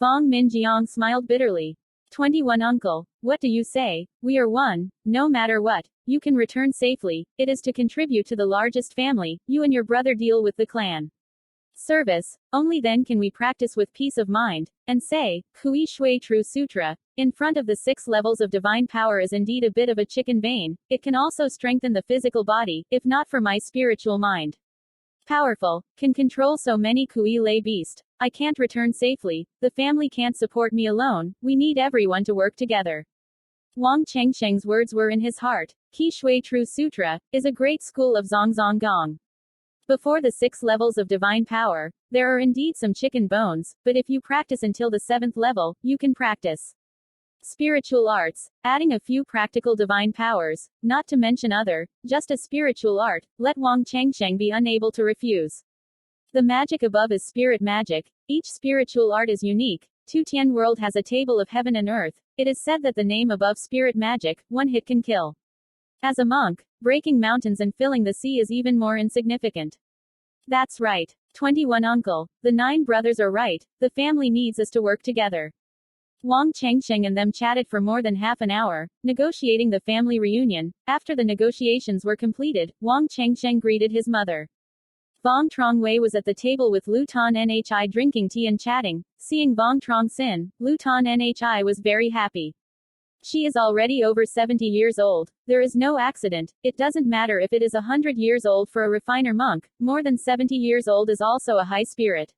A: Vuong Minjiang smiled bitterly. 21 uncle, what do you say? We are one, no matter what. You can return safely. It is to contribute to the largest family. You and your brother deal with the clan service. Only then can we practice with peace of mind, and say, Kui Shui Tru Sutra, in front of the 6 levels of divine power is indeed a bit of a chicken vein. It can also strengthen the physical body, if not for my spiritual mind. Powerful, can control so many Kui Lay beast. I can't return safely, the family can't support me alone, we need everyone to work together. Wang Chengsheng's words were in his heart. Qi Shui Tru Sutra, is a great school of Zongzong Gong. Before the 6 levels of divine power, there are indeed some chicken bones, but if you practice until the 7th level, you can practice spiritual arts, adding a few practical divine powers, not to mention other, just a spiritual art, let Wang Chengsheng be unable to refuse. The magic above is spirit magic. Each spiritual art is unique. Tu Tian World has a table of heaven and earth. It is said that the name above spirit magic, one hit can kill. As a monk, breaking mountains and filling the sea is even more insignificant. That's right. 21 uncle. The 9 brothers are right. The family needs us to work together. Wang Chengsheng and them chatted for more than half an hour, negotiating the family reunion. After the negotiations were completed, Wang Chengsheng greeted his mother. Vuong Truong Wei was at the table with Lu Tan Nhi drinking tea and chatting. Seeing Vuong Truong Sinh, Lu Tan Nhi was very happy. She is already over 70 years old. There is no accident. It doesn't matter if it is 100 years old for a refiner monk. More than 70 years old is also a high spirit.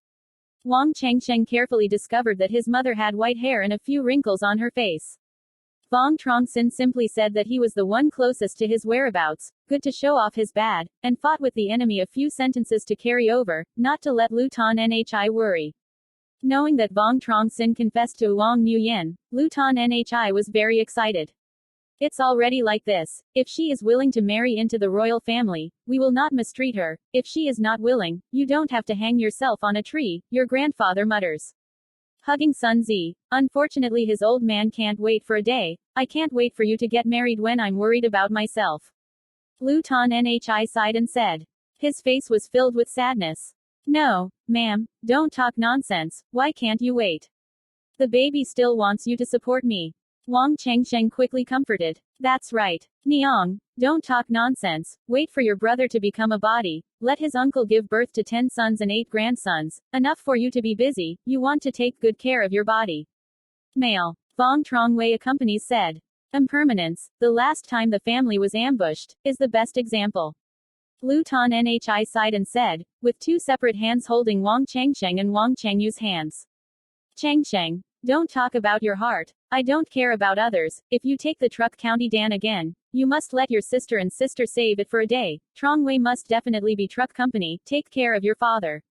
A: Wang Chengsheng carefully discovered that his mother had white hair and a few wrinkles on her face. Vuong Truong Sinh simply said that he was the one closest to his whereabouts, good to show off his bad, and fought with the enemy a few sentences to carry over, not to let Lu Tan Nhi worry. Knowing that Vuong Truong Sinh confessed to Vuong Nguyen, Lu Tan Nhi was very excited. It's already like this. If she is willing to marry into the royal family, we will not mistreat her. If she is not willing, you don't have to hang yourself on a tree, your grandfather mutters. Hugging Sun Zi. Unfortunately his old man can't wait for a day. I can't wait for you to get married when I'm worried about myself. Lu Tan Nhi sighed and said. His face was filled with sadness. No, ma'am, don't talk nonsense, why can't you wait? The baby still wants you to support me. Wang Chengsheng quickly comforted. That's right. Niang, don't talk nonsense, wait for your brother to become a body, let his uncle give birth to 10 sons and 8 grandsons, enough for you to be busy, you want to take good care of your body. Male. Vuong Truong Wei accompanies said. Impermanence, the last time the family was ambushed, is the best example. Lu Tan Nhi sighed and said, with 2 separate hands holding Wang Chengsheng and Wang Chengyu's hands. Chengsheng, don't talk about your heart. I don't care about others. If you take the Truc County Dan again, you must let your sister and sister save it for a day. Truong Wei must definitely be Truc Company. Take care of your father.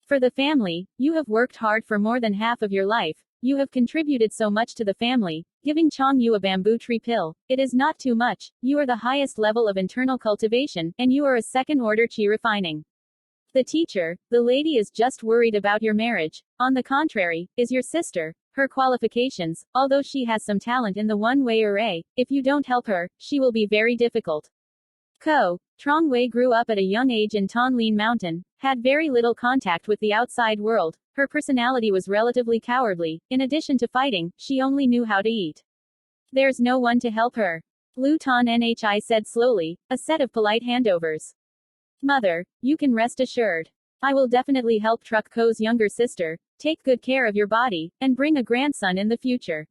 A: For the family, you have worked hard for more than half of your life. You have contributed so much to the family, giving Chong Yu a bamboo tree pill. It is not too much. You are the highest level of internal cultivation, and you are a second-order qi refining. The teacher, the lady is just worried about your marriage. On the contrary, is your sister. Her qualifications, although she has some talent in the one way array, if you don't help her, she will be very difficult. Truong Wei grew up at a young age in Thanh Lien Mountain, had very little contact with the outside world. Her personality was relatively cowardly. In addition to fighting, she only knew how to eat. There's no one to help her. Lu Tan Nhi said slowly, a set of polite handovers. Mother, you can rest assured. I will definitely help Truc Co's younger sister, take good care of your body, and bring a grandson in the future.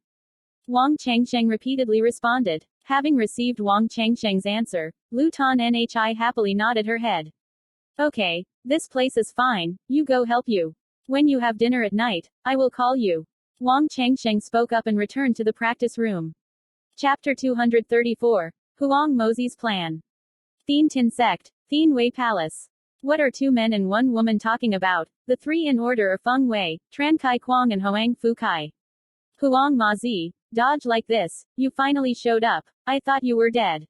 A: Wang Chengsheng repeatedly responded. Having received Wang Chengsheng's answer, Lu Tan Nhi happily nodded her head. Okay, this place is fine, you go help you. When you have dinner at night, I will call you. Wang Chengsheng spoke up and returned to the practice room. Chapter 234. Huang Mozi's Plan. Thien Tin Sect, Thien Wei Palace. What are 2 men and 1 woman talking about? The 3 in order are Feng Wei, Tran Kai Kwang and Hoang Fu Kai. Huang Mozi, dodge like this, you finally showed up. I thought you were dead.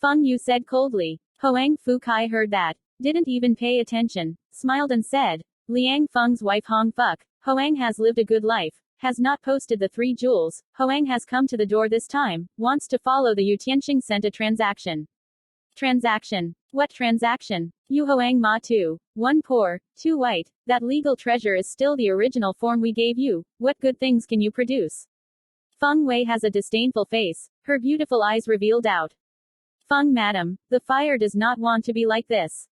A: Feng Yu said coldly. Hoang Fu Kai heard that, didn't even pay attention, smiled and said, Liang Feng's wife Hong Fuk, Hoang has lived a good life, has not posted the 3 jewels, Hoang has come to the door this time, wants to follow the Yu Tianxing sent a transaction. Transaction. What transaction? Yu Hoang Ma 2. 1 poor, 2 white, that legal treasure is still the original form we gave you, what good things can you produce? Feng Wei has a disdainful face, her beautiful eyes reveal doubt. Feng madam, the fire does not want to be like this.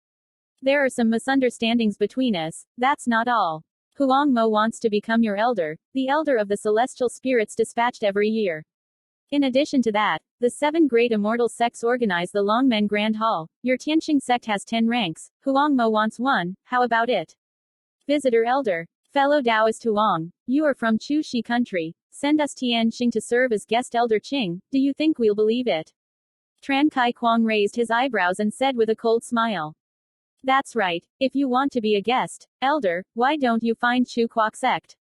A: There are some misunderstandings between us, that's not all. Huang Mo wants to become your elder, the elder of the celestial spirits dispatched every year. In addition to that, the 7 great immortal sects organize the Longmen Grand Hall. Your Tianxing sect has 10 ranks, Huang Mo wants 1, how about it? Visitor elder. Fellow Taoist Huang, you are from Chu Shi country, send us Tianxing to serve as guest elder Qing, do you think we'll believe it? Tran Kai Kwang raised his eyebrows and said with a cold smile. That's right, if you want to be a guest, elder, why don't you find Chu Kwok sect?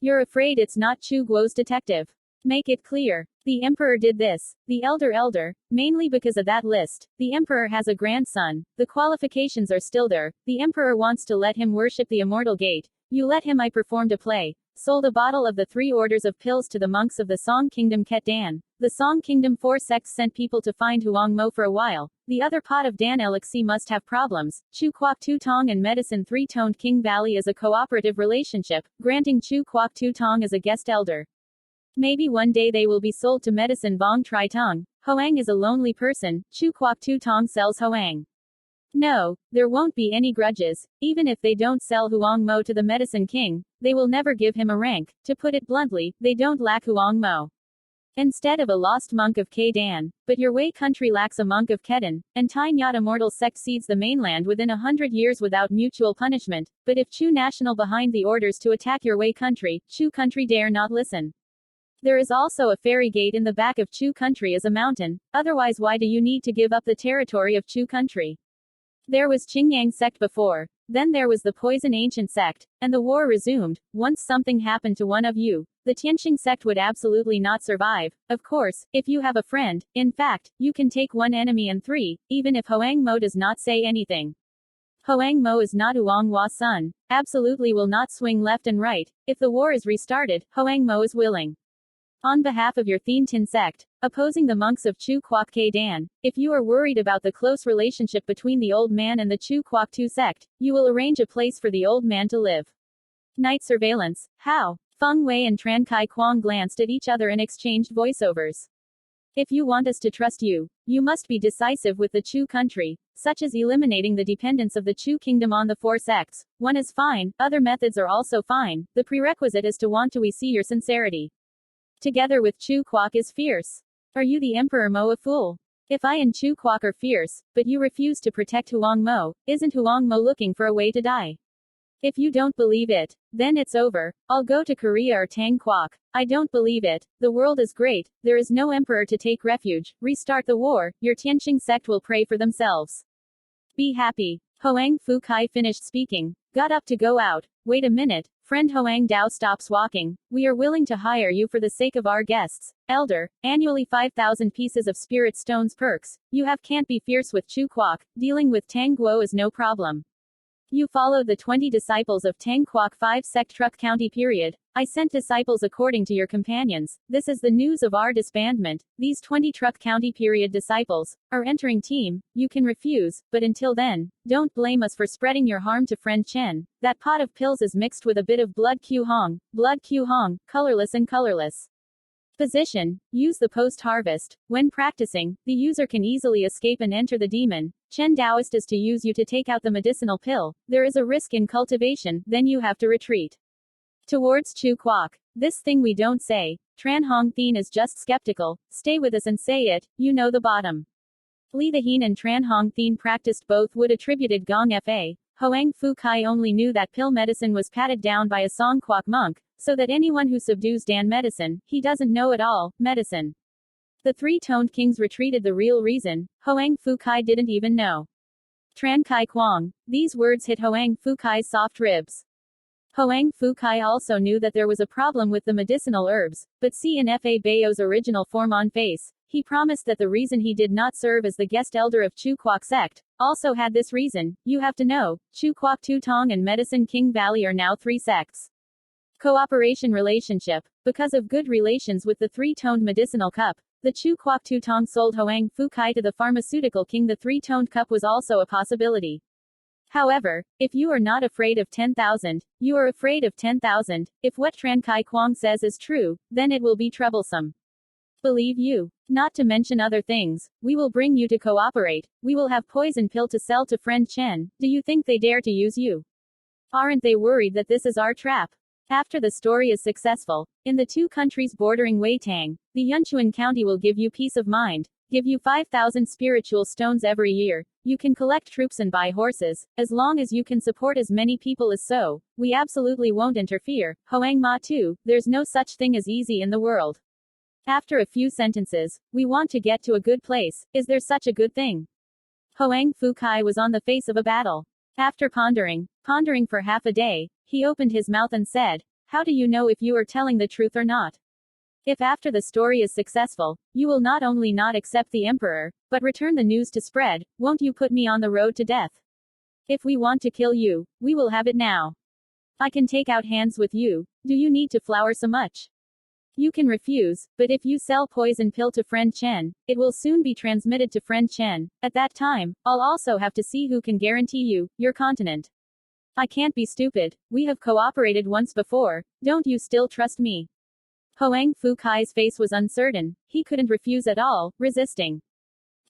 A: You're afraid it's not Chu Guo's detective. Make it clear. The emperor did this. The elder, mainly because of that list. The emperor has a grandson. The qualifications are still there. The emperor wants to let him worship the immortal gate. You let him. I performed a play. Sold a bottle of the 3 orders of pills to the monks of the Song Kingdom Ket Dan. The Song Kingdom 4 sects sent people to find Huang Mo for a while. The other pot of Dan Elixir must have problems. Chu Kwok Tu Tong and Medicine 3-toned King Valley is a cooperative relationship, granting Chu Kwok Tu Tong as a guest elder. Maybe one day they will be sold to Medicine Vong Tri Tong. Hoang is a lonely person, Chu Kwok Tu Tong sells Hoang. No, there won't be any grudges, even if they don't sell Huang Mo to the Medicine King, they will never give him a rank, to put it bluntly, they don't lack Huang Mo. Instead of a lost monk of Kedan, but your Wei country lacks a monk of Kedan, and Tai Nyat immortal sect cedes the mainland within 100 years without mutual punishment, but if Chu national behind the orders to attack your Wei country, Chu country dare not listen. There is also a ferry gate in the back of Chu country as a mountain, otherwise why do you need to give up the territory of Chu country? There was Qingyang sect before, then there was the Poison Ancient sect, and the war resumed. Once something happened to one of you, the Tianqing sect would absolutely not survive. Of course, if you have a friend, in fact, you can take one enemy and three, even if Hoang Mo does not say anything. Hoang Mo is not Vuong Hua's son, absolutely will not swing left and right. If the war is restarted, Hoang Mo is willing. On behalf of your Thien Tin sect, opposing the monks of Chu Quoc K Dan, if you are worried about the close relationship between the old man and the Chu Quoc Tu sect, you will arrange a place for the old man to live. Night surveillance. How? Feng Wei and Tran Kai Quang glanced at each other and exchanged voiceovers. If you want us to trust you, you must be decisive with the Chu country, such as eliminating the dependence of the Chu kingdom on the four sects. One is fine, other methods are also fine, the prerequisite is to want to we see your sincerity. Together with Chu Quoc is fierce. Are you the Emperor Mo a fool? If I and Chu Quoc are fierce, but you refuse to protect Huang Mo, isn't Huang Mo looking for a way to die? If you don't believe it, then it's over. I'll go to Korea or Tang Quoc. I don't believe it. The world is great. There is no emperor to take refuge. Restart the war. Your Tianqing sect will pray for themselves. Be happy. Hoang Fu Kai finished speaking, got up to go out. Wait a minute. Friend Hoang Dao stops walking. We are willing to hire you for the sake of our guests. Elder, annually 5,000 pieces of spirit stones perks. You have can't be fierce with Chu Quoc. Dealing with Tang Guo is no problem. You followed the 20 disciples of Tang Quoc 5 sect Truc County period. I sent disciples according to your companions. This is the news of our disbandment. These 20 Truc County period disciples are entering team. You can refuse, but until then, don't blame us for spreading your harm to friend Chen. That pot of pills is mixed with a bit of blood Q Hong, colorless and colorless. Position. Use the post-harvest. When practicing, the user can easily escape and enter the demon. Chen Daoist is to use you to take out the medicinal pill. There is a risk in cultivation, then you have to retreat. Towards Chu Quoc. This thing we don't say. Tran Hong Thien is just skeptical. Stay with us and say it, you know the bottom. Li the Hien and Tran Hong Thien practiced both would attributed Gong Fa. Hoang Fu Kai only knew that pill medicine was patted down by a Song Quoc monk, so that anyone who subdues Dan medicine, he doesn't know at all, medicine. The three-toned kings retreated the real reason, Hoang Fu Kai didn't even know. Tran Kai Quang. These words hit Hoang Fu Kai's soft ribs. Hoang Fu Kai also knew that there was a problem with the medicinal herbs, but see in Fa Bao's original form on face, he promised that the reason he did not serve as the guest elder of Chu Quoc sect, also had this reason. You have to know, Chu Quoc Tu Tong and Medicine King Valley are now three sects. Cooperation relationship. Because of good relations with the three-toned medicinal cup, the Chu Quoc Tu Tong sold Hoang Fu Kai to the pharmaceutical king. The three-toned cup was also a possibility. However, if you are not afraid of 10,000, you are afraid of 10,000. If what Tran Kai Quang says is true, then it will be troublesome. Believe you. Not to mention other things, we will bring you to cooperate. We will have poison pill to sell to friend Chen. Do you think they dare to use you? Aren't they worried that this is our trap? After the story is successful, in the two countries bordering Weitang, the Yunchuan County will give you peace of mind, give you 5,000 spiritual stones every year, you can collect troops and buy horses, as long as you can support as many people as so, we absolutely won't interfere. Hoang Ma too, there's no such thing as easy in the world. After a few sentences, we want to get to a good place, is there such a good thing? Hoang Fu Kai was on the face of a battle. After pondering for half a day, he opened his mouth and said, how do you know if you are telling the truth or not? If after the story is successful, you will not only not accept the emperor, but return the news to spread, won't you put me on the road to death? If we want to kill you, we will have it now. I can take out hands with you, do you need to flower so much? You can refuse, but if you sell poison pill to friend Chen, it will soon be transmitted to friend Chen. At that time, I'll also have to see who can guarantee you, your continent. I can't be stupid, we have cooperated once before, don't you still trust me? Hoang Fu Kai's face was uncertain, he couldn't refuse at all, resisting.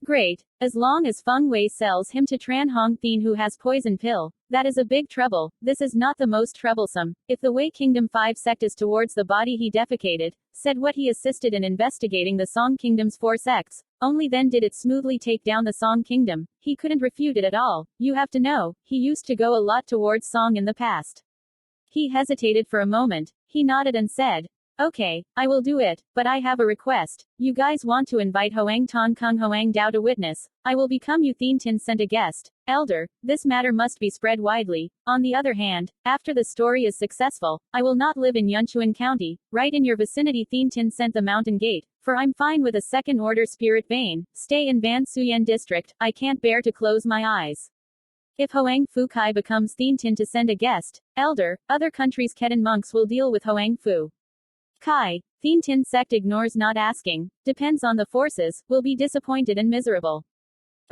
A: Great, as long as Feng Wei sells him to Tran Hong Thien who has poison pill, that is a big trouble. This is not the most troublesome. If the Wei Kingdom 5 sect is towards the body he defecated, said what he assisted in investigating the Song Kingdom's 4 sects, only then did it smoothly take down the Song Kingdom, he couldn't refute it at all. You have to know, he used to go a lot towards Song in the past. He hesitated for a moment, he nodded and said, Okay, I will do it, but I have a request. You guys want to invite Hoang Ton Kung Hoang Dao to witness. I will become you Thien Tin sent a guest. Elder, this matter must be spread widely. On the other hand, after the story is successful, I will not live in Yunchuan County, right in your vicinity. Thien Tin sent the mountain gate, for I'm fine with a second order spirit vein. Stay in Ban Suyen district, I can't bear to close my eyes. If Hoang Fu Kai becomes Thien Tin to send a guest, elder, other countries' Ketan monks will deal with Hoang Fu Kai. Thien Tin sect ignores not asking, depends on the forces, will be disappointed and miserable.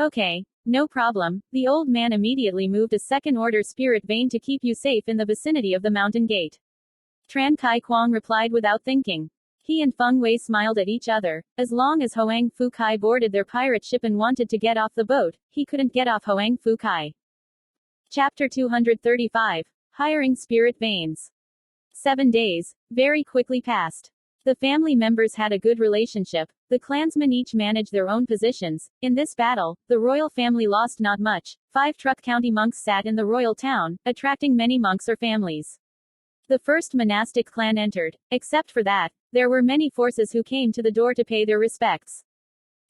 A: Okay, no problem. The old man immediately moved a second order spirit vein to keep you safe in the vicinity of the mountain gate. Tran Kai Kwang replied without thinking. He and Feng Wei smiled at each other. As long as Hoang Fu Kai boarded their pirate ship and wanted to get off the boat, he couldn't get off Hoang Fu Kai. Chapter 235. Hiring Spirit Veins. 7 days very quickly passed. The family members had a good relationship. The clansmen each managed their own positions. In this battle, the royal family lost not much. 5 Truc County monks sat in the royal town, attracting many monks or families. The first monastic clan entered. Except for that, there were many forces who came to the door to pay their respects.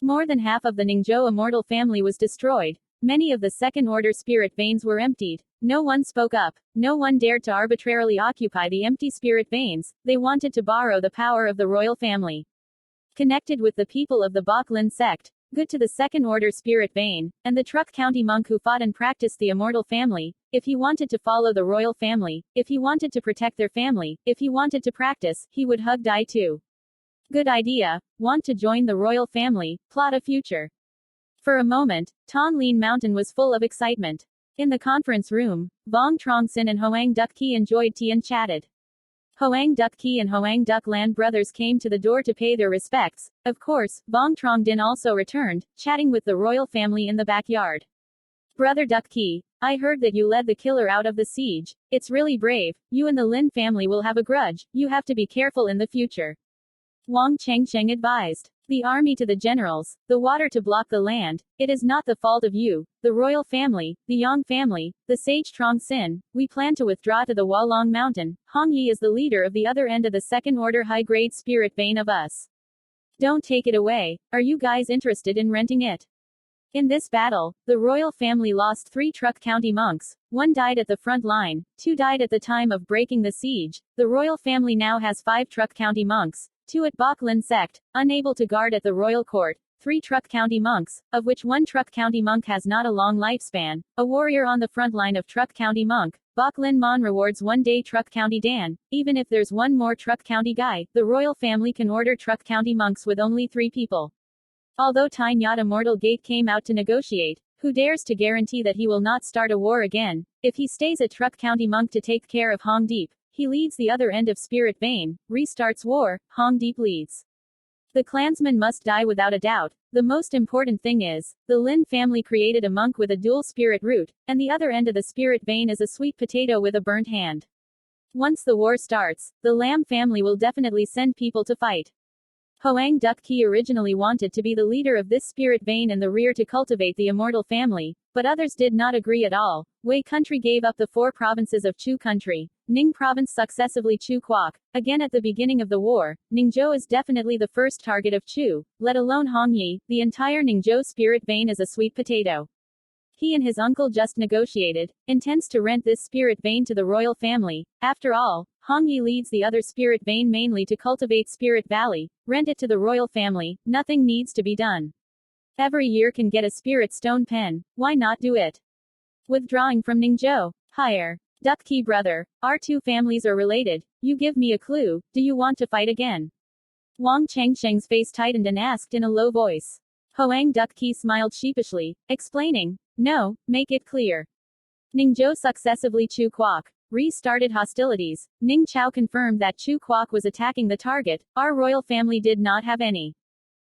A: More than half of the Ningzhou immortal family was destroyed. Many of the second-order spirit veins were emptied. No one spoke up. No one dared to arbitrarily occupy the empty spirit veins. They wanted to borrow the power of the royal family. Connected with the people of the Bok Lin sect, good to the second-order spirit vein, and the Truc County monk who fought and practiced the immortal family, if he wanted to follow the royal family, if he wanted to protect their family, if he wanted to practice, he would hug die too. Good idea. Want to join the royal family, plot a future. For a moment, Thanh Lien Mountain was full of excitement. In the conference room, Vuong Truong Sinh and Hoang Duc Ki enjoyed tea and chatted. Hoang Duc Ki and Hoang Duc Lan brothers came to the door to pay their respects. Of course, Vuong Truong Din also returned, chatting with the royal family in the backyard. Brother Duc Ki, I heard that you led the killer out of the siege. It's really brave. You and the Lin family will have a grudge. You have to be careful in the future. Wang Chengsheng advised. The army to the generals, the water to block the land. It is not the fault of you, the royal family, the Yang family, the sage Truong Sinh. We plan to withdraw to the Walong Mountain. Hong Yi is the leader of the other end of the second-order high-grade spirit vein of us. Don't take it away. Are you guys interested in renting it? In this battle, the royal family lost 3 Truc County monks. 1 died at the front line, 2 died at the time of breaking the siege. The royal family now has 5 Truc County monks. 2 at Bok Lin sect, unable to guard at the royal court. 3 Truc County monks, of which 1 Truc County monk has not a long lifespan. A warrior on the front line of Truc County monk. Bok Lin Mon rewards 1 day Truc County Dan. Even if there's 1 more Truc County guy, the royal family can order Truc County monks with only 3 people. Although Tine Yat Immortal Gate came out to negotiate, who dares to guarantee that he will not start a war again? If he stays a Truc County monk to take care of Hong Deep, he leads the other end of Spirit Vein, restarts war, Hong Deep leads. The clansmen must die without a doubt. The most important thing is, the Lin family created a monk with a dual spirit root, and the other end of the Spirit Vein is a sweet potato with a burnt hand. Once the war starts, the Lam family will definitely send people to fight. Hoang Duc Ki originally wanted to be the leader of this spirit vein in the rear to cultivate the immortal family, but others did not agree at all. Wei country gave up the 4 provinces of Chu country. Ning province successively Chu Quoc. Again at the beginning of the war, Ningzhou is definitely the first target of Chu, let alone Hong Yi. The entire Ningzhou spirit vein is a sweet potato. He and his uncle just negotiated, intends to rent this spirit vein to the royal family. After all, Hong Yi leads the other spirit vein mainly to cultivate Spirit Valley. Rent it to the royal family, nothing needs to be done. Every year can get a spirit stone pen, why not do it? Withdrawing from Ningzhou. Higher. Duc Ki brother, our 2 families are related. You give me a clue, do you want to fight again? Wang Chengsheng's face tightened and asked in a low voice. Hoang Duc Ki smiled sheepishly, explaining, no, make it clear. Ningzhou successively Chu Quoc restarted hostilities. Ning Chao confirmed that Chu Quoc was attacking the target. Our royal family did not have any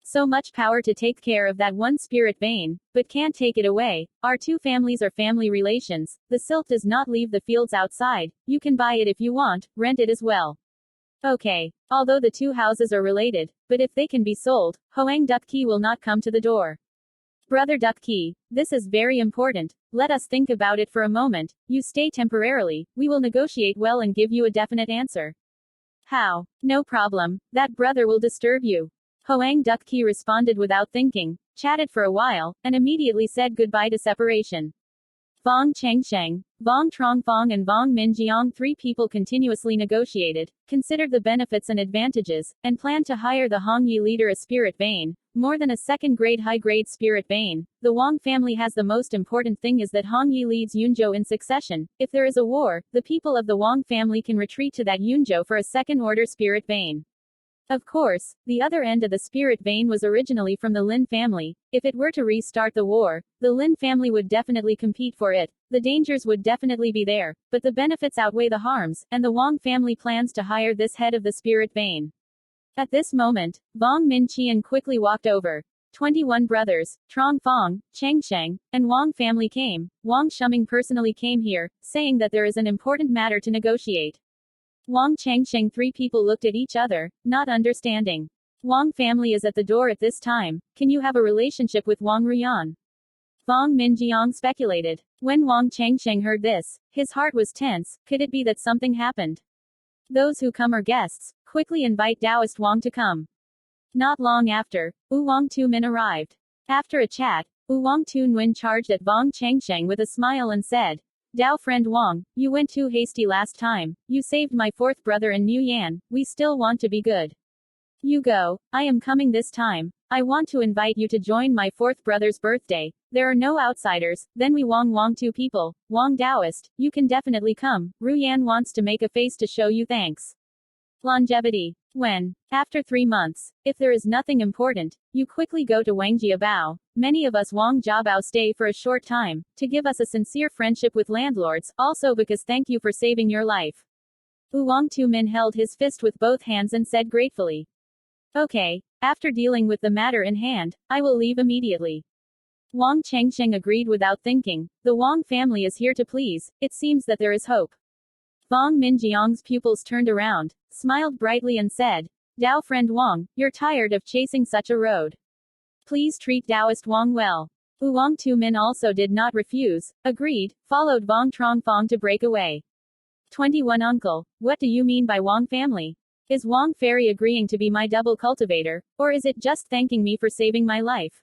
A: so much power to take care of that 1 spirit vein, but can't take it away. Our 2 families are family relations. The silk does not leave the fields outside. You can buy it if you want, rent it as well. Okay. Although the 2 houses are related, but if they can be sold, Hoang Duc Ki will not come to the door. Brother Duc Ki, this is very important. Let us think about it for a moment. You stay temporarily, we will negotiate well and give you a definite answer. How? No problem, that brother will disturb you. Hoang Duc Qui responded without thinking, chatted for a while, and immediately said goodbye to separation. Vuong Chengsheng, Vuong Truong Phong and Vuong Minh Jiang, three people continuously negotiated, considered the benefits and advantages, and planned to hire the Hongyi leader a spirit vein, more than a second-grade high-grade spirit vein. The Vuong family has the most important thing is that Hongyi leads Yunzhou in succession. If there is a war, the people of the Vuong family can retreat to that Yunzhou for a second-order spirit vein. Of course, the other end of the spirit vein was originally from the Lin family. If it were to restart the war, the Lin family would definitely compete for it. The dangers would definitely be there, but the benefits outweigh the harms, and the Vuong family plans to hire this head of the spirit vein. At this moment, Vuong Minh Qian quickly walked over. 21 brothers, Truong Phong, Chengsheng, and Vuong family came. Vuong Shuming personally came here, saying that there is an important matter to negotiate. Vuong Chengsheng, three people looked at each other, not understanding. Vuong family is at the door at this time. Can you have a relationship with Vuong Ruyan? Vuong Minh Jiang speculated. When Vuong Chengsheng heard this, his heart was tense. Could it be that something happened? Those who come are guests. Quickly invite Taoist Vuong to come. Not long after, Vuong Tu Min arrived. After a chat, Vuong Tu Min charged at Vuong Chengsheng with a smile and said, Dao friend Vuong, you went too hasty last time. You saved my fourth brother in New Yan. We still want to be good. You go. I am coming this time. I want to invite you to join my fourth brother's birthday. There are no outsiders. Then we Vuong two people. Vuong Taoist, you can definitely come. Ruyan wants to make a face to show you thanks. Longevity. When, after 3 months, if there is nothing important, you quickly go to Wangjia Bao. Many of us Vuong Jiabao stay for a short time, to give us a sincere friendship with landlords, also because thank you for saving your life. Vuong Tu Min held his fist with both hands and said gratefully. Okay, after dealing with the matter in hand, I will leave immediately. Vuong Chengsheng agreed without thinking. The Vuong family is here to please. It seems that there is hope. Vuong Minh Jiang's pupils turned around, smiled brightly and said, Dao friend Vuong, you're tired of chasing such a road. Please treat Taoist Vuong well. Vuong Tu Min also did not refuse, agreed, followed Vuong Truong Phong to break away. 21 Uncle, what do you mean by Vuong family? Is Vuong Fairy agreeing to be my double cultivator, or is it just thanking me for saving my life?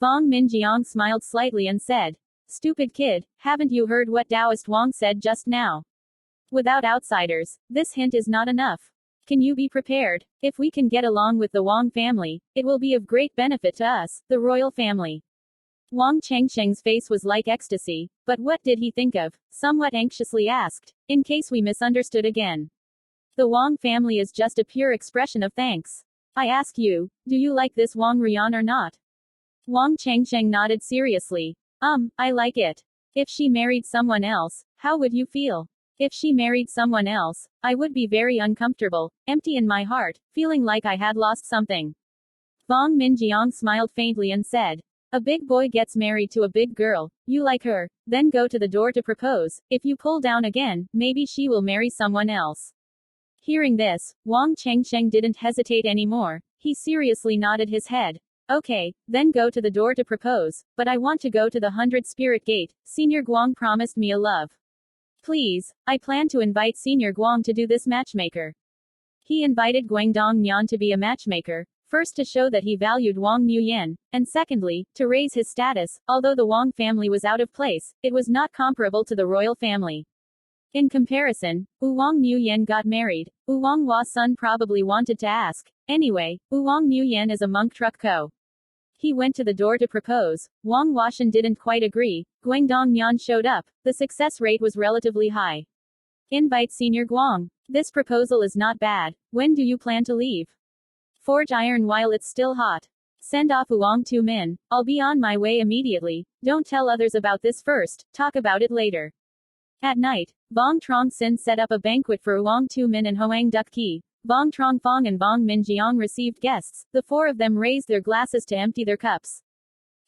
A: Vuong Minh Jiang smiled slightly and said, Stupid kid, haven't you heard what Taoist Vuong said just now? Without outsiders, this hint is not enough. Can you be prepared? If we can get along with the Vuong family, it will be of great benefit to us, the royal family. Vuong Chengsheng's face was like ecstasy, but what did he think of? Somewhat anxiously asked, in case we misunderstood again. The Vuong family is just a pure expression of thanks. I ask you, do you like this Vuong Ruyan or not? Vuong Chengsheng nodded seriously. I like it. If she married someone else, how would you feel? If she married someone else, I would be very uncomfortable, empty in my heart, feeling like I had lost something. Vuong Minh Jiang smiled faintly and said, A big boy gets married to a big girl, you like her, then go to the door to propose. If you pull down again, maybe she will marry someone else. Hearing this, Vuong Chengsheng didn't hesitate anymore. He seriously nodded his head. Okay, then go to the door to propose, but I want to go to the 100 Spirit Gate. Senior Guang promised me a love. Please, I plan to invite Senior Guang to do this matchmaker. He invited Guangdong Nian to be a matchmaker, first to show that he valued Vuong Nuyen, and secondly, to raise his status. Although the Vuong family was out of place, it was not comparable to the royal family. In comparison, Vuong Nuyen got married. Vuong Hua's son probably wanted to ask. Anyway, Vuong Nuyen is a monk Truc Co. He went to the door to propose. Vuong Huashan didn't quite agree. Guangdong Nian showed up. The success rate was relatively high. Invite Senior Guang. This proposal is not bad. When do you plan to leave? Forge iron while it's still hot. Send off Vuong Tu Min. I'll be on my way immediately. Don't tell others about this first. Talk about it later. At night, Vuong Truong Sinh set up a banquet for Vuong Tu Min and Hoang Duc Qui. Vuong Truong Phong and Vuong Minh Jiang received guests. The four of them raised their glasses to empty their cups.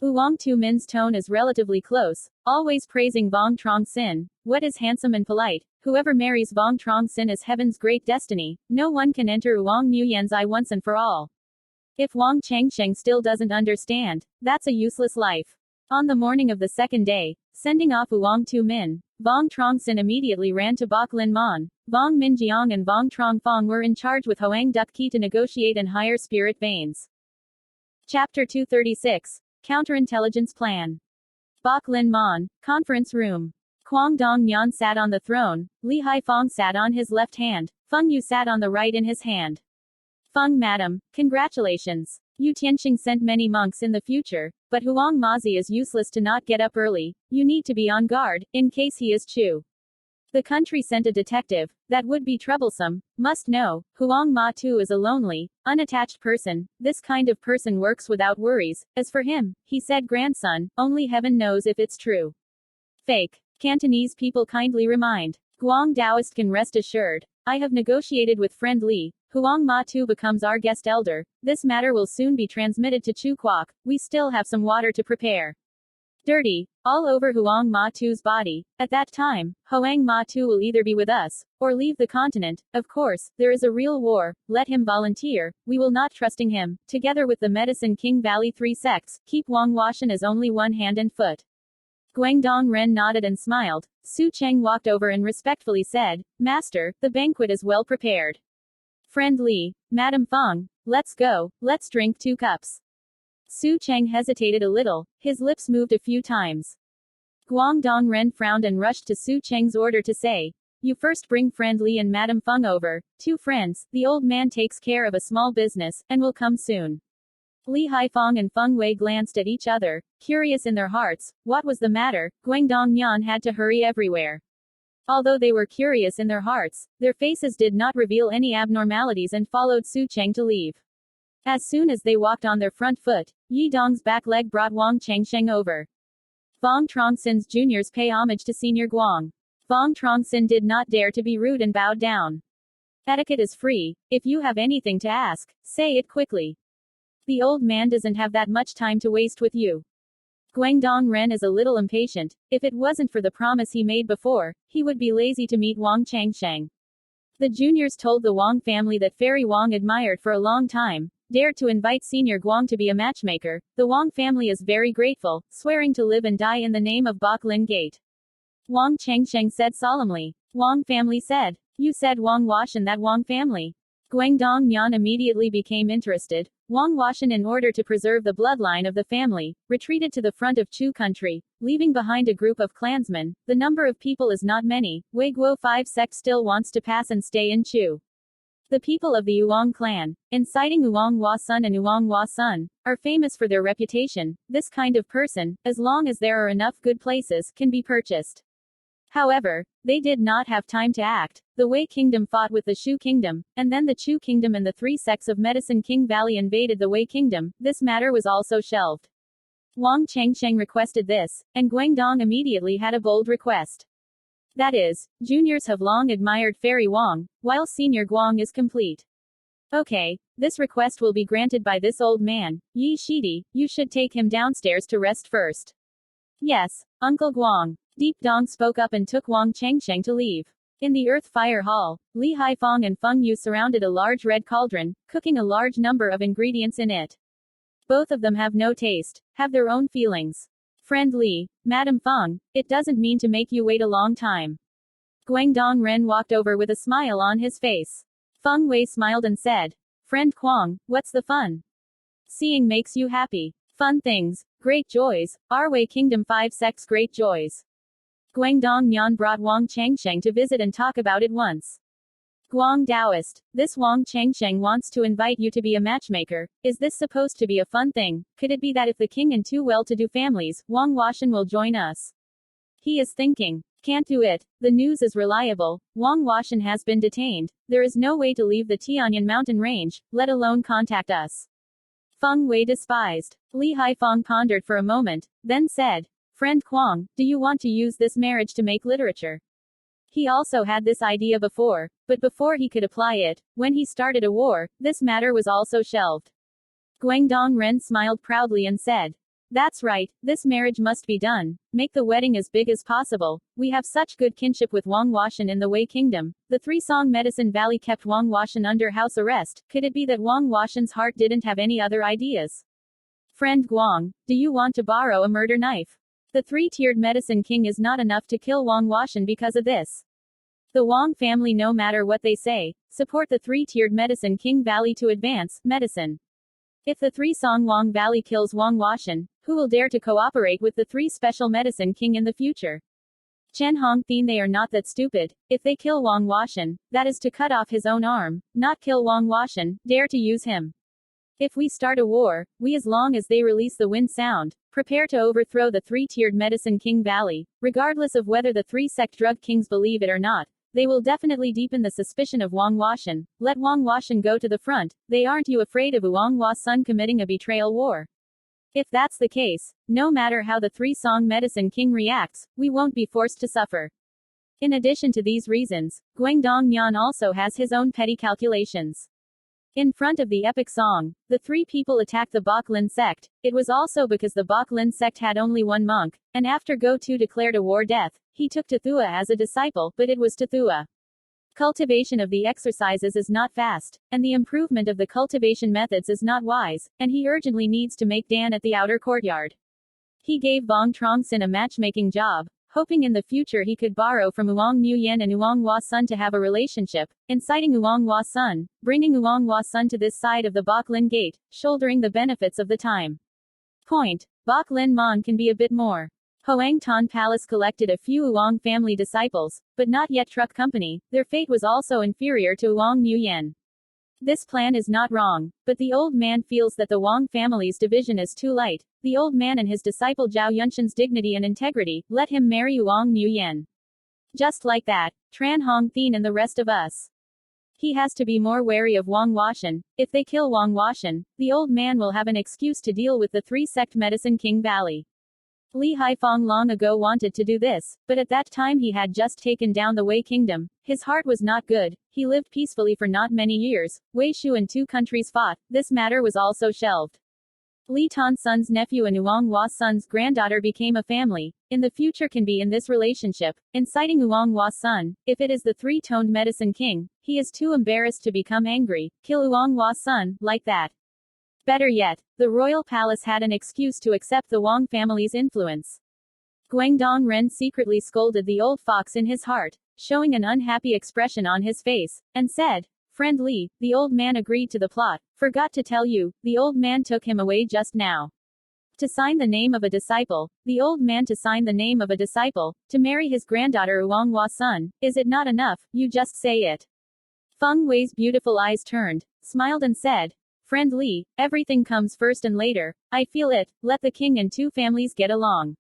A: Vuong Tu Min's tone is relatively close, always praising Vuong Truong Sinh. What is handsome and polite? Whoever marries Vuong Truong Sinh is heaven's great destiny. No one can enter Vuong Nuyen's eye once and for all. If Vuong Chengsheng still doesn't understand, that's a useless life. On the morning of the second day, sending off Vuong Tu Min, Vuong Truong Sinh immediately ran to Bok Lin Mon. Vuong Min Jiang and Vuong Truong Phong were in charge with Hoang Duc Ki to negotiate and hire spirit veins. Chapter 236. Counterintelligence Plan. Bok Lin Mon, Conference Room. Quang Dong Nhan sat on the throne, Li Haifong sat on his left hand, Feng Yu sat on the right in his hand. Feng Madam, congratulations. Yu Tianxing sent many monks in the future, but Huang Mazi is useless to not get up early, you need to be on guard, in case he is Chu. The country sent a detective, that would be troublesome, must know, Huang Ma Tu is a lonely, unattached person, this kind of person works without worries, as for him, he said grandson, only heaven knows if it's true. Fake. Cantonese people kindly remind. Guang Daoist can rest assured. I have negotiated with friend Li. Huang Ma Tu becomes our guest elder. This matter will soon be transmitted to Truc Co. We still have some water to prepare. Dirty, all over Huang Ma Tu's body. At that time, Hoang Ma Tu will either be with us, or leave the continent. Of course, there is a real war. Let him volunteer. We will not trusting him. Together with the Medicine King Valley 3 sects, keep Wang Washan as only one hand and foot. Guangdong Ren nodded and smiled. Su Cheng walked over and respectfully said, Master, the banquet is well prepared. Friend Li, Madam Feng, let's go, let's drink 2 cups. Su Cheng hesitated a little, his lips moved a few times. Guangdong Ren frowned and rushed to Su Cheng's order to say, You first bring friend Li and Madam Feng over, 2 friends, the old man takes care of a small business, and will come soon. Li Haifong and Feng Wei glanced at each other, curious in their hearts. What was the matter? Guangdong Nhan had to hurry everywhere. Although they were curious in their hearts, their faces did not reveal any abnormalities and followed Su Cheng to leave. As soon as they walked on their front foot, Yi Dong's back leg brought Wang Chengsheng over. Vuong Truong Sin's juniors pay homage to Senior Guang. Vuong Truong Sinh did not dare to be rude and bowed down. Etiquette is free. If you have anything to ask, say it quickly. The old man doesn't have that much time to waste with you. Guangdong Ren is a little impatient. If it wasn't for the promise he made before, he would be lazy to meet Wang Chengsheng. The juniors told the Wang family that Fairy Wang admired for a long time, dared to invite Senior Guang to be a matchmaker. The Wang family is very grateful, swearing to live and die in the name of Bok Lin Gate. Wang Chengsheng said solemnly. Wang family said, You said Wang Washan that Wang family. Guangdong Nhan immediately became interested. Wang Washan, in order to preserve the bloodline of the family, retreated to the front of Chu country, leaving behind a group of clansmen. The number of people is not many. Wei Guo 5 sect still wants to pass and stay in Chu. The people of the Yuang clan, inciting Uang Hua Sun and Uang Hua Sun, are famous for their reputation. This kind of person, as long as there are enough good places, can be purchased. However, they did not have time to act. The Wei kingdom fought with the Shu kingdom, and then the Chu kingdom and the 3 sects of Medicine King Valley invaded the Wei kingdom. This matter was also shelved. Wang Chengsheng requested this, and Guangdong immediately had a bold request. That is, juniors have long admired Fairy Wang, while Senior Guang is complete. Okay, this request will be granted by this old man, Yi Shidi. You should take him downstairs to rest first. Yes, Uncle Guang. Deep Dong spoke up and took Wang Chengsheng to leave. In the Earth Fire Hall, Li Haifong and Feng Yu surrounded a large red cauldron, cooking a large number of ingredients in it. Both of them have no taste, have their own feelings. Friend Li, Madam Feng, it doesn't mean to make you wait a long time. Guangdong Ren walked over with a smile on his face. Feng Wei smiled and said, Friend Quang, what's the fun? Seeing makes you happy. Fun things, great joys, our Wei Kingdom 5 sects great joys. Guangdong Nhan brought Wang Chengsheng to visit and talk about it once. Guang Daoist, this Wang Chengsheng wants to invite you to be a matchmaker. Is this supposed to be a fun thing? Could it be that if the king and 2 well-to-do families, Wang Washan will join us? He is thinking. Can't do it. The news is reliable. Wang Washan has been detained. There is no way to leave the Tianyan mountain range, let alone contact us. Feng Wei despised. Li Haifong pondered for a moment, then said, Friend Quang, do you want to use this marriage to make literature? He also had this idea before, but before he could apply it, when he started a war, this matter was also shelved. Guangdong Ren smiled proudly and said, That's right, this marriage must be done. Make the wedding as big as possible. We have such good kinship with Wang Washan in the Wei Kingdom. The 3-song Medicine Valley kept Wang Washan under house arrest. Could it be that Wang Washan's heart didn't have any other ideas? Friend Guang, do you want to borrow a murder knife? The three-tiered medicine king is not enough to kill Vuong Washan because of this. The Vuong family, no matter what they say, support the three-tiered medicine king valley to advance medicine. If the three-song Vuong Valley kills Vuong Washan, who will dare to cooperate with the three special medicine king in the future? Chen Hongtien, they are not that stupid. If they kill Vuong Washan, that is to cut off his own arm, not kill Vuong Washan, dare to use him. If we start a war, we, as long as they release the wind sound, prepare to overthrow the three-tiered medicine king valley, regardless of whether the three-sect drug kings believe it or not. They will definitely deepen the suspicion of Vuong Washan. Let Vuong Washan go to the front. They aren't you afraid of Vuong Wasun committing a betrayal war? If that's the case, no matter how the three-song medicine king reacts, we won't be forced to suffer. In addition to these reasons, Guangdong Nyan also has his own petty calculations. In front of the epic song, the three people attacked the Bok Lin sect. It was also because the Bok Lin sect had only one monk, and after Go Tu declared a war death, he took Tathua as a disciple, but it was Tathua. Cultivation of the exercises is not fast, and the improvement of the cultivation methods is not wise, and he urgently needs to make Dan at the outer courtyard. He gave Vuong Truong Sinh a matchmaking job, hoping in the future he could borrow from Vuong Nguyen and Vuong Wasun to have a relationship, inciting Vuong Wasun, bringing Vuong Wasun to this side of the Bok Lin gate, shouldering the benefits of the time. Point. Bok Lin Mon can be a bit more. Hoang Ton Palace collected a few Vuong family disciples, but not yet Truc Company. Their fate was also inferior to Vuong Nguyen. This plan is not wrong, but the old man feels that the Vuong family's division is too light. The old man and his disciple Zhao Yunshan's dignity and integrity, let him marry Vuong Nguyen. Just like that, Tran Hongtien and the rest of us. He has to be more wary of Vuong Washan. If they kill Vuong Washan, the old man will have an excuse to deal with the three-sect medicine king valley. Li Haifeng long ago wanted to do this, but at that time he had just taken down the Wei kingdom. His heart was not good. He lived peacefully for not many years. Wei Shu and two countries fought. This matter was also shelved. Li Tan Sun's nephew and Vuong Hua Sun's granddaughter became a family. In the future can be in this relationship, inciting Vuong Hua Sun. If it is the three-toned medicine king, he is too embarrassed to become angry. Kill Vuong Hua Sun, like that. Better yet, the royal palace had an excuse to accept the Vuong family's influence. Guangdong Ren secretly scolded the old fox in his heart, showing an unhappy expression on his face, and said, "Friend Li, the old man agreed to the plot. Forgot to tell you, the old man took him away just now. To sign the name of a disciple, the old man to sign the name of a disciple, to marry his granddaughter Vuong Hua Sun, is it not enough, you just say it?" Feng Wei's beautiful eyes turned, smiled and said, "Friend Li, everything comes first and later. I feel it. Let the king and two families get along."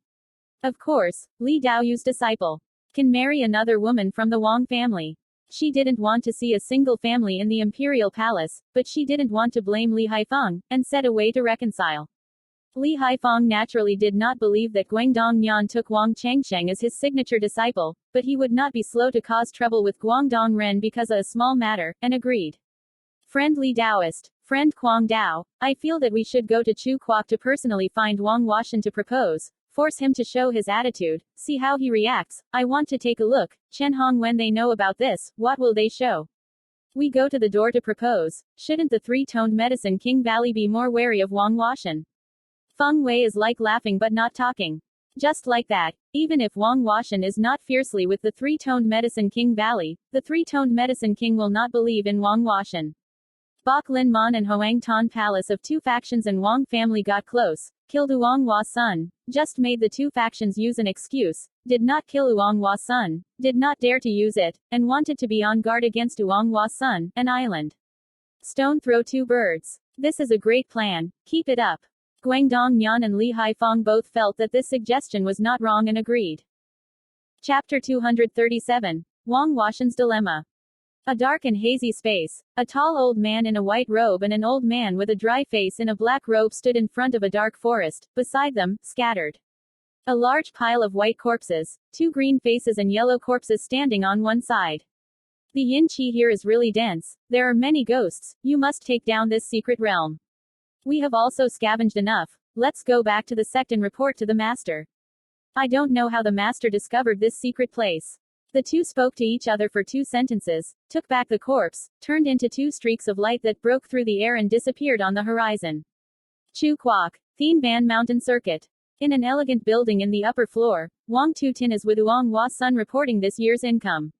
A: Of course, Li Daoyu's disciple can marry another woman from the Vuong family. She didn't want to see a single family in the imperial palace, but she didn't want to blame Li Haifeng, and set a way to reconcile. Li Haifeng naturally did not believe that Guangdong Nyan took Wang Changsheng as his signature disciple, but he would not be slow to cause trouble with Guangdong Ren because of a small matter, and agreed. Friend Li Daoist, friend Quang Dao, I feel that we should go to Truc Co to personally find Vuong Washan to propose, force him to show his attitude, see how he reacts. I want to take a look. Chen Hong, when they know about this, what will they show? We go to the door to propose. Shouldn't the three-toned medicine king valley be more wary of Vuong Washan? Feng Wei is like laughing but not talking. Just like that, even if Vuong Washan is not fiercely with the three-toned medicine king valley, the three-toned medicine king will not believe in Vuong Washan. Bok Lin Mon and Hoang Ton Palace of two factions and Vuong family got close, killed Vuong Hua Sun, just made the two factions use an excuse, did not kill Vuong Hua Sun, did not dare to use it, and wanted to be on guard against Vuong Hua Sun, an island. Stone throw two birds. This is a great plan, keep it up. Guangdong Nyan and Li Haifeng both felt that this suggestion was not wrong and agreed. Chapter 237. Vuong Washan's Dilemma. A dark and hazy space. A tall old man in a white robe and an old man with a dry face in a black robe stood in front of a dark forest. Beside them, scattered, a large pile of white corpses, two green faces and yellow corpses standing on one side. The yin qi here is really dense. There are many ghosts. You must take down this secret realm. We have also scavenged enough. Let's go back to the sect and report to the master. I don't know how the master discovered this secret place. The two spoke to each other for 2 sentences, took back the corpse, turned into 2 streaks of light that broke through the air and disappeared on the horizon. Truc Co, Thien Van Mountain Circuit. In an elegant building in the upper floor, Vuong Truong Sinh is with Vuong Gia Son reporting this year's income.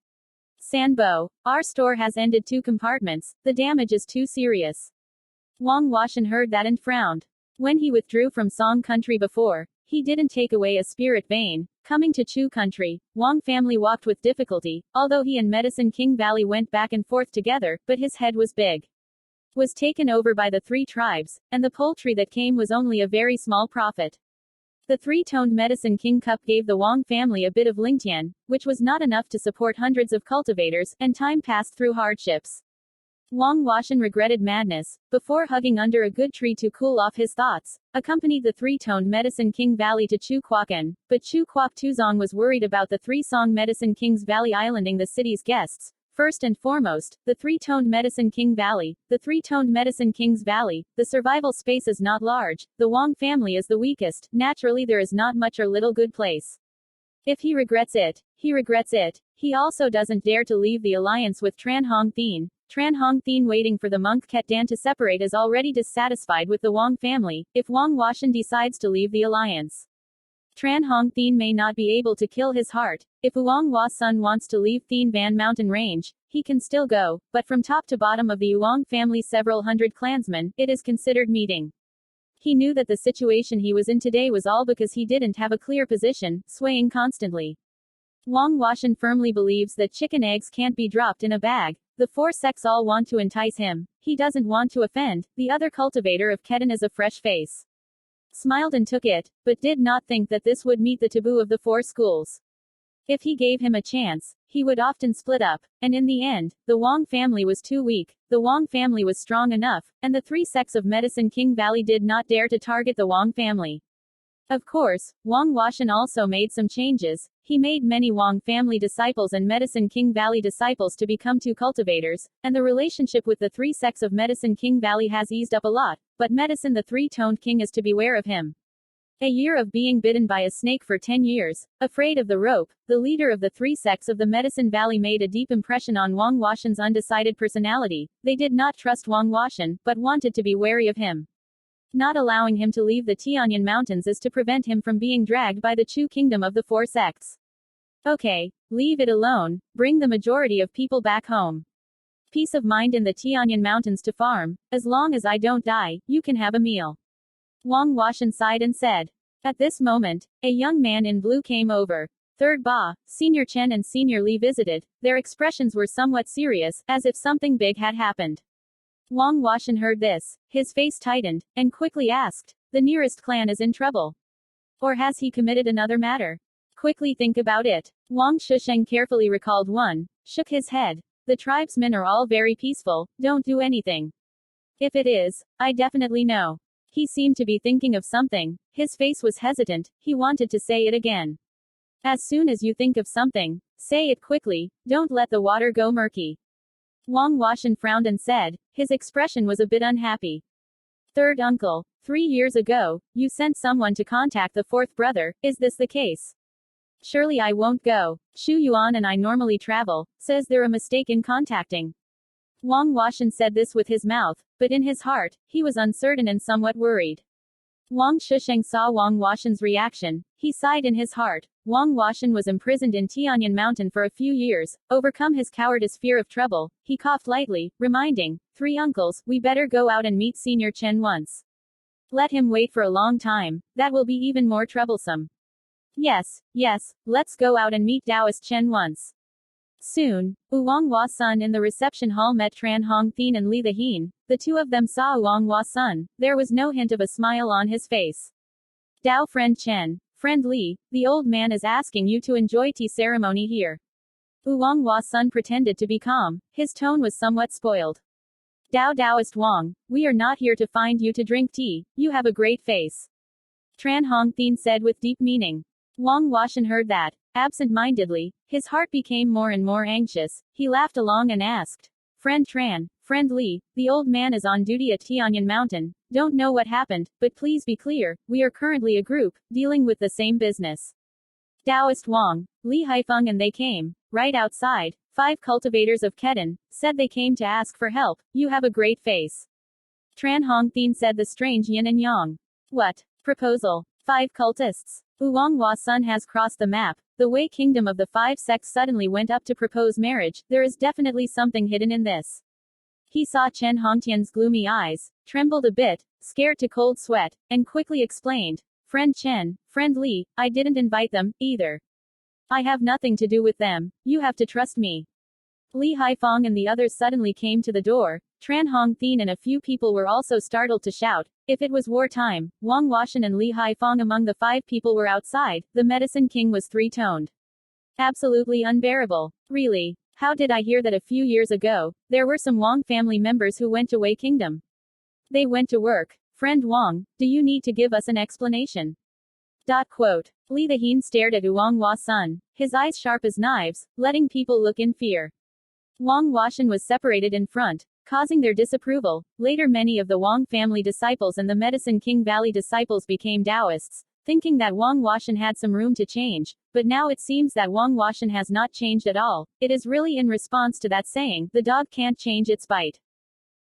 A: Sanbo, our store has ended 2 compartments, the damage is too serious. Vuong Gia Son heard that and frowned. When he withdrew from Song country before, he didn't take away a spirit vein. Coming to Chu country, Vuong family walked with difficulty, although he and Medicine King Valley went back and forth together, but his head was big. Was taken over by the 3 tribes, and the poultry that came was only a very small profit. The 3-toned Medicine King cup gave the Vuong family a bit of lingtian, which was not enough to support hundreds of cultivators, and time passed through hardships. Vuong Gia Son regretted madness, before hugging under a good tree to cool off his thoughts, accompanied the 3-toned Medicine King Valley to Truc Co, but Truc Co was worried about the 3-song Medicine King's Valley islanding the city's guests. First and foremost, the 3-toned Medicine King Valley, the 3-toned Medicine King's Valley, the survival space is not large, the Vuong family is the weakest, naturally there is not much or little good place. If he regrets it, he regrets it. He also doesn't dare to leave the alliance with Truong Sinh. Truong Sinh waiting for the monk Ket Dan to separate is already dissatisfied with the Vuong family, if Vuong Gia Son decides to leave the alliance. Truong Sinh may not be able to kill his heart. If Vuong Gia Son wants to leave Thien Van Mountain Range, he can still go, but from top to bottom of the Vuong family several hundred clansmen, it is considered meeting. He knew that the situation he was in today was all because he didn't have a clear position, swaying constantly. Vuong Gia Son firmly believes that chicken eggs can't be dropped in a bag. The 4 sects all want to entice him. He doesn't want to offend. The other cultivator of Ketan is a fresh face. Smiled and took it, but did not think that this would meet the taboo of the 4 schools. If he gave him a chance, he would often split up, and in the end, the Vuong family was too weak, the Vuong family was strong enough, and the 3 sects of Medicine King Valley did not dare to target the Vuong family. Of course, Vuong Gia Son also made some changes. He made many Vuong family disciples and Medicine King Valley disciples to become 2 cultivators, and the relationship with the 3 sects of Medicine King Valley has eased up a lot, but Medicine the 3-toned king is to beware of him. A year of being bitten by a snake for 10 years, afraid of the rope, the leader of the 3 sects of the Medicine Valley made a deep impression on Vuong Gia Son's undecided personality. They did not trust Vuong Gia Son, but wanted to be wary of him. Not allowing him to leave the Thanh Lien Mountains is to prevent him from being dragged by the Chu kingdom of the 4 sects. Okay, leave it alone, bring the majority of people back home. Peace of mind in the Thanh Lien Mountains to farm, as long as I don't die, you can have a meal. Vuong Gia Son sighed and said. At this moment, a young man in blue came over. Third Ba, Senior Chen and Senior Li visited. Their expressions were somewhat serious, as if something big had happened. Vuong Gia Son heard this, his face tightened, and quickly asked, the nearest clan is in trouble. Or has he committed another matter? Quickly think about it. Vuong Shusheng carefully recalled one, shook his head. The tribesmen are all very peaceful, don't do anything. If it is, I definitely know. He seemed to be thinking of something, his face was hesitant, he wanted to say it again. As soon as you think of something, say it quickly, don't let the water go murky. Vuong Gia Son frowned and said, his expression was a bit unhappy. Third uncle, 3 years ago, you sent someone to contact the 4th brother, is this the case? Surely I won't go. Shu Yuan and I normally travel, says there a mistake in contacting. Vuong Gia Son said this with his mouth, but in his heart, he was uncertain and somewhat worried. Vuong Shusheng saw Vuong Gia Son's reaction, he sighed in his heart. Vuong Gia Son was imprisoned in Thanh Lien Mountain for a few years, overcome his cowardice fear of trouble, he coughed lightly, reminding, 3 uncles, we better go out and meet Senior Chen once. Let him wait for a long time, that will be even more troublesome. Yes, let's go out and meet Taoist Chen once. Soon, Vuong Gia Son in the reception hall met Truong Sinh and Li the Hien. The 2 of them saw Vuong Gia Son. There was no hint of a smile on his face. Dao friend Chen, friend Li, the old man is asking you to enjoy tea ceremony here. Vuong Gia Son pretended to be calm, his tone was somewhat spoiled. Daoist Vuong, we are not here to find you to drink tea, you have a great face. Truong Sinh said with deep meaning. Vuong Gia Son heard that. Absent-mindedly, his heart became more and more anxious. He laughed along and asked, Friend Tran, friend Li, the old man is on duty at Thanh Lien Mountain. Don't know what happened, but please be clear, we are currently a group, dealing with the same business. Taoist Vuong, Li Haifeng and they came, right outside, 5 cultivators of Ketan, said they came to ask for help, you have a great face. Tran Hong Thien said the strange yin and yang. What? Proposal. 5 cultists. Vuong Hua Sun has crossed the map. The Wei kingdom of the 5 sects suddenly went up to propose marriage. There is definitely something hidden in this. He saw Chen Hongtian's gloomy eyes, trembled a bit, scared to cold sweat, and quickly explained. Friend Chen, friend Li, I didn't invite them, either. I have nothing to do with them. You have to trust me. Li Haifeng and the others suddenly came to the door. Tran Hong Thien and a few people were also startled to shout. If it was wartime, Wang Washan and Li Haifeng among the 5 people were outside. The Medicine King was 3-toned. Absolutely unbearable. Really. How did I hear that a few years ago, there were some Wang family members who went to Wei Kingdom? They went to work. Friend Wang, do you need to give us an explanation? Quote. Li the Hien stared at Vuong Hua Sun, his eyes sharp as knives, letting people look in fear. Wang Washan was separated in front, causing their disapproval. Later many of the Wang family disciples and the Medicine King Valley disciples became Taoists, thinking that Wang Washan had some room to change, but now it seems that Wang Washan has not changed at all. It is really in response to that saying, the dog can't change its bite.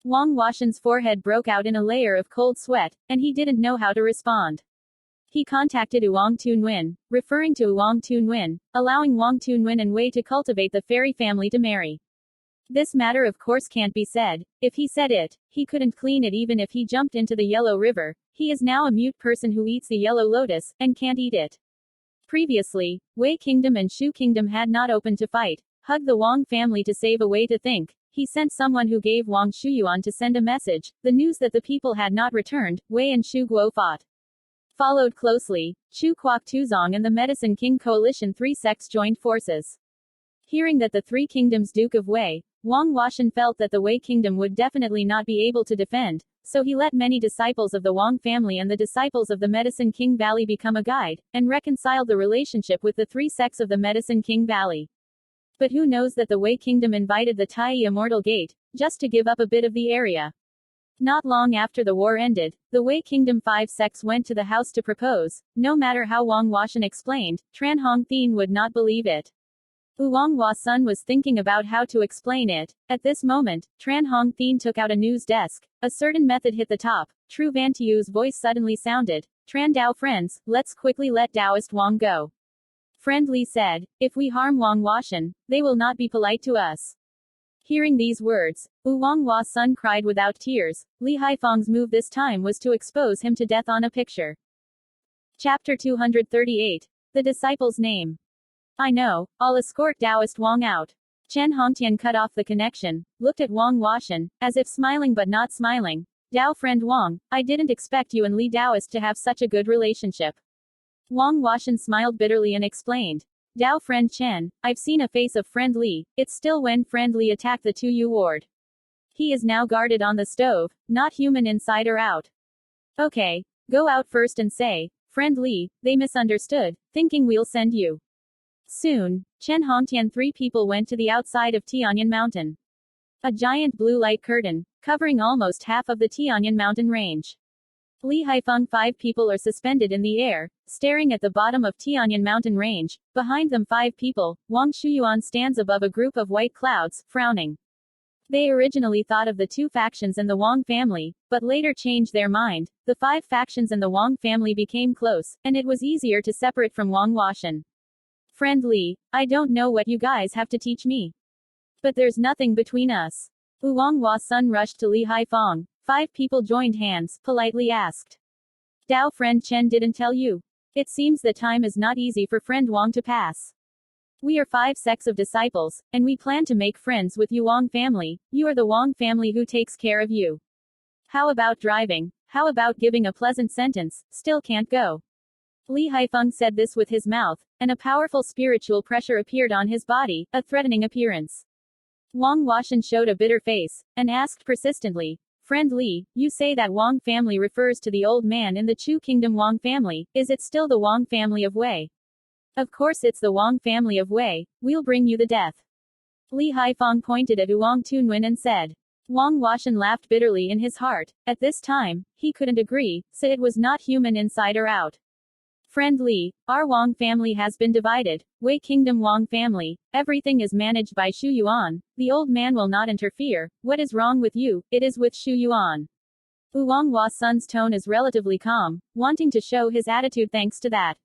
A: Wang Washan's forehead broke out in a layer of cold sweat, and he didn't know how to respond. He contacted Vuong Truong Sinh, referring to Vuong Truong Sinh, allowing Vuong Truong Sinh and Wei to cultivate the fairy family to marry. This matter of course can't be said. If he said it, he couldn't clean it even if he jumped into the Yellow River. He is now a mute person who eats the yellow lotus, and can't eat it. Previously, Wei Kingdom and Shu Kingdom had not opened to fight. Hugged the Wang family to save a way to think. He sent someone who gave Wang Shuyuan to send a message. The news that the people had not returned. Wei and Shu Guo fought. Followed closely, Chu Kwok Tuzong and the Medicine King coalition 3 sects joined forces. Hearing that the 3 kingdoms Duke of Wei, Wang Washan felt that the Wei kingdom would definitely not be able to defend, so he let many disciples of the Wang family and the disciples of the Medicine King Valley become a guide, and reconciled the relationship with the 3 sects of the Medicine King Valley. But who knows that the Wei kingdom invited the Tai Immortal Gate, just to give up a bit of the area. Not long after the war ended, the Wei Kingdom 5 sects went to the house to propose. No matter how Wang Washan explained, Tran Hong Thien would not believe it. Vuong Hua Sun was thinking about how to explain it. At this moment, Tran Hong Thien took out a news desk. A certain method hit the top. Tru Van Tiu's voice suddenly sounded. Tran Dao friends, let's quickly let Taoist Wang go. Friend Li said, if we harm Wang Washan, they will not be polite to us. Hearing these words, Vuong Hua Sun cried without tears. Li Haifeng's move this time was to expose him to death on a picture. Chapter 238. The disciple's name. I know, I'll escort Taoist Wang out. Chen Hongtian cut off the connection, looked at Wang Washan, as if smiling but not smiling. Dao friend Wang, I didn't expect you and Li Taoist to have such a good relationship. Wang Washan smiled bitterly and explained. Dao friend Chen, I've seen a face of friend Li. It's still when friend Li attacked the 2U ward. He is now guarded on the stove, not human inside or out. Okay, go out first and say, friend Li, they misunderstood, thinking we'll send you. Soon, Chen Hongtian 3 people went to the outside of Tianyan Mountain. A giant blue light curtain, covering almost half of the Tianyan Mountain range. Li Haifeng 5 people are suspended in the air, staring at the bottom of Tianyan Mountain range. Behind them 5 people, Wang Shuyuan stands above a group of white clouds, frowning. They originally thought of the 2 factions and the Wang family, but later changed their mind. The 5 factions and the Wang family became close, and it was easier to separate from Wang Washan. Friend Li, I don't know what you guys have to teach me. But there's nothing between us. Vuong Hua Sun rushed to Li Haifeng. 5 people joined hands, politely asked. Dao friend Chen didn't tell you. It seems the time is not easy for friend Wang to pass. We are 5 sects of disciples, and we plan to make friends with you Wang family. You are the Wang family who takes care of you. How about driving? How about giving a pleasant sentence? Still can't go. Li Haifeng said this with his mouth, and a powerful spiritual pressure appeared on his body, a threatening appearance. Wang Washan showed a bitter face, and asked persistently, Friend Li, you say that Wang family refers to the old man in the Chu Kingdom Wang family, is it still the Wang family of Wei? Of course it's the Wang family of Wei, we'll bring you the death. Li Haifeng pointed at Vuong Truong Sinh and said. Wang Washan laughed bitterly in his heart. At this time, he couldn't agree, so it was not human inside or out. Friend Li, our Wang family has been divided. Wei Kingdom Wang family, everything is managed by Shu Yuan. The old man will not interfere. What is wrong with you? It is with Shu Yuan. Vuong Hua Sun's tone is relatively calm, wanting to show his attitude thanks to that.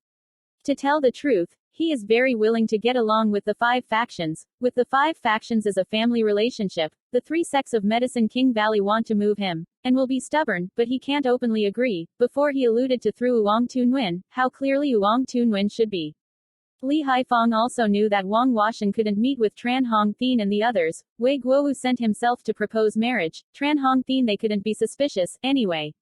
A: To tell the truth, he is very willing to get along with the five factions. With the five factions as a family relationship, the three sects of Medicine King Valley want to move him, and will be stubborn, but he can't openly agree. Before he alluded to through Vuong Truong, how clearly Vuong Truong should be. Li Haifeng also knew that Vuong Huashan couldn't meet with Tran Hong Thien and the others. Wei Guowu sent himself to propose marriage. Tran Hong Thien they couldn't be suspicious, anyway.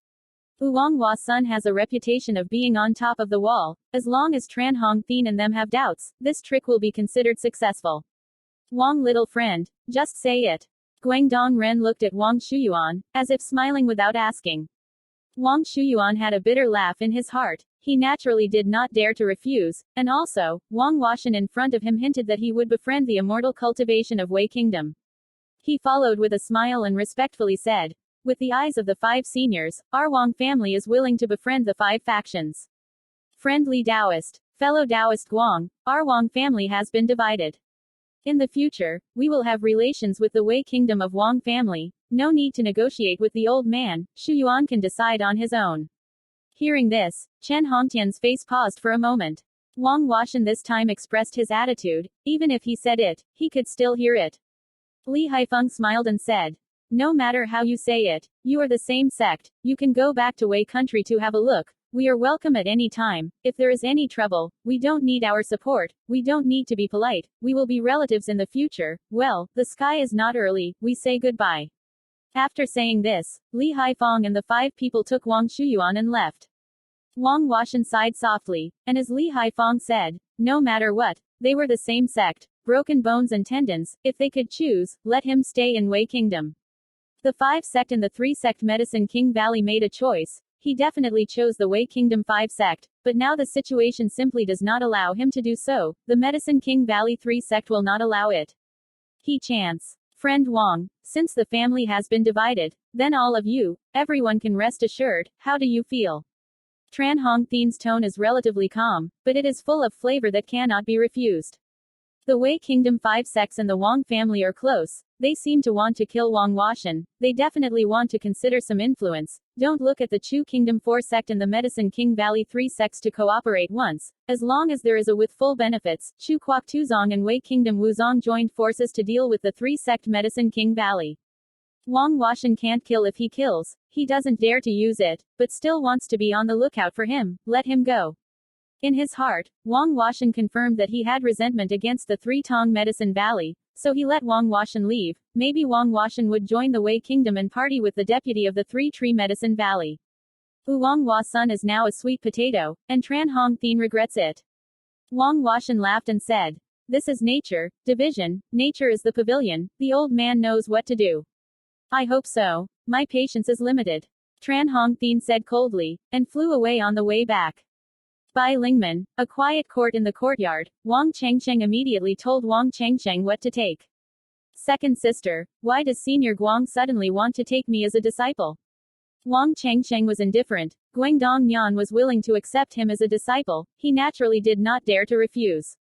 A: Vuong Hua Sun has a reputation of being on top of the wall. As long as Tran Hong Thien and them have doubts, this trick will be considered successful. Wang little friend, just say it. Guangdong Ren looked at Wang Shuyuan, as if smiling without asking. Wang Shuyuan had a bitter laugh in his heart. He naturally did not dare to refuse, and also, Wang Huashan in front of him hinted that he would befriend the immortal cultivation of Wei Kingdom. He followed with a smile and respectfully said, with the eyes of the five seniors, our Wang family is willing to befriend the five factions. Friendly Taoist, fellow Taoist Guang, our Wang family has been divided. In the future, we will have relations with the Wei Kingdom of Wang family. No need to negotiate with the old man. Shuyuan can decide on his own. Hearing this, Chen Hongtian's face paused for a moment. Wang Huashan this time expressed his attitude. Even if he said it, he could still hear it. Li Haifeng smiled and said, no matter how you say it, you are the same sect. You can go back to Wei country to have a look. We are welcome at any time. If there is any trouble, we don't need our support. We don't need to be polite. We will be relatives in the future. Well, the sky is not early. We say goodbye. After saying this, Li Haifeng and the five people took Wang Shuyuan and left. Wang Huashan sighed softly, and as Li Haifeng said, no matter what, they were the same sect, broken bones and tendons. If they could choose, let him stay in Wei Kingdom. The five sect and the three sect Medicine King Valley made a choice. He definitely chose the Wei Kingdom 5 sect, but now the situation simply does not allow him to do so. The Medicine King Valley 3 sect will not allow it. He chants. Friend Wang, since the family has been divided, then all of you, everyone can rest assured. How do you feel? Tran Hong Thien's tone is relatively calm, but it is full of flavor that cannot be refused. The Wei Kingdom 5 sects and the Wang family are close. They seem to want to kill Wang Huashan. They definitely want to consider some influence. Don't look at the Chu Kingdom 4 sect and the Medicine King Valley 3 sects to cooperate once. As long as there is a with full benefits, Chu Kwok Tuzong and Wei Kingdom Wuzong joined forces to deal with the 3 sect Medicine King Valley. Wang Huashan can't kill if he kills. He doesn't dare to use it, but still wants to be on the lookout for him. Let him go. In his heart, Wang Huashan confirmed that he had resentment against the Three Tong Medicine Valley, so he let Wang Huashan leave. Maybe Wang Huashan would join the Wei Kingdom and party with the deputy of the Three Tree Medicine Valley. Vuong Hua Sun is now a sweet potato, and Tran Hong Thien regrets it. Wang Huashan laughed and said, this is nature, division, nature is the pavilion, the old man knows what to do. I hope so. My patience is limited. Tran Hong Thien said coldly, and flew away on the way back. Bai Lingman, a quiet court in the courtyard. Wang Chengsheng immediately told Wang Chengsheng what to take. Second sister, why does Senior Guang suddenly want to take me as a disciple? Wang Chengsheng was indifferent. Guangdong Nian was willing to accept him as a disciple. He naturally did not dare to refuse.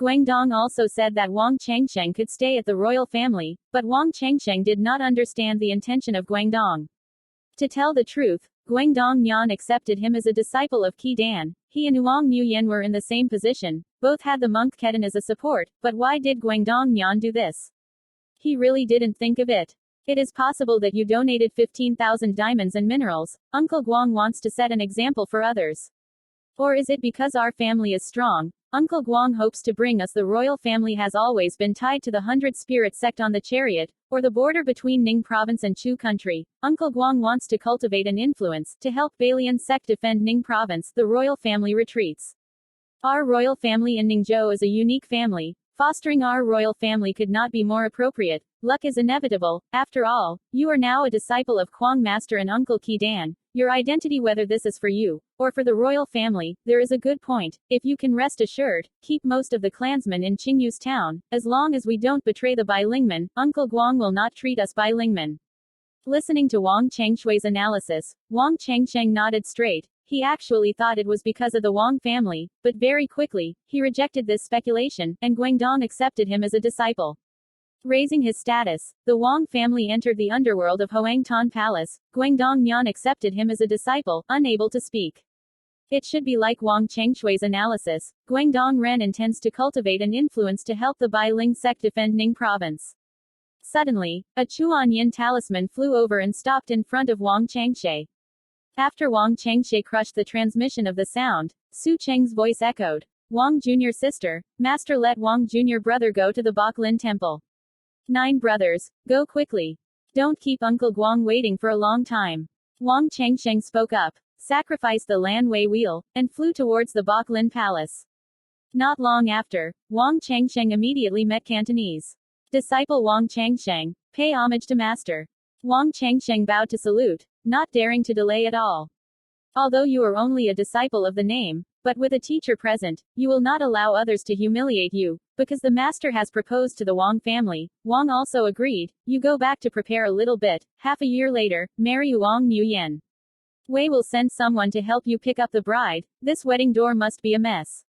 A: Guangdong also said that Wang Chengsheng could stay at the royal family, but Wang Chengsheng did not understand the intention of Guangdong. To tell the truth, Guangdong Nian accepted him as a disciple of Qi Dan. He and Wang Nuyen were in the same position. Both had the monk Ketan as a support, but why did Guangdong Nian do this? He really didn't think of it. It is possible that you donated 15,000 diamonds and minerals. Uncle Guang wants to set an example for others. Or is it because our family is strong? Uncle Guang hopes to bring us. The royal family has always been tied to the 100 Spirit sect on the chariot, or the border between Ning province and Chu country. Uncle Guang wants to cultivate an influence, to help Balian sect defend Ning province. The royal family retreats. Our royal family in Ningzhou is a unique family. Fostering our royal family could not be more appropriate. Luck is inevitable. After all, you are now a disciple of Quang Master and Uncle Qi Dan. Your identity, whether this is for you, or for the royal family, there is a good point. If you can rest assured, keep most of the clansmen in Qingyu's town. As long as we don't betray the Bai Lingman, Uncle Guang will not treat us Bai Lingman. Listening to Wang Chengshui's analysis, Wang Chengsheng nodded straight. He actually thought it was because of the Wang family, but very quickly, he rejected this speculation, and Guangdong accepted him as a disciple. Raising his status, the Vuong family entered the underworld of Hoang Ton Palace. Guangdong Nhan accepted him as a disciple, unable to speak. It should be like Wang Chengshui's analysis. Guangdong Ren intends to cultivate an influence to help the Bai Ling sect defend Ning province. Suddenly, a Chuan Yin talisman flew over and stopped in front of Wang Chengshui. After Wang Chengshui crushed the transmission of the sound, Su Cheng's voice echoed. Wang Jr. sister, master let Wang Jr. brother go to the Bok Lin temple. 9 brothers, go quickly. Don't keep Uncle Guang waiting for a long time. Wang Chengsheng spoke up, sacrificed the Lan Wei wheel, and flew towards the Bok Lin palace. Not long after, Wang Chengsheng immediately met Cantonese disciple Wang Chengsheng, pay homage to master. Wang Chengsheng bowed to salute, not daring to delay at all. Although you are only a disciple of the name, but with a teacher present, you will not allow others to humiliate you, because the master has proposed to the Wang family. Wang also agreed. You go back to prepare a little bit. Half a year later, marry Wang Nuyen. Wei will send someone to help you pick up the bride. This wedding door must be a mess.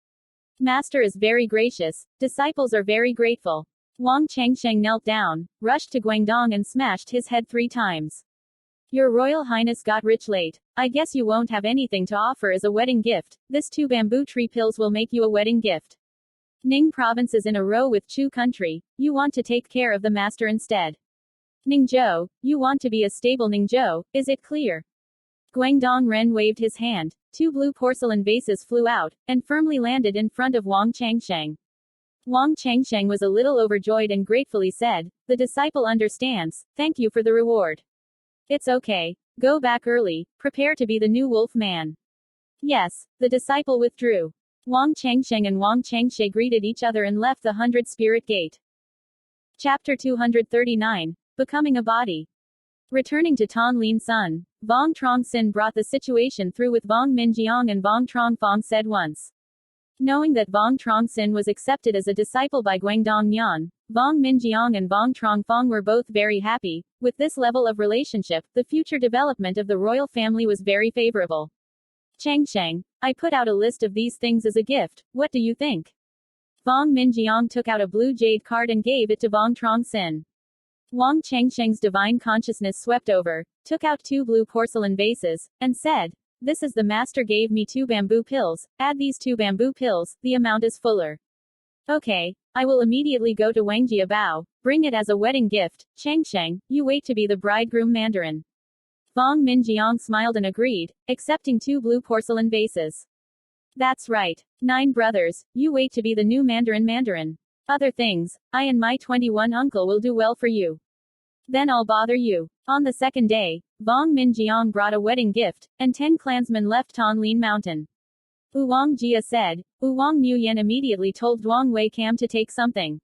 A: Master is very gracious. Disciples are very grateful. Wang Chengsheng knelt down, rushed to Guangdong and smashed his head 3 times. Your Royal Highness got rich late. I guess you won't have anything to offer as a wedding gift. This 2 bamboo tree pills will make you a wedding gift. Ning province is in a row with Chu country. You want to take care of the master instead. Ningzhou, you want to be a stable Ningzhou, is it clear? Guangdong Ren waved his hand. 2 blue porcelain vases flew out, and firmly landed in front of Wang Chengsheng. Wang Chengsheng was a little overjoyed and gratefully said, the disciple understands, thank you for the reward. It's okay. Go back early, prepare to be the new wolf man. Yes, the disciple withdrew. Wang Chengsheng and Wang Chengshui greeted each other and left the 100 Spirit Gate. Chapter 239. Becoming a body. Returning to Thanh Lien Son, Vuong Truong Sinh brought the situation through with Vuong Minjiang and Vuong Truong Fong said once. Knowing that Vuong Truong Sinh was accepted as a disciple by Guangdong Nhan, Vuong Minjiang and Vuong Truong Fong were both very happy. With this level of relationship, the future development of the royal family was very favorable. Chengsheng, I put out a list of these things as a gift, what do you think? Vuong Minjiang took out a blue jade card and gave it to Vuong Truong Sinh. Wang Chengsheng's divine consciousness swept over, took out 2 blue porcelain vases, and said, this is the master gave me 2 bamboo pills, add these 2 bamboo pills, the amount is fuller. Okay, I will immediately go to Wangjia Bao, bring it as a wedding gift. Chengsheng, you wait to be the bridegroom mandarin. Vuong Minjiang smiled and agreed, accepting 2 blue porcelain vases. That's right. 9 brothers, you wait to be the new mandarin. Other things, I and my 21 uncle will do well for you. Then I'll bother you. On the second day, Vuong Minjiang brought a wedding gift, and 10 clansmen left Thanh Lien Mountain. Vuong Gia said. Vuong Nuyen immediately told Duong Wei Cam to take something.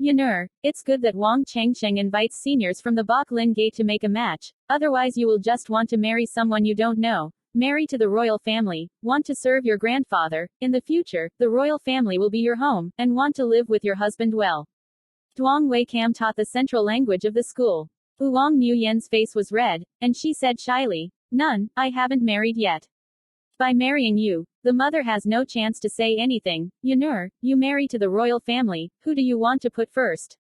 A: Yanur, it's good that Wang Chengsheng invites seniors from the Bok Lin Gate to make a match, otherwise you will just want to marry someone you don't know. Marry to the royal family, want to serve your grandfather, in the future, the royal family will be your home, and want to live with your husband well. Duong Wei Cam taught the central language of the school. Vuong Nuyen's face was red, and she said shyly, none, I haven't married yet. By marrying you, the mother has no chance to say anything. Yanur, you marry to the royal family, who do you want to put first?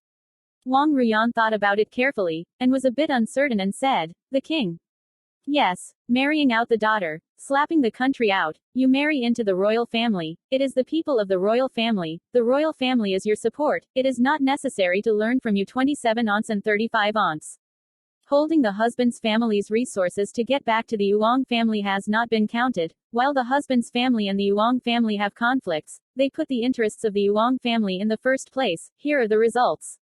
A: Wang Ruyan thought about it carefully, and was a bit uncertain and said, the king. Yes, marrying out the daughter, slapping the country out, you marry into the royal family, it is the people of the royal family is your support, it is not necessary to learn from you 27 aunts and 35 aunts. Holding the husband's family's resources to get back to the Vuong family has not been counted. While the husband's family and the Vuong family have conflicts, they put the interests of the Vuong family in the first place. Here are the results.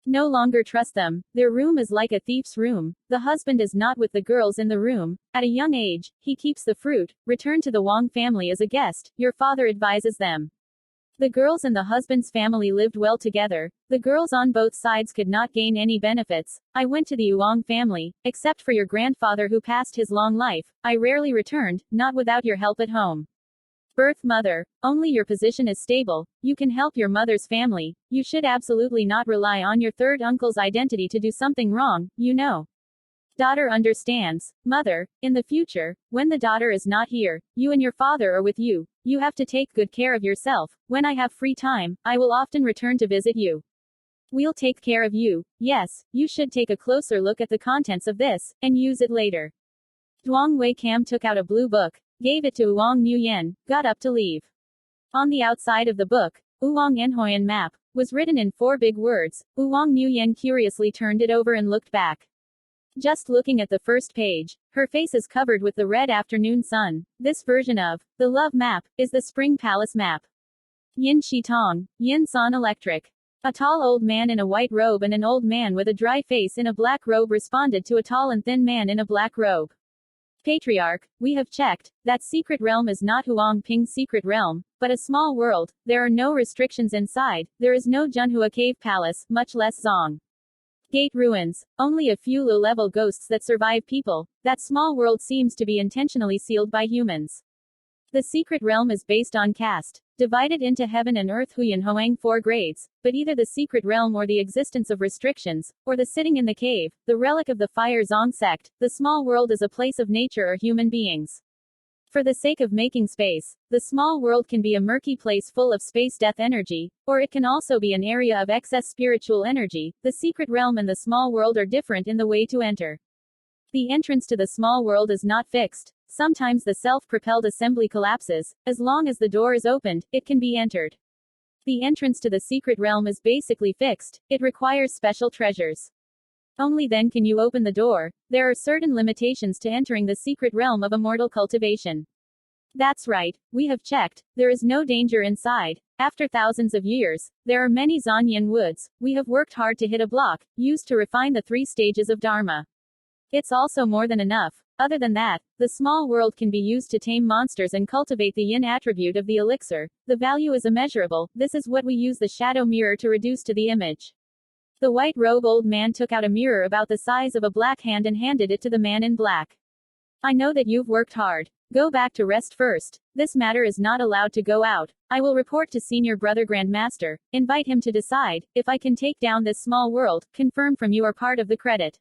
A: No longer trust them, their room is like a thief's room, the husband is not with the girls in the room, at a young age, he keeps the fruit, return to the Vuong family as a guest, your father advises them. The girls and the husband's family lived well together, the girls on both sides could not gain any benefits. I went to the Vuong family, except for your grandfather who passed his long life, I rarely returned, not without your help at home. Birth mother, only your position is stable, you can help your mother's family, you should absolutely not rely on your third uncle's identity to do something wrong, you know. Daughter understands, mother, in the future, when the daughter is not here, you and your father are with you, you have to take good care of yourself, when I have free time, I will often return to visit you. We'll take care of you. Yes, you should take a closer look at the contents of this, and use it later. Duong Wei Kam took out a blue book, gave it to Vuong Nguyen, got up to leave. On the outside of the book, Vuong Enhoyan map, was written in 4 big words. Vuong Nguyen curiously turned it over and looked back. Just looking at the first page, her face is covered with the red afternoon sun. This version of the love map is the Spring Palace map. Yin Shi Tong, Yin Son Electric. A tall old man in a white robe and an old man with a dry face in a black robe responded to a tall and thin man in a black robe. Patriarch, we have checked. That secret realm is not Huang Ping's secret realm, but a small world. There are no restrictions inside. There is no Junhua cave palace, much less Zong Gate ruins. Only a few low-level ghosts that survive people. That small world seems to be intentionally sealed by humans. The secret realm is based on caste, divided into heaven and earth Huyan Hoang 4 grades, but either the secret realm or the existence of restrictions, or the sitting in the cave, the relic of the fire Zong sect, the small world is a place of nature or human beings. For the sake of making space, the small world can be a murky place full of space death energy, or it can also be an area of excess spiritual energy. The secret realm and the small world are different in the way to enter. The entrance to the small world is not fixed. Sometimes the self-propelled assembly collapses. As long as the door is opened, it can be entered. The entrance to the secret realm is basically fixed. It requires special treasures. Only then can you open the door. There are certain limitations to entering the secret realm of immortal cultivation. That's right, we have checked. There is no danger inside. After thousands of years, there are many Zanyan woods. We have worked hard to hit a block, used to refine the 3 stages of Dharma. It's also more than enough. Other than that, the small world can be used to tame monsters and cultivate the yin attribute of the elixir. The value is immeasurable. This is what we use the shadow mirror to reduce to the image. The white robe old man took out a mirror about the size of a black hand and handed it to the man in black. I know that you've worked hard. Go back to rest first. This matter is not allowed to go out. I will report to Senior Brother Grandmaster. Invite him to decide. If I can take down this small world, confirm from you are part of the credit.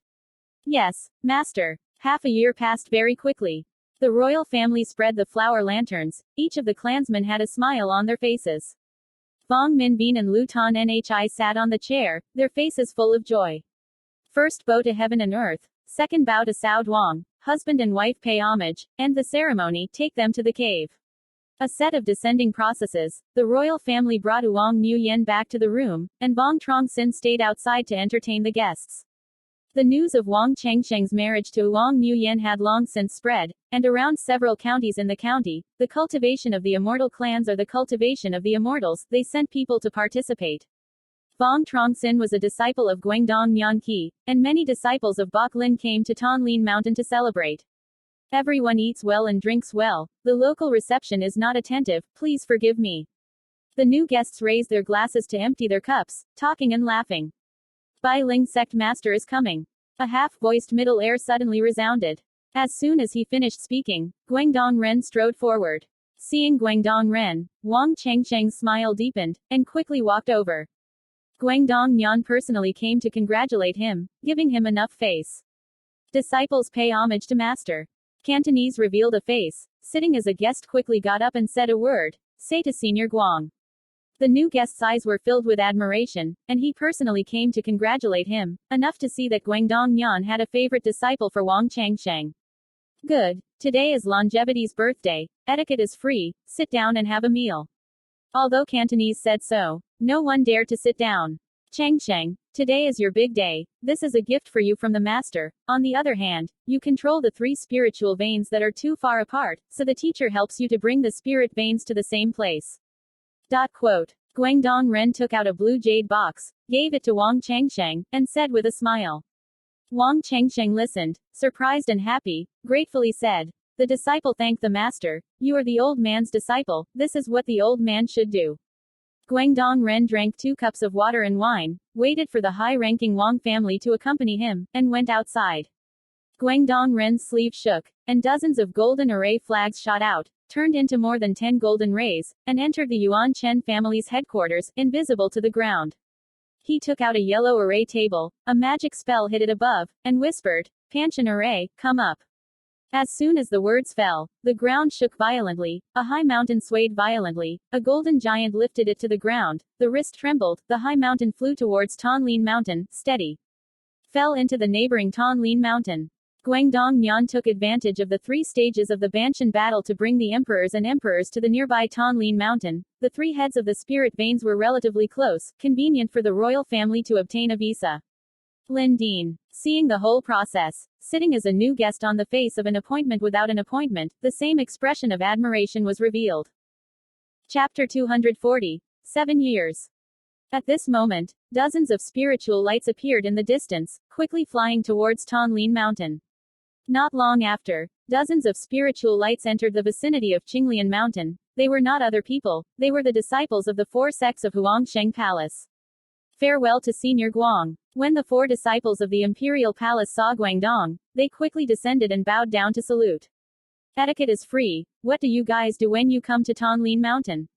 A: Yes, Master. Half a year passed very quickly. The royal family spread the flower lanterns. Each of the clansmen had a smile on their faces. Vong Min Bean and Lu Tan Nhi sat on the chair, their faces full of joy. First bow to heaven and earth. Second bow to Sao Duong. Husband and wife pay homage. End the ceremony, take them to the cave. A set of descending processes. The royal family brought Vuong Nguyen back to the room, and Vuong Truong Sinh stayed outside to entertain the guests. The news of Wang Chengsheng's marriage to Vuong Nguyen had long since spread, and around several counties in the county, the cultivation of the immortal clans or the cultivation of the immortals, they sent people to participate. Vuong Truong Sinh was a disciple of Guangdong Nyan Qi, and many disciples of Bok Lin came to Thanh Lien Mountain to celebrate. Everyone eats well and drinks well. The local reception is not attentive, please forgive me. The new guests raise their glasses to empty their cups, talking and laughing. Bai Ling sect master is coming. A half-voiced middle air suddenly resounded. As soon as he finished speaking, Guangdong Ren strode forward. Seeing Guangdong Ren, Wang Chengsheng's smile deepened, and quickly walked over. Guangdong Nyan personally came to congratulate him, giving him enough face. Disciples pay homage to master. Cantonese revealed a face. Sitting as a guest quickly got up and said a word. Say to Senior Guang. The new guest's eyes were filled with admiration, and he personally came to congratulate him, enough to see that Guangdong Nyan had a favorite disciple for Wang Chengsheng. Good. Today is Longevity's birthday. Etiquette is free. Sit down and have a meal. Although Cantonese said so, no one dared to sit down. Chengsheng, today is your big day. This is a gift for you from the master. On the other hand, you control the 3 spiritual veins that are too far apart, so the teacher helps you to bring the spirit veins to the same place. Quote. Guangdong Ren took out a blue jade box, gave it to Wang Chengsheng, and said with a smile. Wang Chengsheng listened, surprised and happy, gratefully said. The disciple thanked the master. You are the old man's disciple, this is what the old man should do. Guangdong Ren drank 2 cups of water and wine, waited for the high-ranking Wang family to accompany him, and went outside. Guangdong Ren's sleeve shook, and dozens of golden array flags shot out, turned into more than 10 golden rays, and entered the Yuan Chen family's headquarters, invisible to the ground. He took out a yellow array table, a magic spell hit it above, and whispered, Panchen array, come up. As soon as the words fell, the ground shook violently, a high mountain swayed violently, a golden giant lifted it to the ground, the wrist trembled, the high mountain flew towards Thanh Lien Mountain, steady. Fell into the neighboring Thanh Lien Mountain. Guangdong Nhan took advantage of the 3 stages of the Banshan battle to bring the emperors to the nearby Thanh Lien Mountain. The 3 heads of the spirit veins were relatively close, convenient for the royal family to obtain a visa. Lin Dean, seeing the whole process, sitting as a new guest on the face of an appointment without an appointment, the same expression of admiration was revealed. Chapter 240. 7 years. At this moment, dozens of spiritual lights appeared in the distance, quickly flying towards Thanh Lien Mountain. Not long after, dozens of spiritual lights entered the vicinity of Qinglian Mountain. They were not other people, they were the disciples of the 4 sects of Huang Sheng Palace. Farewell to Senior Guang. When the 4 disciples of the imperial palace saw Guangdong, they quickly descended and bowed down to salute. Etiquette is free. What do you guys do when you come to Thanh Lien Mountain?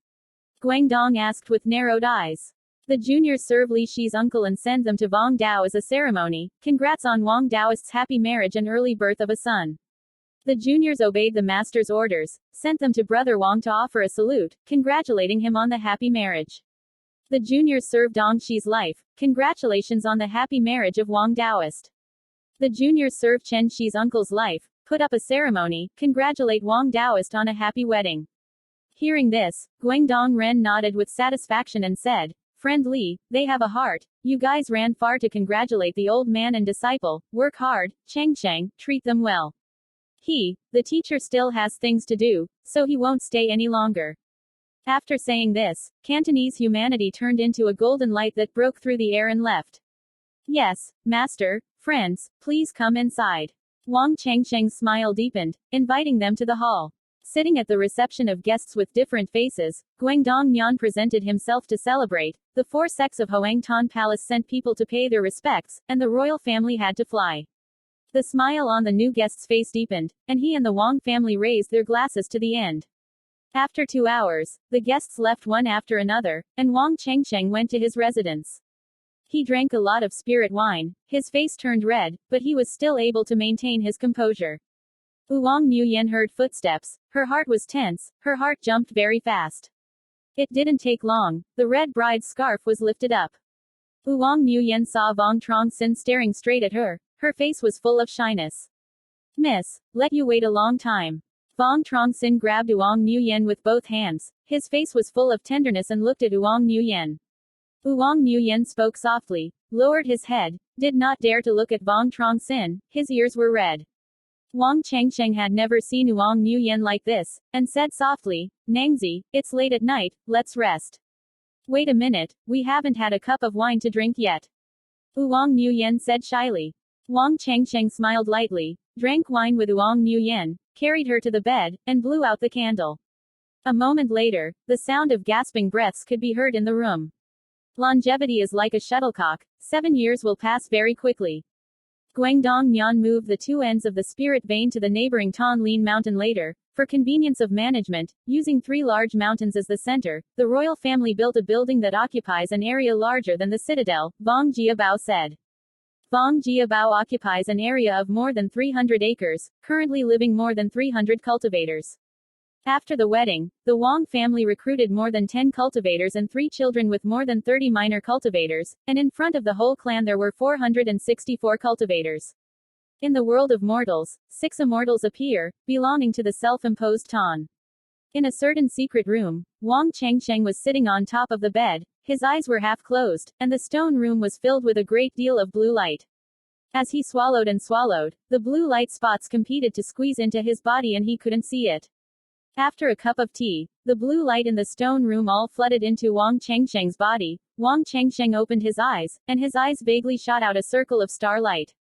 A: Guangdong asked with narrowed eyes. The juniors serve Li Shi's uncle and send them to Vuong Dao as a ceremony. Congrats on Vuong Daoist's happy marriage and early birth of a son. The juniors obeyed the master's orders, sent them to Brother Wang to offer a salute, congratulating him on the happy marriage. The juniors served Dong Shi's life. Congratulations on the happy marriage of Vuong Daoist. The juniors served Chen Shi's uncle's life. Put up a ceremony. Congratulate Vuong Daoist on a happy wedding. Hearing this, Guangdong Ren nodded with satisfaction and said, Friend Li, they have a heart. You guys ran far to congratulate the old man and disciple. Work hard, Cheng, treat them well. The teacher still has things to do, so he won't stay any longer. After saying this, Cantonese humanity turned into a golden light that broke through the air and left. Yes, master, friends, please come inside. Wang Chengsheng's smile deepened, inviting them to the hall. Sitting at the reception of guests with different faces, Guangdong Nhan presented himself to celebrate. The 4 sects of Hoang Tan Palace sent people to pay their respects, and the royal family had to fly. The smile on the new guest's face deepened, and he and the Wang family raised their glasses to the end. After 2 hours, the guests left one after another, and Wang Chengsheng went to his residence. He drank a lot of spirit wine, his face turned red, but he was still able to maintain his composure. Vuong Nuyen heard footsteps, her heart was tense, her heart jumped very fast. It didn't take long, the red bride's scarf was lifted up. Vuong Nuyen saw Vuong Truong Sinh staring straight at her, her face was full of shyness. Miss, let you wait a long time. Vuong Truong Sinh grabbed Vuong Nuyen with both hands, his face was full of tenderness and looked at Vuong Nuyen. Vuong Nuyen spoke softly, lowered his head, did not dare to look at Vuong Truong Sinh, his ears were red. Wang Chengsheng had never seen Vuong Nuyen like this, and said softly, Nangzi, it's late at night, let's rest. Wait a minute, we haven't had a cup of wine to drink yet. Vuong Nuyen said shyly. Wang Chengsheng smiled lightly, drank wine with Vuong Nuyen, carried her to the bed, and blew out the candle. A moment later, the sound of gasping breaths could be heard in the room. Longevity is like a shuttlecock, 7 years will pass very quickly. Guangdong Nhan moved the 2 ends of the spirit vein to the neighboring Thanh Lien Mountain later. For convenience of management, using 3 large mountains as the center, the royal family built a building that occupies an area larger than the citadel, Vuong Gia Bao said. Vuong Gia Bao occupies an area of more than 300 acres, currently living more than 300 cultivators. After the wedding, the Wang family recruited more than 10 cultivators and 3 children with more than 30 minor cultivators, and in front of the whole clan there were 464 cultivators. In the world of mortals, 6 immortals appear, belonging to the self-imposed Tan. In a certain secret room, Wang Chengsheng was sitting on top of the bed, his eyes were half closed, and the stone room was filled with a great deal of blue light. As he swallowed and swallowed, the blue light spots competed to squeeze into his body and he couldn't see it. After a cup of tea, the blue light in the stone room all flooded into Wang Chengsheng's body. Wang Chengsheng opened his eyes, and his eyes vaguely shot out a circle of starlight.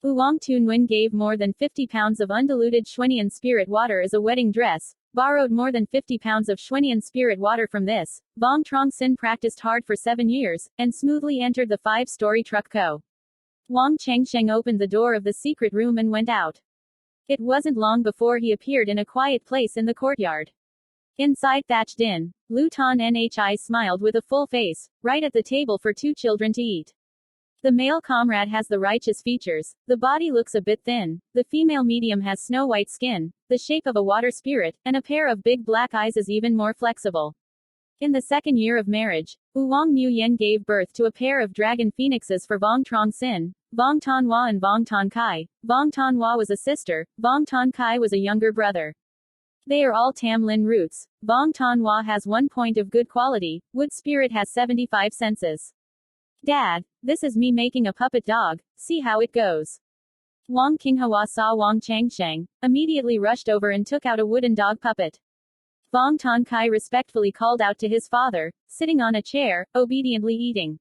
A: Vuong Tunwen gave more than 50 pounds of undiluted Xuanian spirit water as a wedding dress, borrowed more than 50 pounds of Xuanian spirit water from this. Vuong Truong Sinh practiced hard for 7 years, and smoothly entered the 5-story Truc Co. Wang Chengsheng opened the door of the secret room and went out. It wasn't long before he appeared in a quiet place in the courtyard. Inside thatched in, Lu Tan Nhi smiled with a full face, right at the table for 2 children to eat. The male comrade has the righteous features, the body looks a bit thin, the female medium has snow-white skin, the shape of a water spirit, and a pair of big black eyes is even more flexible. In the second year of marriage, Vuong Nguyen gave birth to a pair of dragon phoenixes for Vuong Truong Sinh, Vuong Ton Hoa and Vuong Ton Khai. Vuong Ton Hoa was a sister, Vuong Ton Khai was a younger brother. They are all Thanh Lien roots. Vuong Ton Hoa has 1 point of good quality, wood spirit has 75 senses. Dad, this is me making a puppet dog, see how it goes. Vuong Kinghua saw Vuong Changsheng, immediately rushed over and took out a wooden dog puppet. Vuong Ton Khai respectfully called out to his father, sitting on a chair, obediently eating.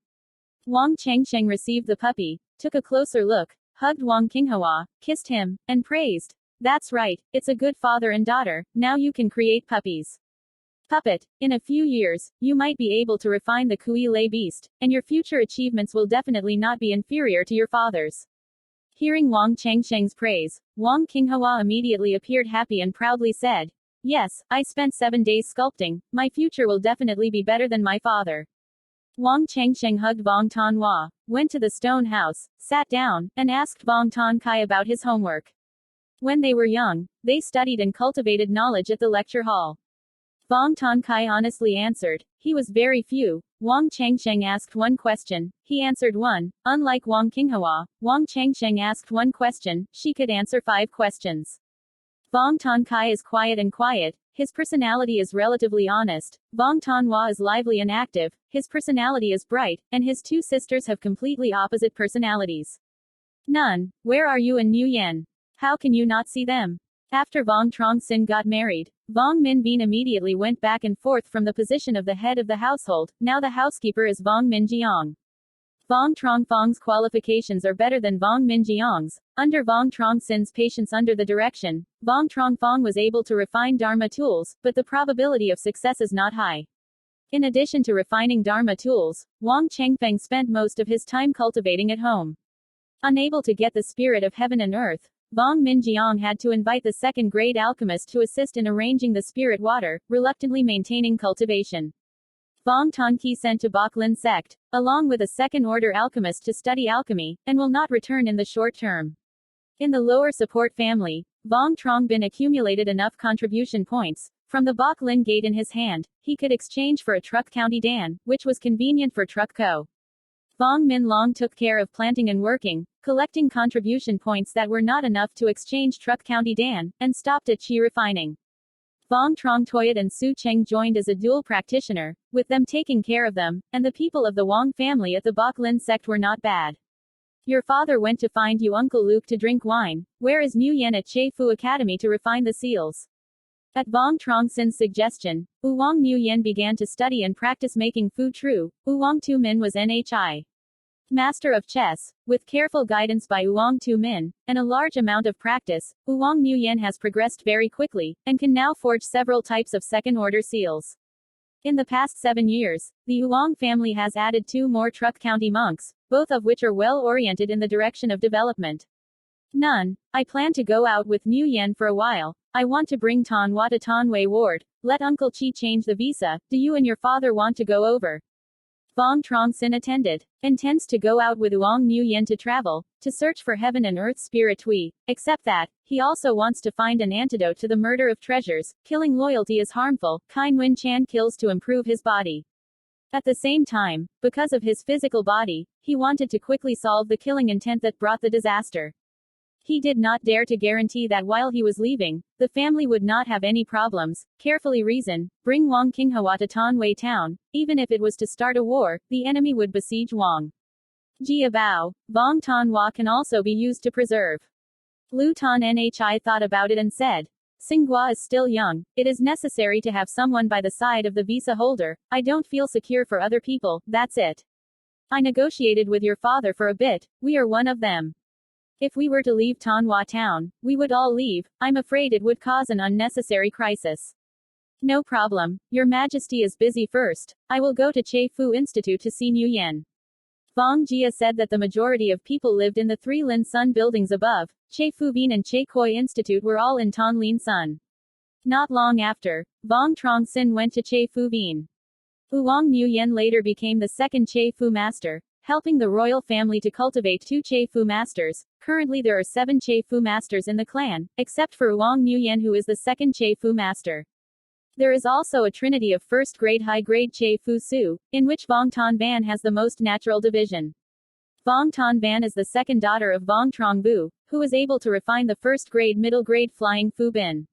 A: Vuong Changsheng received the puppy, took a closer look, hugged Vuong Kinghua, kissed him, and praised. That's right, it's a good father and daughter, now you can create puppies. Puppet, in a few years, you might be able to refine the Kui Lei beast, and your future achievements will definitely not be inferior to your father's. Hearing Vuong Changsheng's praise, Vuong Kinghua immediately appeared happy and proudly said, Yes, I spent 7 days sculpting, my future will definitely be better than my father. Vuong Changsheng hugged Vuong Ton Hoa, went to the stone house, sat down, and asked Vuong Ton Khai about his homework. When they were young, they studied and cultivated knowledge at the lecture hall. Vuong Ton Khai honestly answered, he was very few. Vuong Changsheng asked one question, he answered one. Unlike Vuong Kinghua, Vuong Changsheng asked one question, she could answer 5 questions. Vuong Ton Khai is quiet and quiet, his personality is relatively honest. Vuong Ton Hoa is lively and active, his personality is bright, and his 2 sisters have completely opposite personalities. None, where are you and Nguyen? How can you not see them? After Vuong Truong Sinh got married, Vuong Minh Bien immediately went back and forth from the position of the head of the household, now the housekeeper is Vuong Minh Giang. Vuong Truong Phong's qualifications are better than Vuong Minh Giang's. Under Vuong Truong Sin's patience under the direction, Vuong Truong Phong was able to refine Dharma tools, but the probability of success is not high. In addition to refining Dharma tools, Vuong Chengfeng spent most of his time cultivating at home. Unable to get the spirit of heaven and earth, Vuong Minh Giang had to invite the second-grade alchemist to assist in arranging the spirit water, reluctantly maintaining cultivation. Vuong Ton Ki sent to Bok Lin sect, along with a second-order alchemist to study alchemy, and will not return in the short term. In the lower support family, Vuong Truong Bin accumulated enough contribution points. From the Bok Lin gate in his hand, he could exchange for a Truc County Dan, which was convenient for Truc Co. Vuong Minh Long took care of planting and working, collecting contribution points that were not enough to exchange Truc County Dan, and stopped at Chi refining. Vuong Truong Toyat and Su Cheng joined as a dual practitioner, with them taking care of them, and the people of the Vuong family at the Bok Lin sect were not bad. Your father went to find you Uncle Luke to drink wine, where is Nguyen at Che Fu Academy to refine the seals? At Vuong Truong Sin's suggestion, Vuong Nguyen began to study and practice making Fu Tru. Vuong Tu Min was Nhi. Master of chess, with careful guidance by Vuong Tu Min, and a large amount of practice, Vuong Nguyen has progressed very quickly, and can now forge several types of second-order seals. In the past 7 years, the Vuong family has added 2 more Truc County monks, both of which are well-oriented in the direction of development. None. I plan to go out with Nguyen for a while. I want to bring Ton Hoa to Ton Wei Ward. Let Uncle Chi change the visa. Do you and your father want to go over? Vuong Truong Sinh attended. Intends to go out with Vuong Nguyen to travel, to search for heaven and earth spirit Tui. Except that, he also wants to find an antidote to the murder of treasures. Killing loyalty is harmful. Kain Wen Chan kills to improve his body. At the same time, because of his physical body, he wanted to quickly solve the killing intent that brought the disaster. He did not dare to guarantee that while he was leaving, the family would not have any problems. Carefully reason, bring Vuong Kinghua to Ton Wei town, even if it was to start a war, the enemy would besiege Vuong Gia Bao. Vuong Ton Hoa can also be used to preserve. Lu Ton Nhi thought about it and said, Singhua is still young, it is necessary to have someone by the side of the visa holder. I don't feel secure for other people, that's it. I negotiated with your father for a bit, we are one of them. If we were to leave Ton Hoa town, we would all leave. I'm afraid it would cause an unnecessary crisis. No problem. Your Majesty is busy first. I will go to Che Fu Institute to see Nguyen. Vuong Gia said that the majority of people lived in the 3 Lien Son buildings above. Che Fu Bien and Che Koi Institute were all in Thanh Lien Son. Not long after, Vuong Truong Sinh went to Che Fu Bien. Vuong Nguyen later became the second Che Fu master, helping the royal family to cultivate 2 Che-fu masters. Currently there are 7 Che-fu masters in the clan, except for Vuong Nguyen, who is the second Che-fu master. There is also a trinity of first-grade high-grade Che-fu Su, in which Vuong Ton Van has the most natural division. Vuong Ton Van is the second daughter of Vuong Truong Vu, who is able to refine the first-grade middle-grade flying Fu Bin.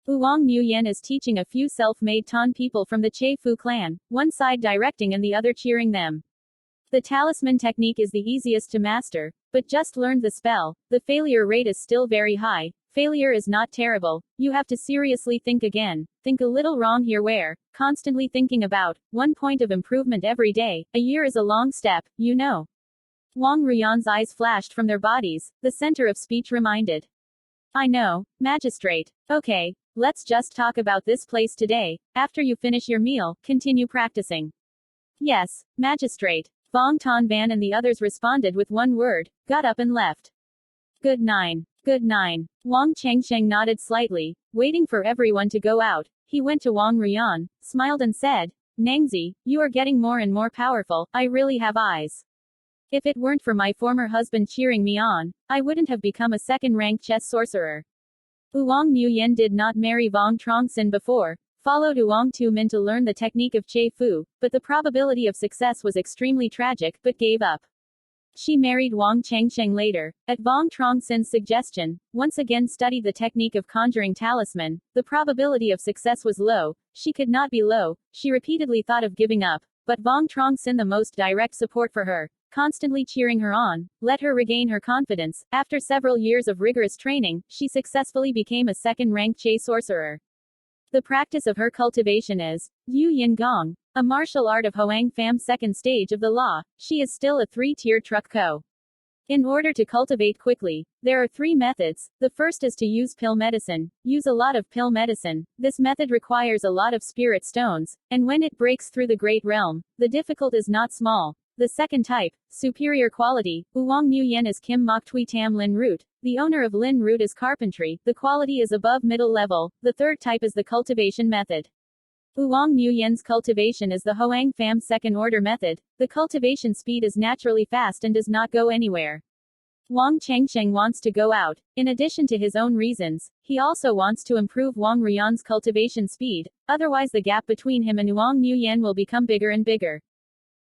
A: Vuong Nguyen is teaching a few self-made Ton people from the Che-fu clan, one side directing and the other cheering them. The talisman technique is the easiest to master, but just learned the spell, the failure rate is still very high. Failure is not terrible, you have to seriously think again, think a little wrong here where, constantly thinking about, 1 point of improvement every day, a year is a long step, you know. Vuong Ruyan's eyes flashed from their bodies, the center of speech reminded. I know, magistrate. Okay, let's just talk about this place today. After you finish your meal, continue practicing. Yes, magistrate. Vuong Ton Van and the others responded with one word, got up and left. Good nine. Good nine. Vuong Chengsheng nodded slightly, waiting for everyone to go out. He went to Vuong Ruyan, smiled and said, Nangzi, you are getting more and more powerful, I really have eyes. If it weren't for my former husband cheering me on, I wouldn't have become a second-rank chess sorcerer. Vuong Nguyen did not marry Vuong Truong Sinh before, followed Vuong Tu Min to learn the technique of Che Fu, but the probability of success was extremely tragic, but gave up. She married Vuong Chengsheng later, at Vuong Truong Sinh's suggestion, once again studied the technique of conjuring talisman. The probability of success was low, she could not be low, she repeatedly thought of giving up, but Vuong Truong Sinh, the most direct support for her, constantly cheering her on, let her regain her confidence. After several years of rigorous training, she successfully became a second-rank Che sorcerer. The practice of her cultivation is Yu Yin Gong, a martial art of Hoang Fam's second stage of the law. She is still a 3-tier Truc Co. In order to cultivate quickly, there are 3 methods. The first is to use pill medicine. Use a lot of pill medicine. This method requires a lot of spirit stones, and when it breaks through the Great Realm, the difficulty is not small. The second type, superior quality. Vuong Nguyen is Kim Mok Tui Tam Lin Root. The owner of Lin Root is carpentry. The quality is above middle level. The third type is the cultivation method. Vuong Nguyen's cultivation is the Hoang Fam's second order method. The cultivation speed is naturally fast and does not go anywhere. Vuong Chengsheng wants to go out. In addition to his own reasons, he also wants to improve Vuong Ruyan's cultivation speed, otherwise the gap between him and Vuong Nguyen will become bigger and bigger.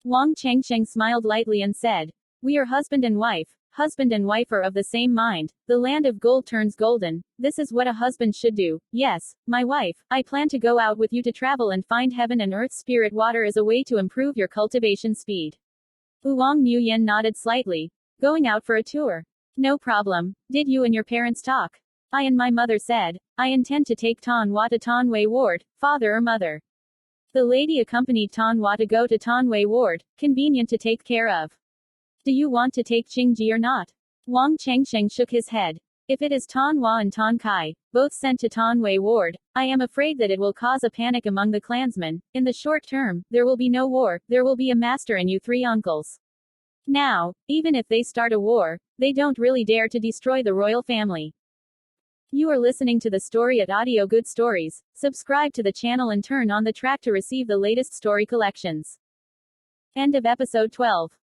A: Vuong Chengsheng smiled lightly and said, we are husband and wife. Husband and wife are of the same mind. The land of gold turns golden. This is what a husband should do. Yes, my wife, I plan to go out with you to travel and find heaven and earth. Spirit water is a way to improve your cultivation speed. Vuong Nguyen nodded slightly. Going out for a tour. No problem. Did you and your parents talk? I and my mother said, I intend to take Ton Hua to Ton Wei Ward, father or mother. The lady accompanied Ton Hua to go to Ton Wei Ward, convenient to take care of. Do you want to take Qingji or not? Vuong Chengsheng shook his head. If it is Ton Hua and Ton Kai, both sent to Ton Wei Ward, I am afraid that it will cause a panic among the clansmen. In the short term, there will be no war, there will be a master and you 3 uncles. Now, even if they start a war, they don't really dare to destroy the royal family. You are listening to the story at Audio Good Stories. Subscribe to the channel and turn on the track to receive the latest story collections. End of episode 12.